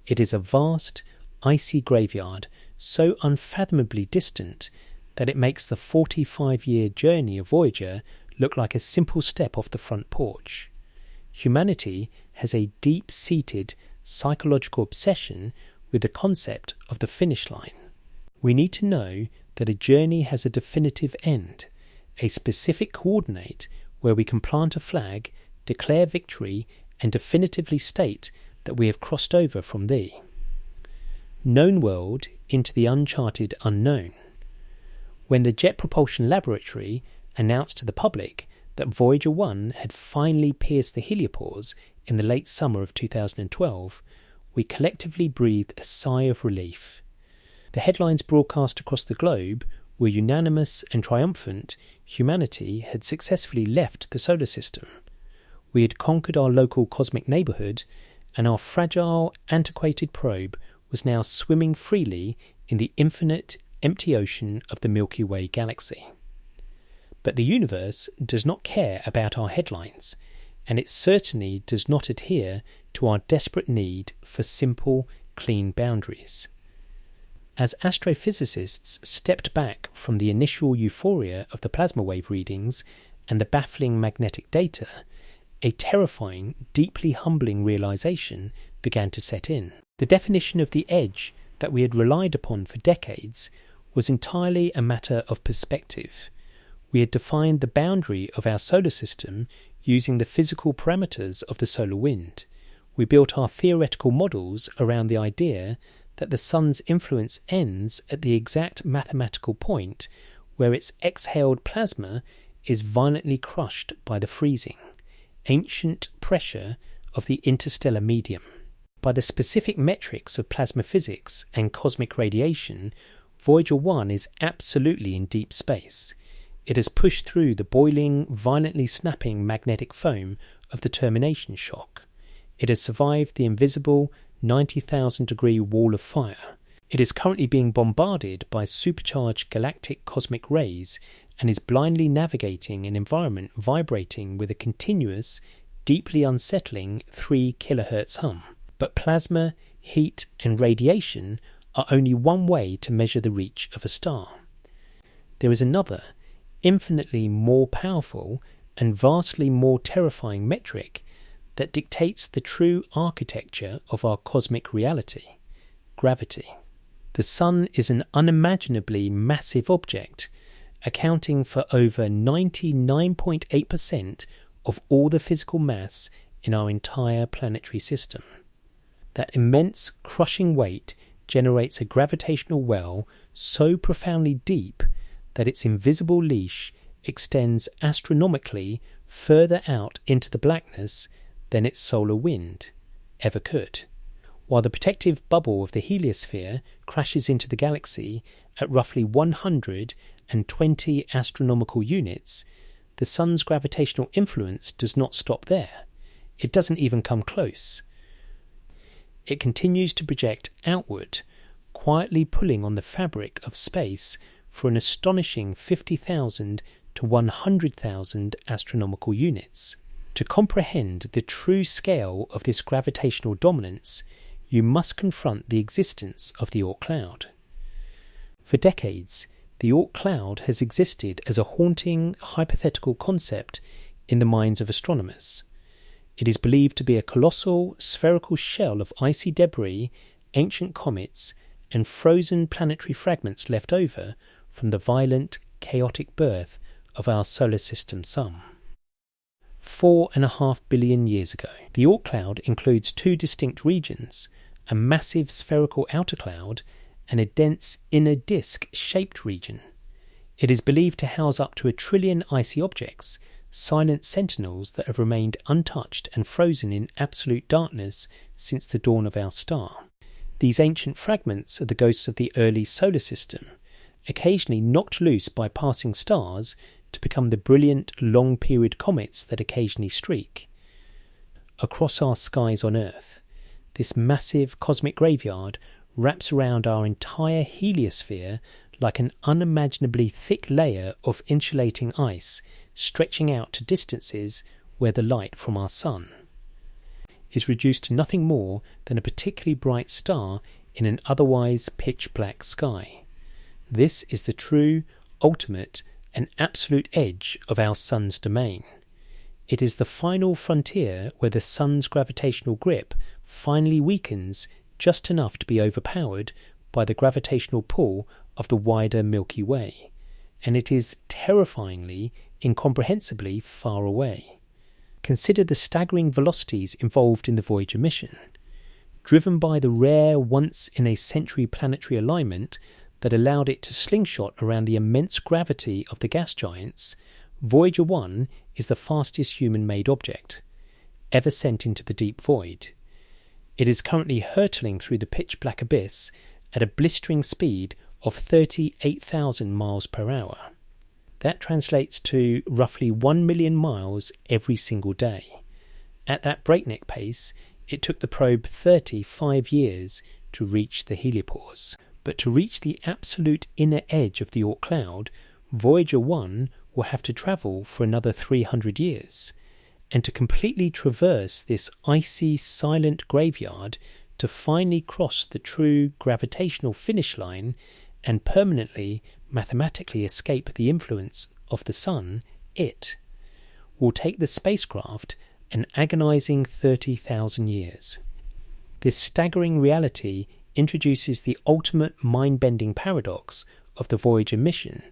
It is a vast, icy graveyard so unfathomably distant that it makes the 45-year journey of Voyager look like a simple step off the front porch. Humanity has a deep-seated psychological obsession with the concept of the finish line. We need to know that a journey has a definitive end, a specific coordinate where we can plant a flag, declare victory, and definitively state that we have crossed over from the known world into the uncharted unknown. When the Jet Propulsion Laboratory announced to the public that Voyager 1 had finally pierced the heliopause in the late summer of 2012, we collectively breathed a sigh of relief. The headlines broadcast across the globe were unanimous and triumphant. Humanity had successfully left the solar system. We had conquered our local cosmic neighbourhood, and our fragile, antiquated probe was now swimming freely in the infinite, empty ocean of the Milky Way galaxy. But the universe does not care about our headlines, and it certainly does not adhere to our desperate need for simple, clean boundaries. As astrophysicists stepped back from the initial euphoria of the plasma wave readings and the baffling magnetic data, a terrifying, deeply humbling realization began to set in. The definition of the edge that we had relied upon for decades was entirely a matter of perspective. We had defined the boundary of our solar system using the physical parameters of the solar wind. We built our theoretical models around the idea that the sun's influence ends at the exact mathematical point where its exhaled plasma is violently crushed by the freezing, ancient pressure of the interstellar medium. By the specific metrics of plasma physics and cosmic radiation, Voyager 1 is absolutely in deep space. It has pushed through the boiling, violently snapping magnetic foam of the termination shock. It has survived the invisible 90,000-degree wall of fire. It is currently being bombarded by supercharged galactic cosmic rays and is blindly navigating an environment vibrating with a continuous, deeply unsettling 3 kHz hum. But plasma, heat, and radiation are only one way to measure the reach of a star. There is another, infinitely more powerful and vastly more terrifying metric that dictates the true architecture of our cosmic reality: gravity. The Sun is an unimaginably massive object, accounting for over 99.8% of all the physical mass in our entire planetary system. That immense, crushing weight generates a gravitational well so profoundly deep that its invisible leash extends astronomically further out into the blackness than its solar wind ever could. While the protective bubble of the Heliosphere crashes into the galaxy at roughly 120 astronomical units, the Sun's gravitational influence does not stop there. It doesn't even come close. It continues to project outward, quietly pulling on the fabric of space for an astonishing 50,000 to 100,000 astronomical units. To comprehend the true scale of this gravitational dominance, you must confront the existence of the Oort cloud. For decades, the Oort cloud has existed as a haunting, hypothetical concept in the minds of astronomers. It is believed to be a colossal, spherical shell of icy debris, ancient comets, and frozen planetary fragments left over from the violent, chaotic birth of our solar system sun. 4.5 billion years ago, the Oort cloud includes 2 distinct regions, a massive spherical outer cloud and a dense inner disk-shaped region. It is believed to house up to 1 trillion icy objects, silent sentinels that have remained untouched and frozen in absolute darkness since the dawn of our star. These ancient fragments are the ghosts of the early solar system, occasionally knocked loose by passing stars to become the brilliant, long-period comets that occasionally streak across our skies on Earth. This massive cosmic graveyard wraps around our entire heliosphere like an unimaginably thick layer of insulating ice, stretching out to distances where the light from our sun is reduced to nothing more than a particularly bright star in an otherwise pitch-black sky. This is the true, ultimate, and absolute edge of our sun's domain. It is the final frontier where the sun's gravitational grip finally weakens just enough to be overpowered by the gravitational pull of the wider Milky Way, and it is terrifyingly, incomprehensibly far away. Consider the staggering velocities involved in the Voyager mission. Driven by the rare once-in-a-century planetary alignment that allowed it to slingshot around the immense gravity of the gas giants, Voyager 1 is the fastest human-made object ever sent into the deep void. It is currently hurtling through the pitch-black abyss at a blistering speed of 38,000 miles per hour. That translates to roughly 1 million miles every single day. At that breakneck pace, it took the probe 35 years to reach the heliopause. But to reach the absolute inner edge of the Oort cloud, Voyager 1 will have to travel for another 300 years. And to completely traverse this icy, silent graveyard to finally cross the true gravitational finish line and permanently, mathematically escape the influence of the Sun, it will take the spacecraft an agonizing 30,000 years. This staggering reality introduces the ultimate mind-bending paradox of the Voyager mission,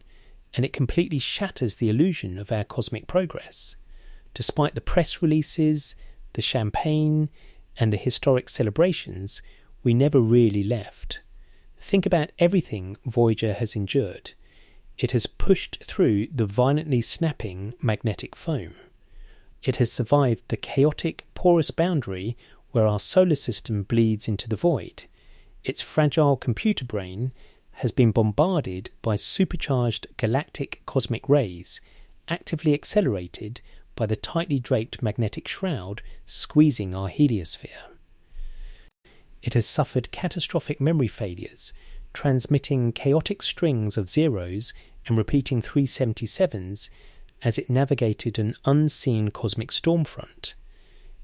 and it completely shatters the illusion of our cosmic progress. Despite the press releases, the champagne, and the historic celebrations, we never really left. Think about everything Voyager has endured. It has pushed through the violently snapping magnetic foam. It has survived the chaotic, porous boundary where our solar system bleeds into the void. Its fragile computer brain has been bombarded by supercharged galactic cosmic rays, actively accelerated by the tightly draped magnetic shroud squeezing our heliosphere. It has suffered catastrophic memory failures, transmitting chaotic strings of zeros and repeating 377s as it navigated an unseen cosmic stormfront.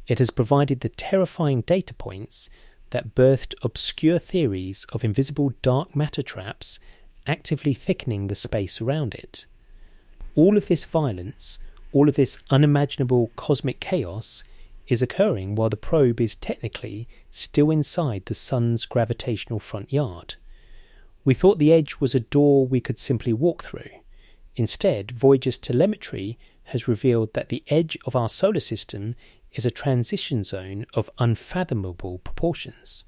It has provided the terrifying data points that birthed obscure theories of invisible dark matter traps actively thickening the space around it. All of this violence, all of this unimaginable cosmic chaos is occurring while the probe is technically still inside the Sun's gravitational front yard. We thought the edge was a door we could simply walk through. Instead, Voyager's telemetry has revealed that the edge of our solar system is a transition zone of unfathomable proportions,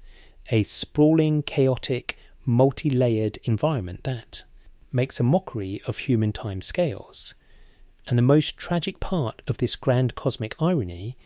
a sprawling, chaotic, multi-layered environment that makes a mockery of human time scales. And the most tragic part of this grand cosmic irony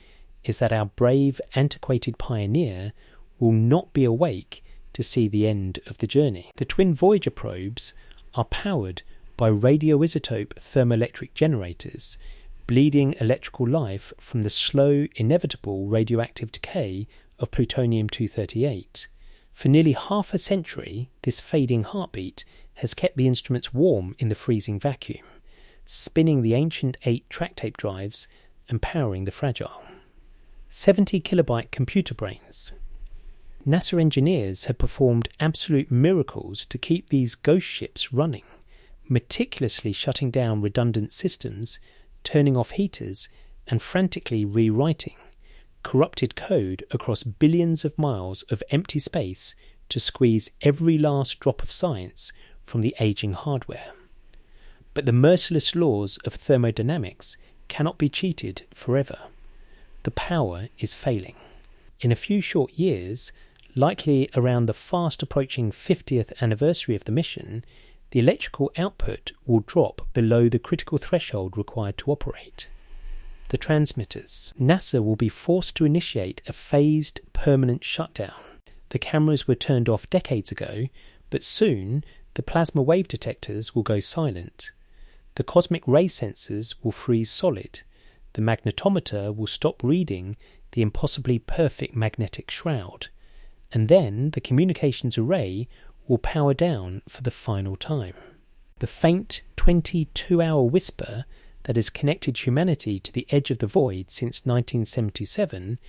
is that our brave, antiquated pioneer will not be awake to see the end of the journey. The twin Voyager probes are powered by radioisotope thermoelectric generators, bleeding electrical life from the slow, inevitable radioactive decay of plutonium-238. For nearly half a century, this fading heartbeat has kept the instruments warm in the freezing vacuum, spinning the ancient 8 track tape drives and powering the fragile 70-kilobyte computer brains. NASA engineers have performed absolute miracles to keep these ghost ships running, meticulously shutting down redundant systems, turning off heaters, and frantically rewriting corrupted code across billions of miles of empty space to squeeze every last drop of science from the aging hardware. But the merciless laws of thermodynamics cannot be cheated forever. The power is failing. In a few short years, likely around the fast approaching 50th anniversary of the mission, the electrical output will drop below the critical threshold required to operate. The transmitters. NASA will be forced to initiate a phased, permanent shutdown. The cameras were turned off decades ago, but soon the plasma wave detectors will go silent. The cosmic ray sensors will freeze solid. The magnetometer will stop reading the impossibly perfect magnetic shroud. And then the communications array will power down for the final time. The faint 22-hour whisper that has connected humanity to the edge of the void since 1977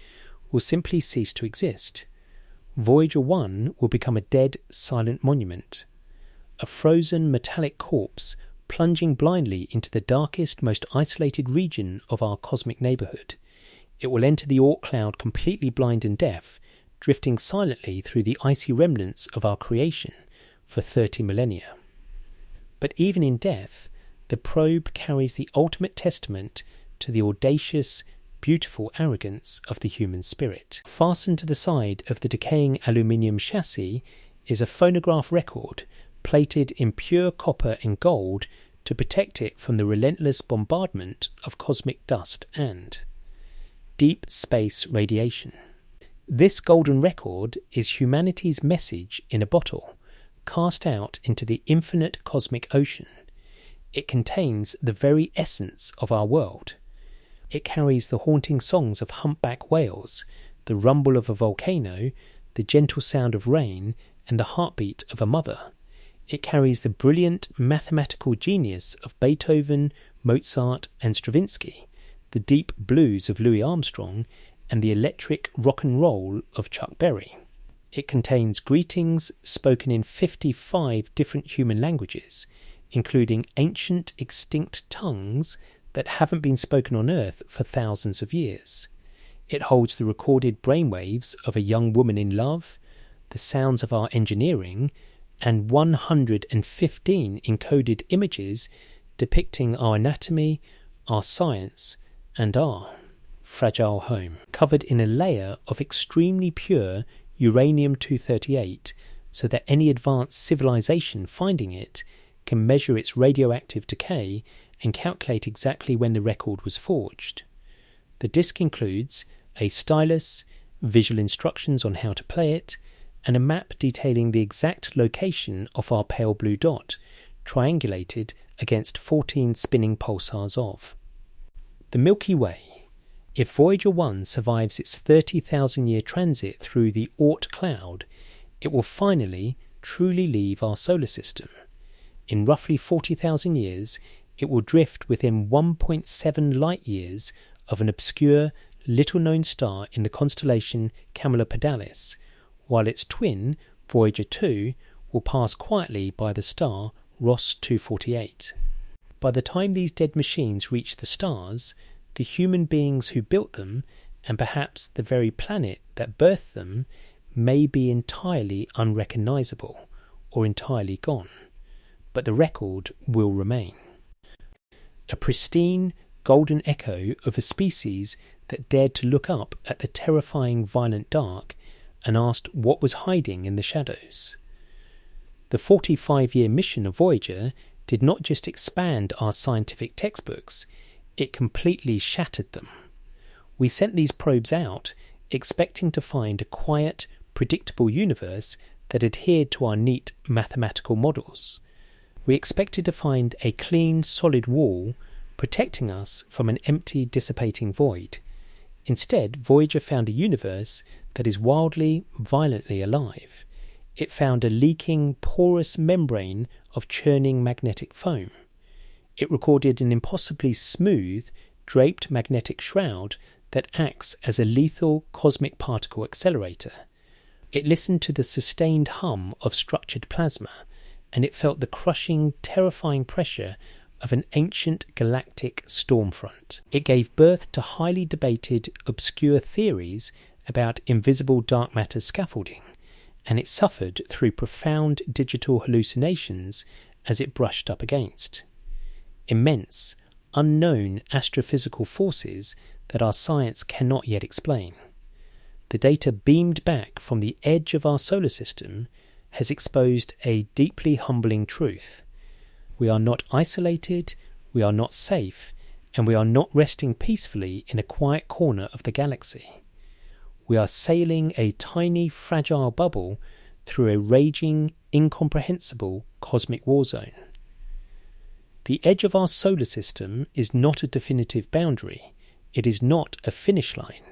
will simply cease to exist. Voyager 1 will become a dead, silent monument, a frozen metallic corpse plunging blindly into the darkest, most isolated region of our cosmic neighbourhood. It will enter the Oort cloud completely blind and deaf, drifting silently through the icy remnants of our creation for 30 millennia. But even in death, the probe carries the ultimate testament to the audacious, beautiful arrogance of the human spirit. Fastened to the side of the decaying aluminium chassis is a phonograph record plated in pure copper and gold to protect it from the relentless bombardment of cosmic dust and deep space radiation. This golden record is humanity's message in a bottle, cast out into the infinite cosmic ocean. It contains the very essence of our world. It carries the haunting songs of humpback whales, the rumble of a volcano, the gentle sound of rain, and the heartbeat of a mother. It carries the brilliant mathematical genius of Beethoven, Mozart, and Stravinsky, the deep blues of Louis Armstrong, and the electric rock and roll of Chuck Berry. It contains greetings spoken in 55 different human languages, including ancient extinct tongues that haven't been spoken on Earth for thousands of years. It holds the recorded brainwaves of a young woman in love, the sounds of our engineering, and 115 encoded images depicting our anatomy, our science, and our fragile home, covered in a layer of extremely pure uranium-238, so that any advanced civilization finding it can measure its radioactive decay and calculate exactly when the record was forged. The disc includes a stylus, visual instructions on how to play it, and a map detailing the exact location of our pale blue dot, triangulated against 14 spinning pulsars of the Milky Way. If Voyager 1 survives its 30,000-year transit through the Oort cloud, it will finally truly leave our solar system. In roughly 40,000 years, it will drift within 1.7 light-years of an obscure, little-known star in the constellation Camelopardalis, while its twin, Voyager 2, will pass quietly by the star Ross 248. By the time these dead machines reach the stars, the human beings who built them, and perhaps the very planet that birthed them, may be entirely unrecognisable or entirely gone, but the record will remain. A pristine, golden echo of a species that dared to look up at the terrifying violent dark and asked what was hiding in the shadows. The 45-year mission of Voyager did not just expand our scientific textbooks, it completely shattered them. We sent these probes out expecting to find a quiet, predictable universe that adhered to our neat mathematical models. We expected to find a clean, solid wall protecting us from an empty, dissipating void. Instead, Voyager found a universe that is wildly, violently alive. It found a leaking, porous membrane of churning magnetic foam. It recorded an impossibly smooth, draped magnetic shroud that acts as a lethal cosmic particle accelerator. It listened to the sustained hum of structured plasma, and it felt the crushing, terrifying pressure of an ancient galactic stormfront. It gave birth to highly debated, obscure theories about invisible dark matter scaffolding, and it suffered through profound digital hallucinations as it brushed up against immense, unknown astrophysical forces that our science cannot yet explain. The data beamed back from the edge of our solar system has exposed a deeply humbling truth. We are not isolated, we are not safe, and we are not resting peacefully in a quiet corner of the galaxy. We are sailing a tiny, fragile bubble through a raging, incomprehensible cosmic war zone. The edge of our solar system is not a definitive boundary. It is not a finish line.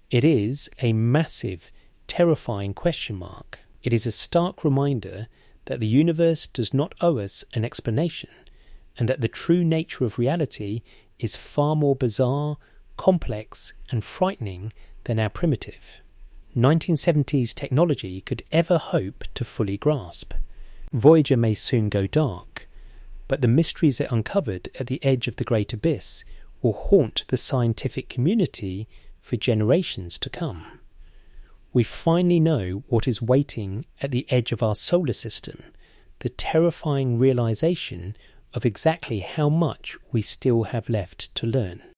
It is a massive, terrifying question mark. It is a stark reminder that the universe does not owe us an explanation, and that the true nature of reality is far more bizarre, complex, and frightening than our primitive 1970s technology could ever hope to fully grasp. Voyager may soon go dark, but the mysteries it uncovered at the edge of the great abyss will haunt the scientific community for generations to come. We finally know what is waiting at the edge of our solar system, the terrifying realization of exactly how much we still have left to learn.